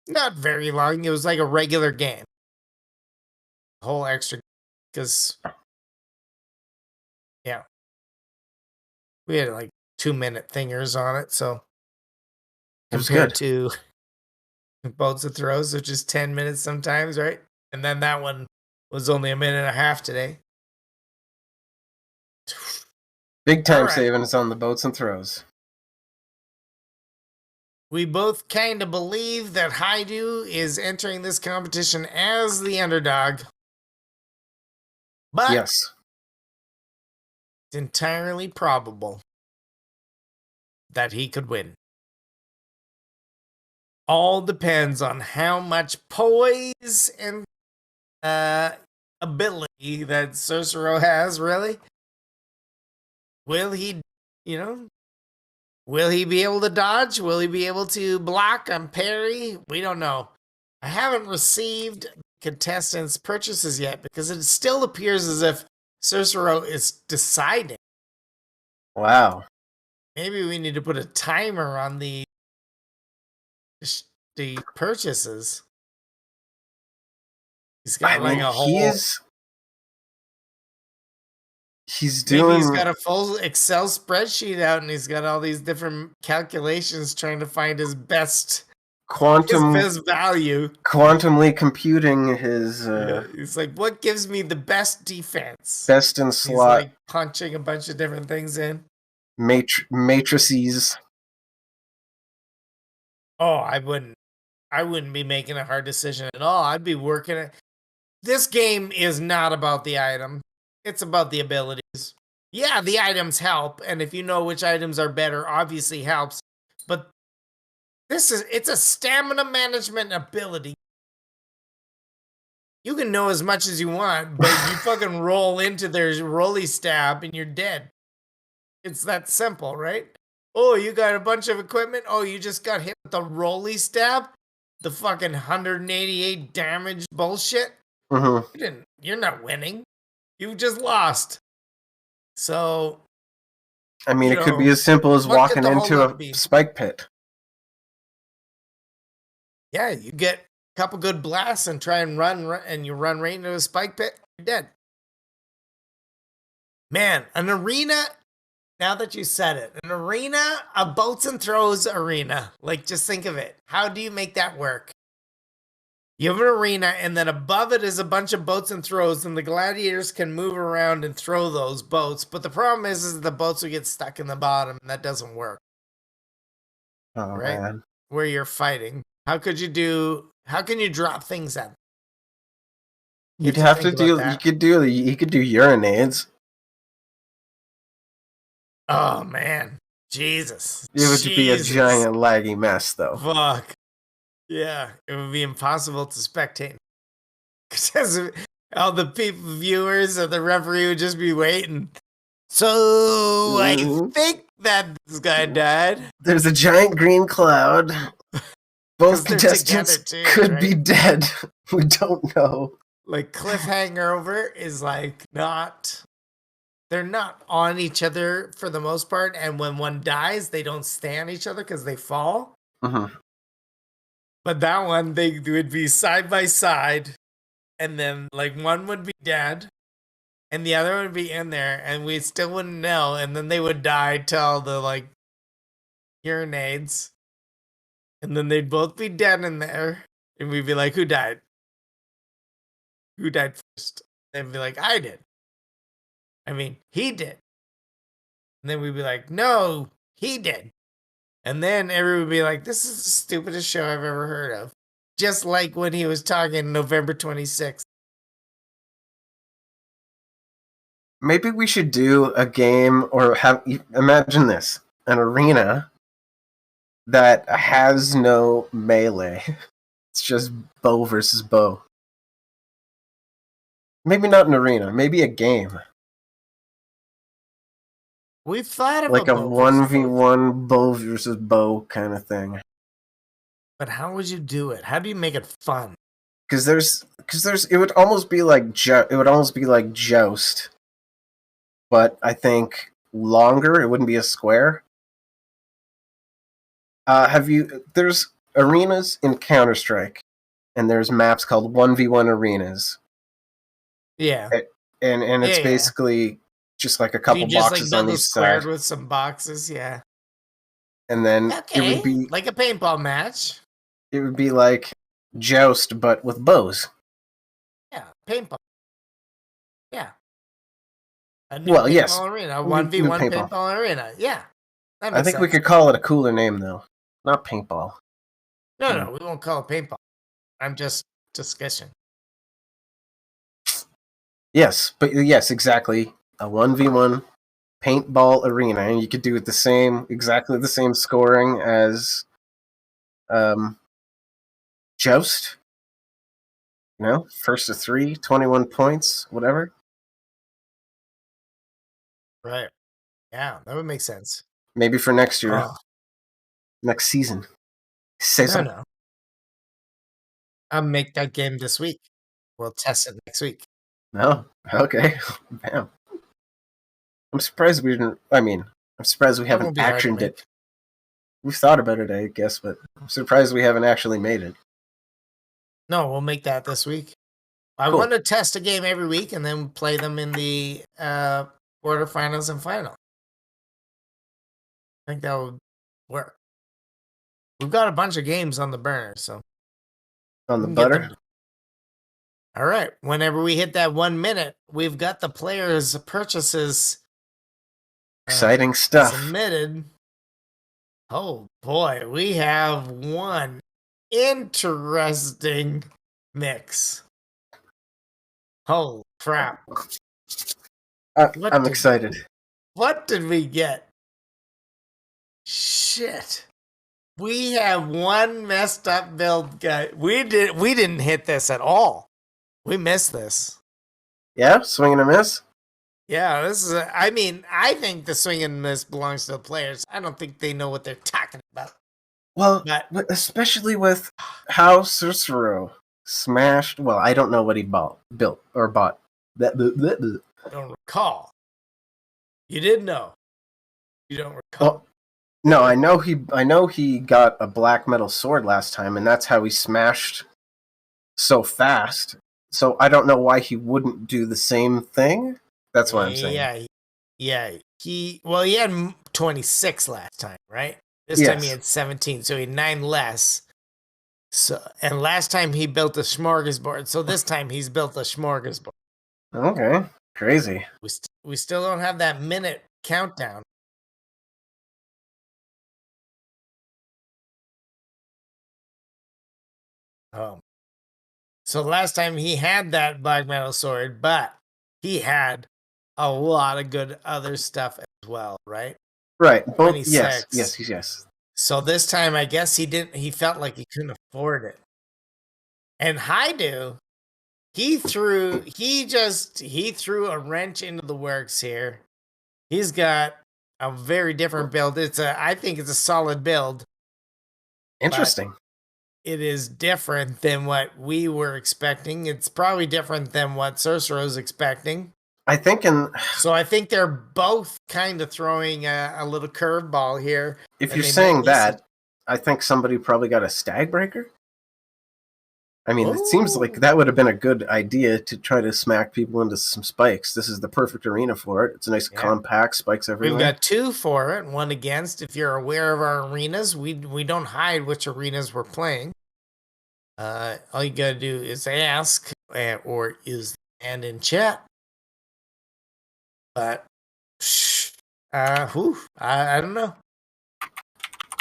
Not very long. It was like a regular game. Whole extra, because yeah, we had like 2-minute thingers on it. So It was compared good. to Boats of Throws, which is 10 minutes sometimes, right? And then that one was only a minute and a half today. Big All time right. savings on the boats and throws. We both kind of believe that Haidou is entering this competition as the underdog. But Yes. it's entirely probable that he could win. All depends on how much poise and ability that Sersero has, really. Will he, will he be able to dodge? Will he be able to block and parry? We don't know. I haven't received contestants' purchases yet because it still appears as if Sersero is deciding. Wow. Maybe we need to put a timer on the purchases. He's got like a whole. He's Maybe doing. he's got a full Excel spreadsheet out, and he's got all these different calculations trying to find his best value. Quantumly computing his. He's like, what gives me the best defense? Best in He's slot. like punching a bunch of different things in. Matrices. Oh, I wouldn't be making a hard decision at all. I'd be working it. This game is not about the item. It's about the abilities. Yeah, the items help, and if you know which items are better, obviously helps. But it's a stamina management ability. You can know as much as you want, but you fucking roll into their rolly stab and you're dead. It's that simple, right? Oh, you got a bunch of equipment? Oh, you just got hit with the rolly stab? The fucking 188 damage bullshit? Mm-hmm. You're not winning. You just lost. So, I mean, it could be as simple as walking into a spike pit. Yeah, you get a couple good blasts and try and run, and you run right into a spike pit, you're dead. Man, an arena, now that you said it, an arena, a boats and throws arena. Like, just think of it. How do you make that work? You have an arena, and then above it is a bunch of boats and throws, and the gladiators can move around and throw those boats. But the problem is the boats will get stuck in the bottom, and that doesn't work. Oh, right? Man. Where you're fighting. How can you drop things at them? You could do urinades. Oh, man. Jesus. It would be a giant laggy mess, though. Fuck. Yeah, it would be impossible to spectate. Because all the viewers and the referee would just be waiting. So, I think that this guy died. There's a giant green cloud. Both contestants could be dead. We don't know. Like, cliffhanger over is like they're not on each other for the most part. And when one dies, they don't stay on each other because they fall. Mm-hmm. But that one, they would be side by side. And then, like, one would be dead. And the other would be in there. And we still wouldn't know. And then they would die till the, like, urinades. And then they'd both be dead in there. And we'd be like, who died? Who died first? They'd be like, I did. I mean, he did. And then we'd be like, no, he did. And then everyone would be like, this is the stupidest show I've ever heard of. Just like when he was talking November 26th. Maybe we should do a game imagine this, an arena that has no melee. It's just bow versus bow. Maybe not an arena, maybe a game. We've thought of like a 1v1 bow versus bow kind of thing. But how would you do it? How do you make it fun? Because it would almost be like Joust, but I think longer. It wouldn't be a square. There's arenas in Counter-Strike, and there's maps called 1v1 arenas. Yeah. And it's Yeah. basically just like a You couple just boxes build on a each square side. with some boxes. Yeah. And then it Okay. would be Like a paintball match. like Joust, but with bows. Yeah. Paintball. Yeah. A new Well, paintball yes. arena. A New 1v1 paintball. paintball arena. Yeah. That I makes think we sense. could call it a cooler name, though. Not paintball. No, we won't call it paintball. I'm just discussing. Yes, but yes, exactly. A 1v1 paintball arena, and you could do it exactly the same scoring as Joust. First to 3, 21 points, whatever. Right. Yeah, that would make sense. Maybe for next year, Oh, next season. no. I'll make that game this week. We'll test it next week. No? Okay. Bam. I'm surprised we didn't. I'm surprised we That haven't won't be hard to actioned it. make. We've thought about it, I guess, but I'm surprised we haven't actually made it. No, we'll make that this week. I Cool. want to test a game every week and then play them in the quarterfinals and final. I think that would work. We've got a bunch of games on the burner, so On the we can get butter? them. All right. Whenever we hit that 1 minute, we've got the players' purchases Exciting stuff. submitted. Oh boy, we have one interesting mix. Holy crap. I'm excited. What did we get? Shit. We have one messed up build guy. We didn't hit this at all. We missed this. Yeah? Swing and a miss? Yeah, this is I think the swing and miss belongs to the players. I don't think they know what they're talking about. Well, But especially with how Sersero smashed. Well, I don't know what he bought. I don't recall. You did know. You don't recall. Well, no, I know he got a black metal sword last time, and that's how he smashed so fast. So I don't know why he wouldn't do the same thing. That's what I'm saying. Yeah. He had 26 last time, right? This time he Yes. had 17, so he had 9 less. So, and last time he built a smorgasbord, so this time he's built a smorgasbord. Okay, crazy. We still don't have that minute countdown. So last time he had that black metal sword, but he had a lot of good other stuff as well, right? Right. Both. 26. Yes. So this time, I guess he felt like he couldn't afford it. And Haidou, he threw a wrench into the works here. He's got a very different build. I think it's a solid build. Interesting. It is different than what we were expecting. It's probably different than what Sersero's expecting. I think So I think they're both kind of throwing a little curveball here. if you're saying that, I think somebody probably got a stag breaker. It seems like that would have been a good idea to try to smack people into some spikes. This is the perfect arena for it. It's a nice compact, spikes everywhere. We've got 2 for it, 1 against. If you're aware of our arenas, we don't hide which arenas we're playing. All you gotta do is ask, or use the hand in chat. But, I don't know.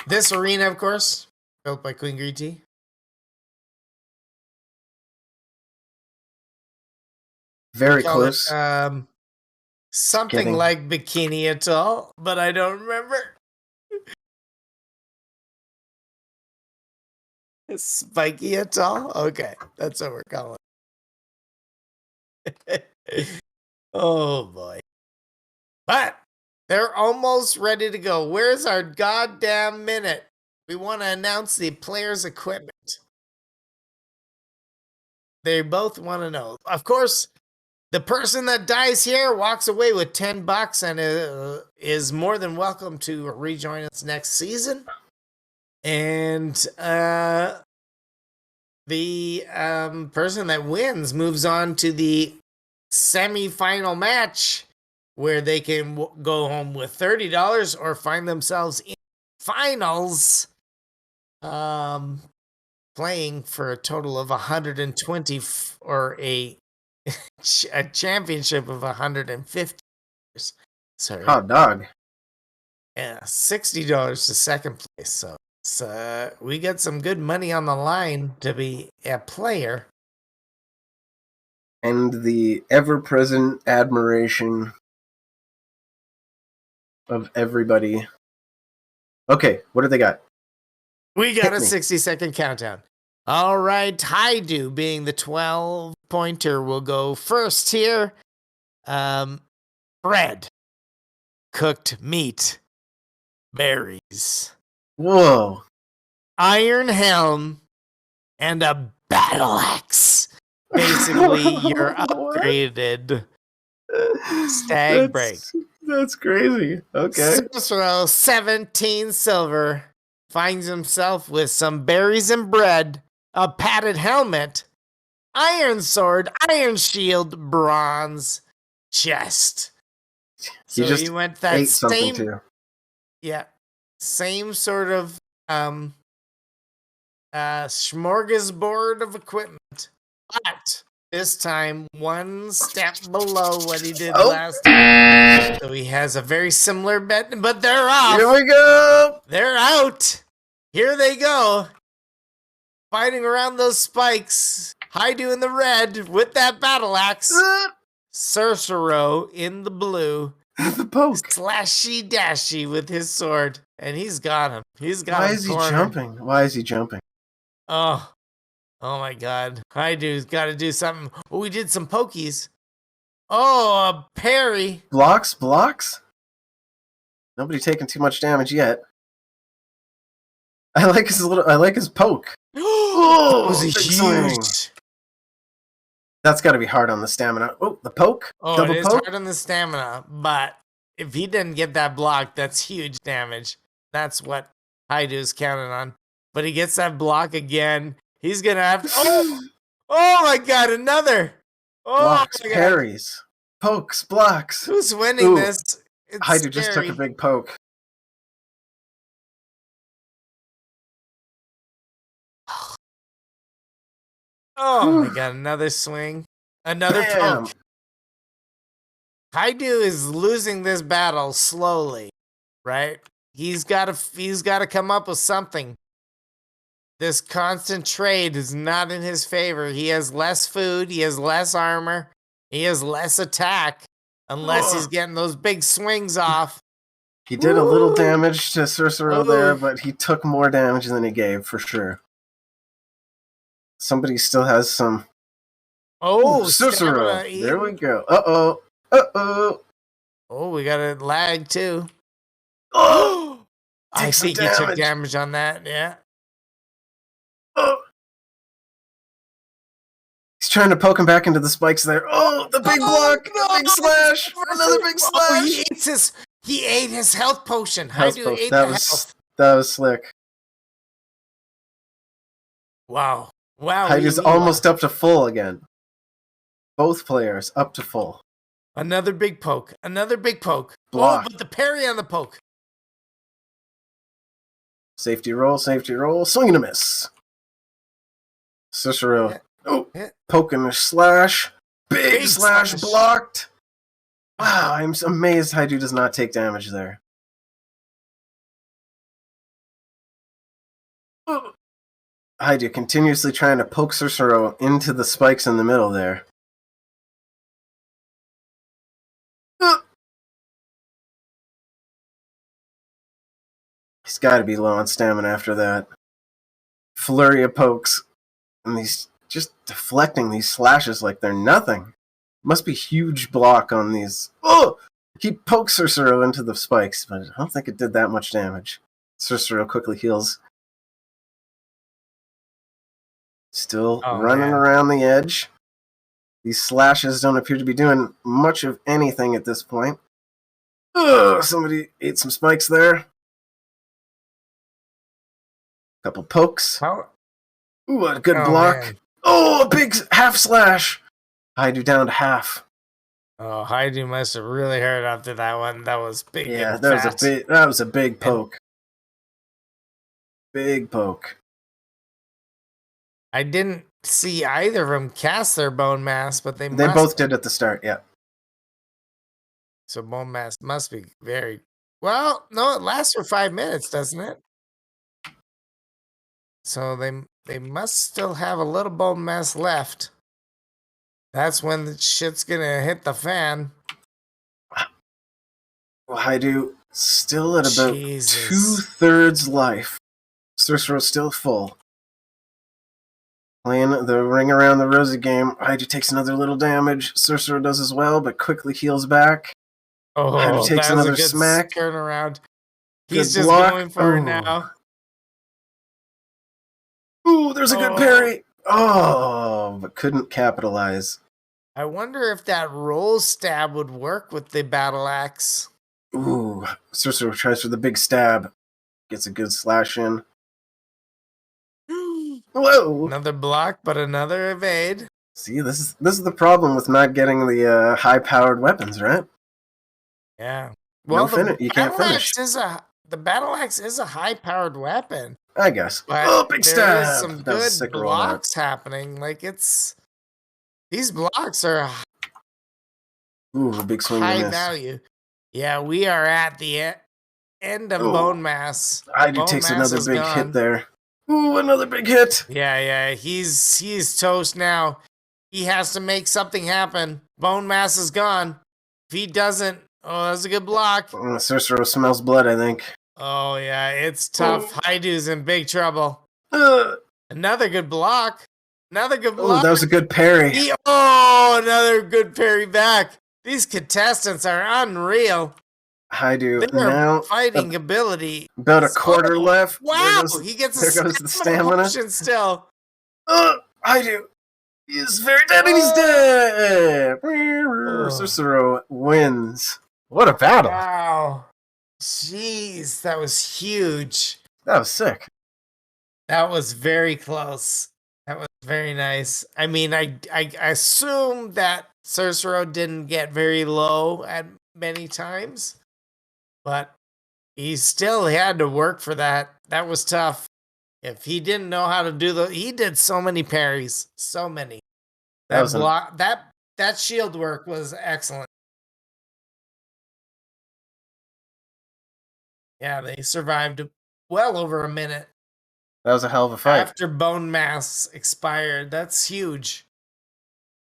This arena, of course, built by Queen Greedy. Very close. Something like Bikini Atoll, but I don't remember. Spiky Atoll? Okay, that's what we're calling it. Oh boy. But they're almost ready to go. Where's our goddamn minute? We want to announce the players' equipment. They both want to know. Of course, the person that dies here walks away with $10 and is more than welcome to rejoin us next season. And the person that wins moves on to the semi-final match where they can go home with $30 or find themselves in finals playing for a total of 120 or a championship of 150. Sorry. Hot dog. Yeah, $60 to second place. So we got some good money on the line to be a player. And the ever-present admiration of everybody. Okay, what do they got? We got a Hit me. 60-second countdown. All right, Haidou, being the 12-pointer, will go first here. Bread, cooked meat, berries, Whoa. iron helm, and a battle axe. Basically, you're What? upgraded. Stag break. That's crazy. Okay. Sersero, 17 silver, finds himself with some berries and bread, a padded helmet, iron sword, iron shield, bronze chest. He So just you went that ate something same, too. yeah, same sort of smorgasbord of equipment, but this time one step below what he did last time. So he has a very similar bet, but they're off. Here we go. They're out. Here they go. Fighting around those spikes. Haidou in the red with that battle axe. Sersero in the blue. The poke. Slashy dashy with his sword. And he's got him. He's got him. Why is he cornered. jumping? Why is he jumping? Oh. Oh my god. Haidou's got to do something. Oh, we did some pokies. Oh, a parry. Blocks? Nobody taking too much damage yet. I like his poke. Oh, that was a big huge. swing. That's got to be hard on the stamina. Oh, the poke. Oh, Double it is poke. hard on the stamina, but if he didn't get that block, that's huge damage. That's what Haidou's counting on. But he gets that block again. He's gonna have to. Oh my god, another. Oh Blocks, my god. parries, pokes, blocks. Who's winning Ooh, this? It's Haidou just took scary. a big poke. Oh my god, another swing. Another Bam. poke. Haidou is losing this battle slowly, right? He's got to come up with something. This constant trade is not in his favor. He has less food, he has less armor, he has less attack unless he's getting those big swings off. He did a little damage to Sersero there, Ooh. but he took more damage than he gave for sure. Somebody still has some. Oh, Sersero. stamina There we eaten. go. Uh-oh. Oh, we got a lag too. Oh! I Take some think he took damage. damage on that, yeah. Oh! He's trying to poke him back into the spikes there. Oh, the big block! no! The big slash! Another big Oh, slash! he ate his health potion. Health Haidou poke. ate That the was health. that was slick. Wow. Haidou's almost up to full again. Both players up to full. Another big poke. Block. Oh, but the parry on the poke. Safety roll, swing and a miss. Sersero. Yeah. Oh, Yeah. poke and a slash. Big Big slash slash. blocked. Wow, I'm amazed Haidou does not take damage there. Haidou continuously trying to poke Sersero into the spikes in the middle there. He's got to be low on stamina after that. Flurry of pokes. And he's just deflecting these slashes like they're nothing. Must be huge block on these. Oh! He pokes Sersero into the spikes, but I don't think it did that much damage. Sersero quickly heals. Still running around the edge. These slashes don't appear to be doing much of anything at this point. Ugh, somebody ate some spikes there. Couple pokes. How? Ooh, a good Oh, block. man. Oh, a big half slash. Haidou down to half. Oh, Haidou must have really hurt after that one. That was big. Yeah, and that fat. was a big poke. Big poke. I didn't see either of them cast their bone mass, but they both did at the start, yeah. So bone mass must be very well. No, it lasts for 5 minutes, doesn't it? So they must still have a little bone mass left. That's when the shit's gonna hit the fan. Well, Haidou still at about Jesus. 2/3 life. Sersero's still full. Playing the ring around the rosy game. Haidou takes another little damage. Sersero does as well, but quickly heals back. Oh, takes that was another a good smack. turnaround. Good He's just block. going for it Oh. now. Ooh, there's a good Oh. parry. Oh, but couldn't capitalize. I wonder if that roll stab would work with the battle axe. Ooh, Sersero tries for the big stab. Gets a good slash in. Whoa! Another block, but another evade. See, this is the problem with not getting the high-powered weapons, right? Yeah. No Well, you can't finish. The battle axe is a high-powered weapon. I guess. But Oh, big stab! there is some That was a good sick rollout. blocks happening. Like these blocks are Ooh, big swing high and miss. value. Yeah, we are at the end of Oh. bone mass. Haidou Bone takes mass another is big gone. hit there. Ooh, another big hit. Yeah, he's toast now. He has to make something happen. Bone mass is gone. If he doesn't, oh, that's a good block. Sersero smells blood, I think. Oh yeah, it's tough. Haidou's in big trouble. Uh, Another good block. Another good oh, block. that was a good parry. Another good parry back. These contestants are unreal. Haidou Their now fighting ability. about a quarter left. Wow, he gets there goes the stamina. potion still. Haidou is very dead and he's dead. Sersero wins. What a battle. Wow. Jeez, that was huge. That was sick. That was very close. That was very nice. I mean, I assume that Sersero didn't get very low at many times, but he still had to work for that. That was tough. If he didn't know how to do he did so many parries, so many. That shield work was excellent. Yeah, they survived well over a minute. That was a hell of a fight. After bone mass expired. That's huge.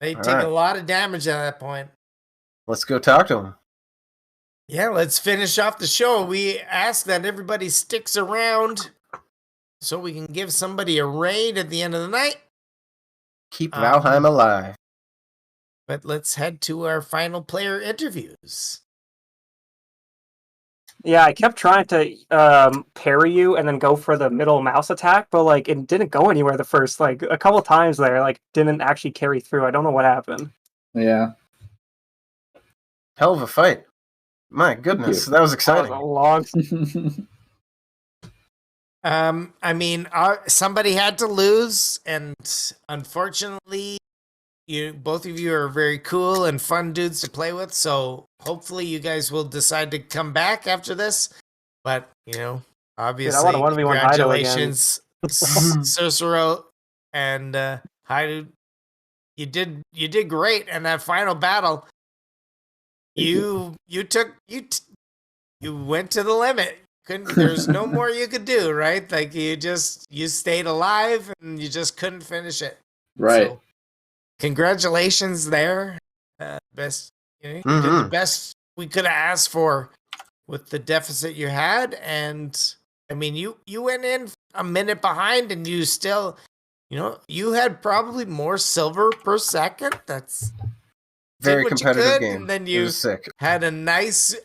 They All take right. a lot of damage at that point. Let's go talk to him. Yeah, let's finish off the show. We ask that everybody sticks around so we can give somebody a raid at the end of the night. Keep Valheim alive. But let's head to our final player interviews. Yeah, I kept trying to parry you and then go for the middle mouse attack, but like it didn't go anywhere the first a couple times there. Like didn't actually carry through. I don't know what happened. Yeah. Hell of a fight. My goodness, that was exciting. That was a long. I mean, somebody had to lose, and unfortunately, both of you are very cool and fun dudes to play with. So hopefully, you guys will decide to come back after this. But obviously, Dude, I want to 1v1 Haidou again. congratulations, Sersero and Haidou. You did great in that final battle. You went to the limit. There's no more you could do, right? Like you stayed alive and you just couldn't finish it. Right. So, congratulations there. Best, you did the best we could have asked for with the deficit you had. And I mean, you went in a minute behind and you still, you had probably more silver per second. That's very competitive game. And then It you was sick. had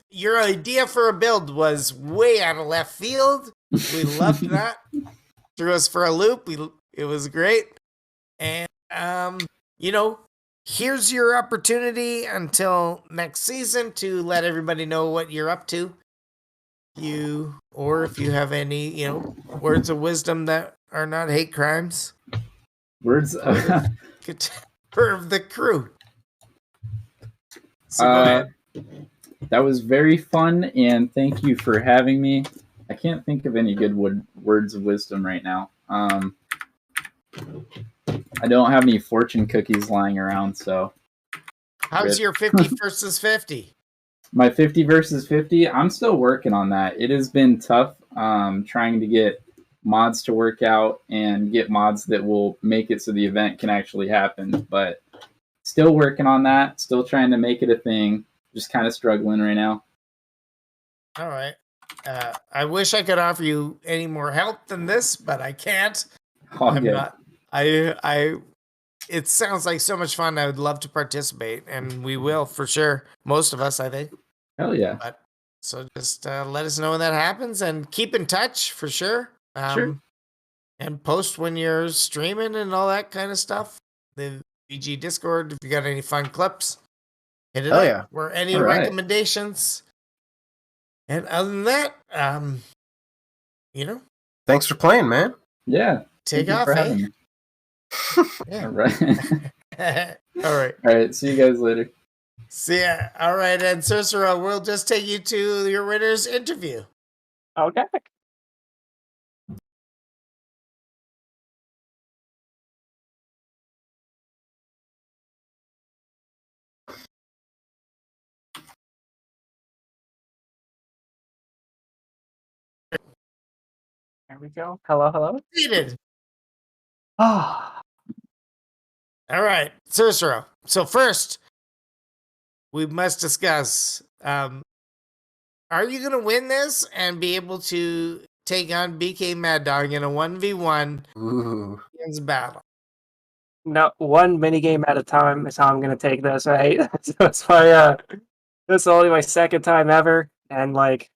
your idea for a build was way out of left field. We loved that. Threw us for a loop. It was great. And, here's your opportunity until next season to let everybody know what you're up to. you, or if you have any, words of wisdom that are not hate crimes, Words. for the crew. So go ahead. That was very fun, and thank you for having me. I can't think of any good words of wisdom right now. I don't have any fortune cookies lying around, so. How's your 50 versus 50? My 50 versus 50, I'm still working on that. It has been tough trying to get mods to work out and get mods that will make it so the event can actually happen, but still working on that, still trying to make it a thing. Just kind of struggling right now. All right. I wish I could offer you any more help than this, but I can't. I'm Good. not. It sounds like so much fun. I would love to participate, and we will for sure. Most of us, I think. Hell yeah. But so just let us know when that happens, and keep in touch for sure. Sure. And post when you're streaming and all that kind of stuff. The VG Discord. If you got any fun clips, hit it Oh, up. yeah. Or any All right. recommendations. And other than that, Thanks for playing, man. Yeah. take Thank you off, for eh? having me. Yeah. All right. All right. All right. See you guys later. See ya. All right, and Sersero, we'll just take you to your winner's interview. Okay. There we go. Hello, hello. Seated. Ah, All right, Sersero. So first, we must discuss, are you going to win this and be able to take on BK Mad Dog in a 1v1 Ooh. battle? no, one minigame at a time is how I'm gonna take this, right? So it's my this is only my second time ever, and like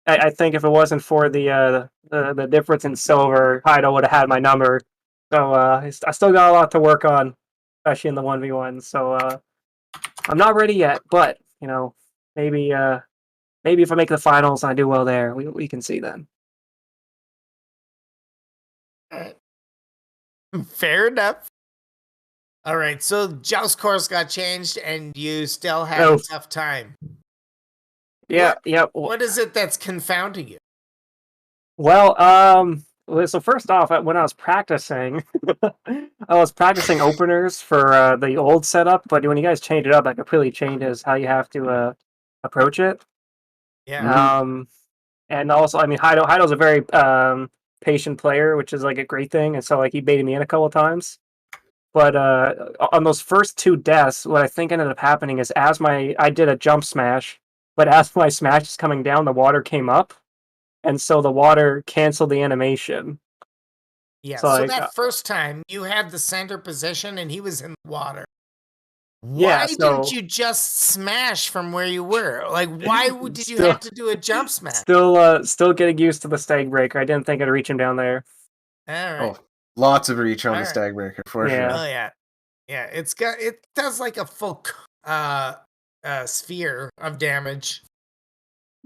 I think if it wasn't for the difference in silver, Haidou would have had my number. So I still got a lot to work on, especially in the 1v1. So I'm not ready yet, but maybe maybe if I make the finals and I do well there, we can see then. Fair enough. All right, so Joust course got changed and you still had Oh. a tough time. Yeah, yeah. What is it that's confounding you? Well, so first off, when I was practicing, I was practicing openers for the old setup, but when you guys change it up, that completely changes how you have to approach it. Yeah. And also, I mean, Haidou's a very patient player, which is like a great thing, and so like he baited me in a couple of times. But on those first two deaths, what I think ended up happening is I did a jump smash, but as my smash is coming down, the water came up, and so the water canceled the animation. Yeah, So, so like, that first time you had the center position and he was in the water. Yeah, Why so- didn't you just smash from where you were? Like, why did you Still- have to do a jump smash? Still getting used to the stag breaker. I didn't think I'd reach him down there. All right. Oh, lots of reach on All the right. stag breaker for Yeah. sure. Oh yeah, yeah. It does like a full sphere of damage.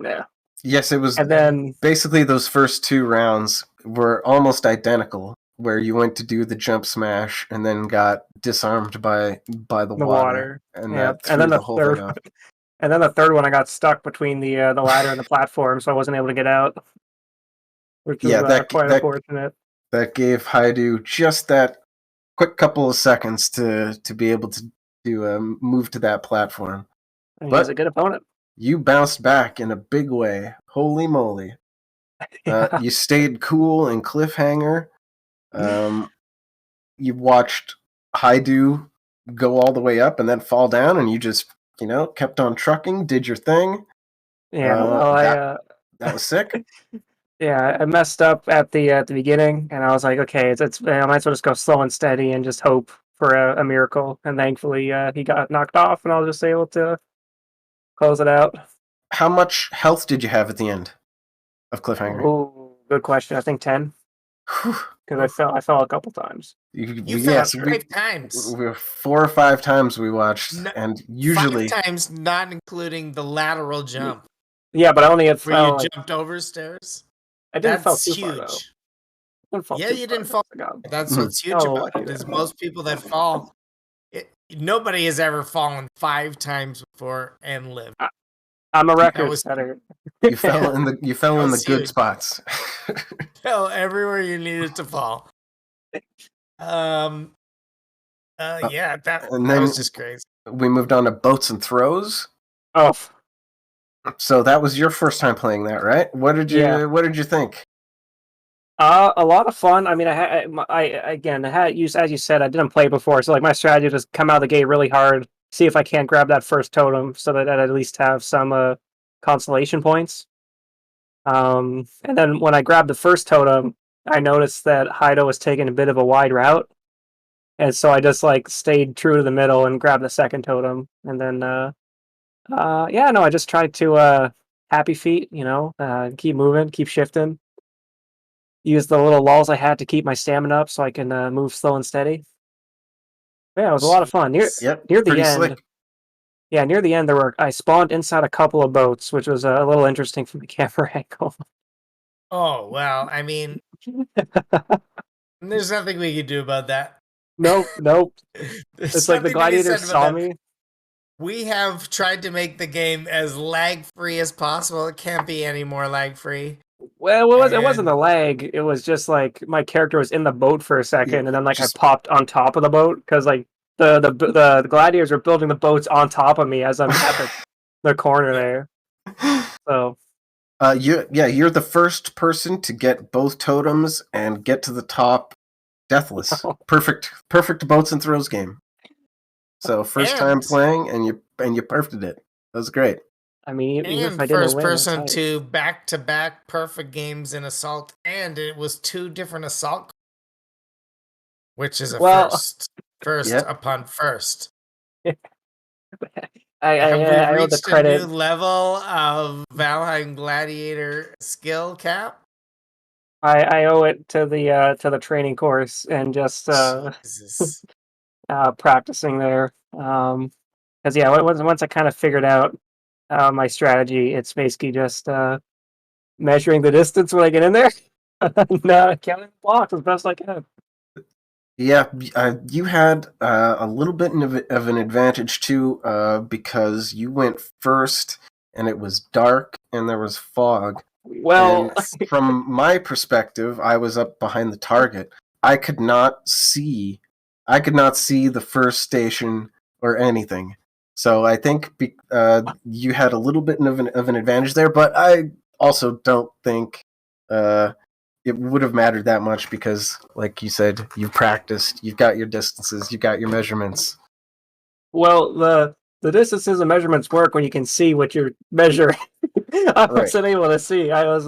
Yeah, Yes, it was and then basically those first two rounds were almost identical, where you went to do the jump smash and then got disarmed by the the water, water, and yeah, that threw and then the the whole third, thing off. and then the third one, I got stuck between the ladder and the platform, so I wasn't able to get out, which was Yeah, quite unfortunate. That gave Haidou just that quick couple of seconds to be able to move to that platform. And But- he's a good opponent. You bounced back in a big way. Holy moly. Yeah. You stayed cool in Cliffhanger. You watched Haidou go all the way up and then fall down, and you just, kept on trucking, did your thing. Yeah, well, That was sick. yeah, I messed up at the beginning, and I was like, okay, I might as well just go slow and steady and just hope for a miracle. And thankfully, he got knocked off, and I was just able to close it out. How much health did you have at the end of Cliffhanger? Oh, good question. I think 10, Whew. because I fell a couple times. You Yes, fell 5 times. we were 4 or 5 times we watched, No, and usually 5 times, not including the lateral jump. Yeah, but I only had where you fell like jumped over stairs. I didn't fall That's too far though. huge. I didn't fall Yeah, too you far. didn't fall. I got- That's Mhm. what's huge Oh, about lucky it. Is then. most people that fall, nobody has ever fallen 5 times before and lived. I'm a That record was setter. You fell in the That good was huge. spots. Fell everywhere you needed to fall. Um. Yeah, that And that then was just crazy. we moved on to boats and throws. Oh, So that was your first time playing that, right? What did yeah. you think? A lot of fun. I mean, I had used as you said, I didn't play before, so like my strategy was come out of the gate really hard, see if I can't grab that first totem, so that I'd at least have some consolation points. And then when I grabbed the first totem, I noticed that Haidou was taking a bit of a wide route, and so I just like stayed true to the middle and grabbed the second totem, and then yeah, no, I just tried to happy feet, keep moving, keep shifting. Use the little lulls I had to keep my stamina up so I can move slow and steady. Yeah, it was a lot of fun. Yep, Near the pretty end, slick. yeah, near the end I spawned inside a couple of boats, which was a little interesting from the camera angle. Oh well, I mean, there's nothing we can do about that. Nope, nope. There's It's like the something to be said gladiators about saw that. me. We have tried to make the game as lag free as possible. It can't be any more lag free. Well, it wasn't a lag. It was just like my character was in the boat for a second, and then like I Just- popped on top of the boat because like the gladiators were building the boats on top of me as I'm at the corner there. So you're the first person to get both totems and get to the top deathless. Perfect boats and throws game. So first time And- playing and you perfected it. That was great. I mean, even if And I didn't first win, person that's to back perfect games in Assault, and it was 2 different Assault, which is a Well, first. First Yep. upon first. I Have we owe the reached a credit. new level of Valheim Gladiator skill cap? I owe it to the training course and just Jesus. practicing there. Because yeah, once I kind of figured out my strategy, it's basically just measuring the distance when I get in there and counting blocks as best I can. Yeah, you had a little bit of an advantage too, because you went first, and it was dark, and there was fog. Well, And from my perspective, I was up behind the target. I could not see. I could not see the first station or anything. So I think you had a little bit of an advantage there, but I also don't think it would have mattered that much because, like you said, you've practiced, you've got your distances, you've got your measurements. well, the distances and measurements work when you can see what you're measuring. I wasn't able to see. I was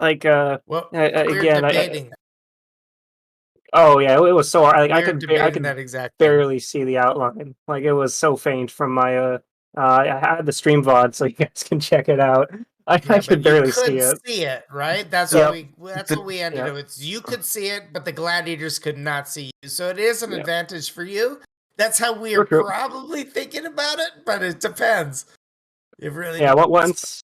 like Well, we're again. debating. Oh yeah, it was so hard. Like I We're could debating that exact thing. barely see the outline. Like it was so faint from my I had the stream VOD, so you guys can check it out. I Yeah, could but you barely see could it. see it, right? That's Yep. what we ended Yep. up with. You could see it, but the gladiators could not see you. So it is an Yep. advantage for you. That's how we are True. probably thinking about it, but it depends. It really Yeah. depends.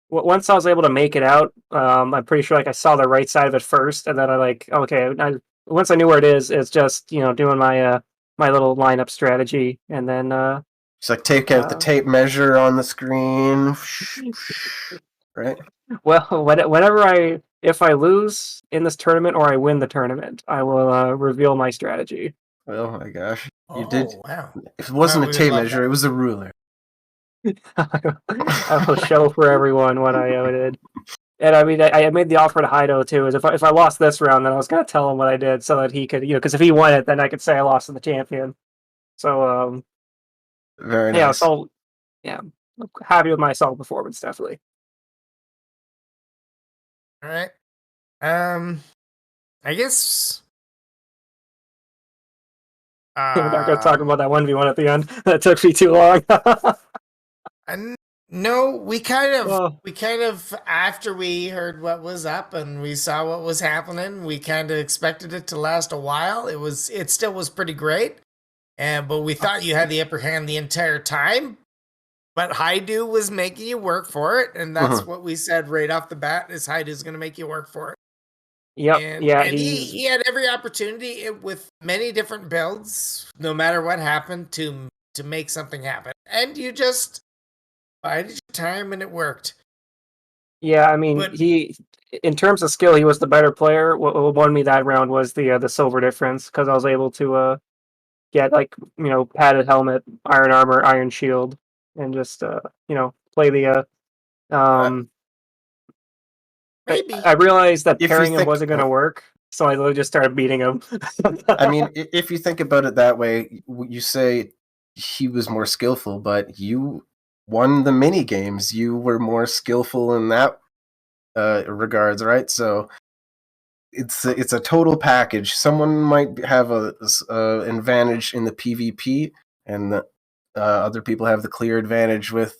Once I was able to make it out, I'm pretty sure like I saw the right side of it first, and then I like okay. Once I knew where it is, it's just doing my my little lineup strategy, and then Just like take out the tape measure on the screen, right? well, whenever if I lose in this tournament or I win the tournament, I will reveal my strategy. Oh my gosh, you Oh, did! wow. It wasn't We a would tape love measure; that. it was a ruler. I will show for everyone what I did. And I mean, I made the offer to Haidou too. Is if I lost this round, then I was gonna tell him what I did so that he could, because if he won it, then I could say I lost to the champion. So Very yeah, nice. so yeah, I'm happy with my assault performance, definitely. All right. I guess. We're not gonna talk about that 1v1 at the end. That took me too long. No, we kind Well- of after we heard what was up and we saw what was happening, we kind of expected it to last a while. It still was pretty great, but we thought you had the upper hand the entire time. But Haidou was making you work for it, and that's what we said right off the bat: is Haidou's going to make you work for it. Yep. And Yeah. and he had every opportunity with many different builds, no matter what happened, to make something happen. And you just bided your time, and it worked. Yeah. I mean, But in terms of skill, he was the better player. What won me that round was the silver difference because I was able to get like padded helmet, iron armor, iron shield, and just play the um. maybe I realized that If you pairing him think- wasn't going to work, so I literally just started beating him. I mean, if you think about it that way, you say he was more skillful, but you won the mini games. You were more skillful in that regards, right? So it's a total package. Someone might have a advantage in the PvP, and other people have the clear advantage with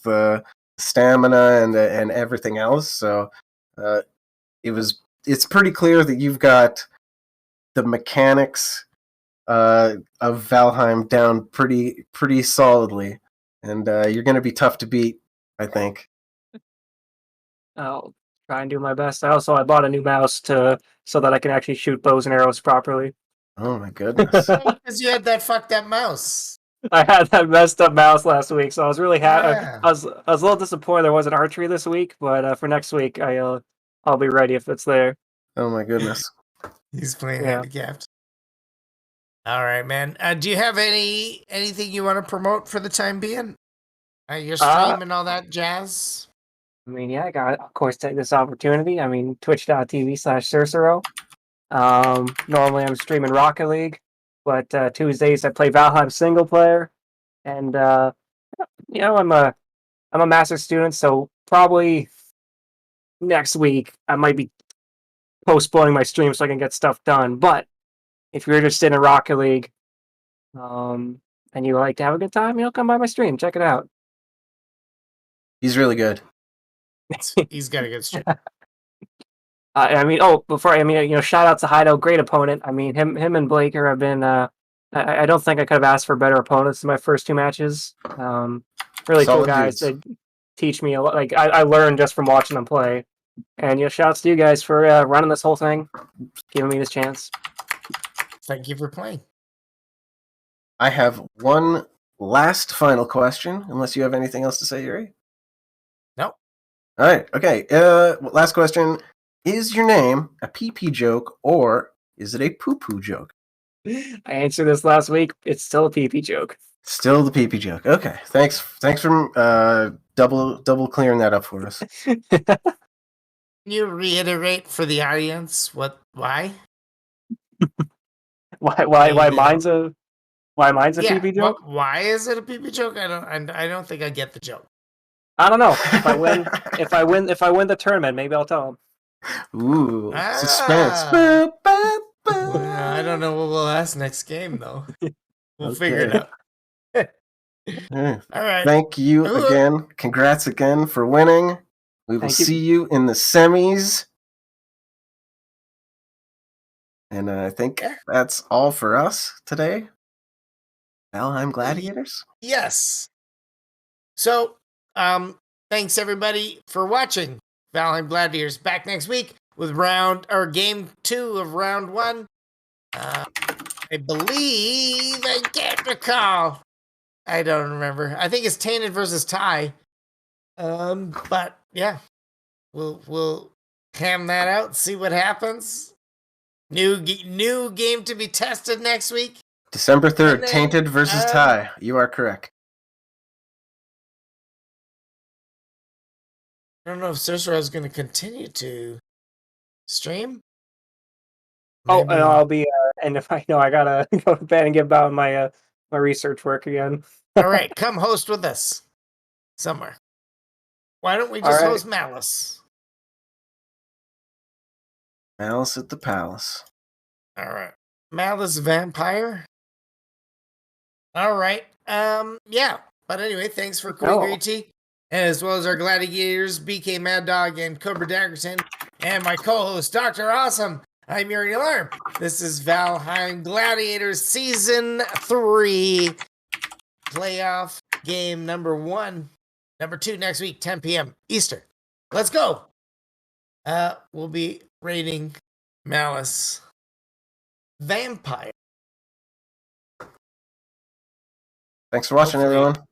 stamina and everything else. So it's pretty clear that you've got the mechanics of Valheim down pretty solidly, and you're going to be tough to beat, I think. I'll try and do my best. I bought a new mouse so that I can actually shoot bows and arrows properly. Oh my goodness! because you had that fucked up mouse. I had that messed up mouse last week, so I was really happy. Yeah. I was a little disappointed there wasn't archery this week, but for next week I'll be ready if it's there. Oh my goodness! He's playing Yeah. handicapped. All right, man. Do you have anything you want to promote for the time being? Your stream and all that jazz? I mean, yeah, I got of course take this opportunity. I mean, twitch.tv/Sersero. Normally I'm streaming Rocket League, but Tuesdays I play Valheim single player, and I'm a master's student, so probably next week I might be postponing my stream so I can get stuff done. But if you're interested in Rocket League, and you like to have a good time, come by my stream, check it out. He's really good. He's got a good stream. I mean, shout out to Haidou, great opponent. I mean, him and Blaker have been. I don't think I could have asked for better opponents in my first two matches. Really cool Solid guys. dudes. They teach me a lot. Like I learned just from watching them play. And shouts to you guys for running this whole thing, giving me this chance. Thank you for playing. I have one last final question, unless you have anything else to say, Yuri. No. All right. Okay. Last question: is your name a pee-pee joke or is it a poo-poo joke? I answered this last week. It's still a pee-pee joke. Still the pee-pee joke. Okay. Thanks for double clearing that up for us. Can you reiterate for the audience why? Why mine's a pee-pee joke? Why is it a pee-pee joke? I don't think I get the joke. I don't know. If I win the tournament, maybe I'll tell them. Ooh, suspense. I don't know what we'll ask next game though. We'll figure it out. All right. Thank you again. Congrats again for winning. We will see you in the semis. And I think that's all for us today. Valheim Gladiators? Yes. So, thanks everybody for watching Valheim Gladiators. Back next week with game 2 of round 1. I believe I can't recall. I don't remember. I think it's Tainted versus Ty. But yeah, we'll ham that out, see what happens. New game to be tested next week. December 3rd, Tainted versus Ty. You are correct. I don't know if Sersero is going to continue to stream. Oh, and I'll be. And if I know, I gotta go to bed and get about my research work again. All right, come host with us somewhere. Why don't we just host Malice? Malice at the Palace. All right, Malice Vampire. All right. Yeah. But anyway, thanks for Queen Greedy, and as well as our Gladiators, BK Mad Dog, and Cobra Daggerton, and my co-host, Dr. Awesome. I'm Yuri Alarm. This is Valheim Gladiators Season 3 playoff game number 1. Number 2 next week, 10 p.m. Eastern. Let's go. We'll be rating Malice Vampire. Thanks for watching, Hopefully- everyone.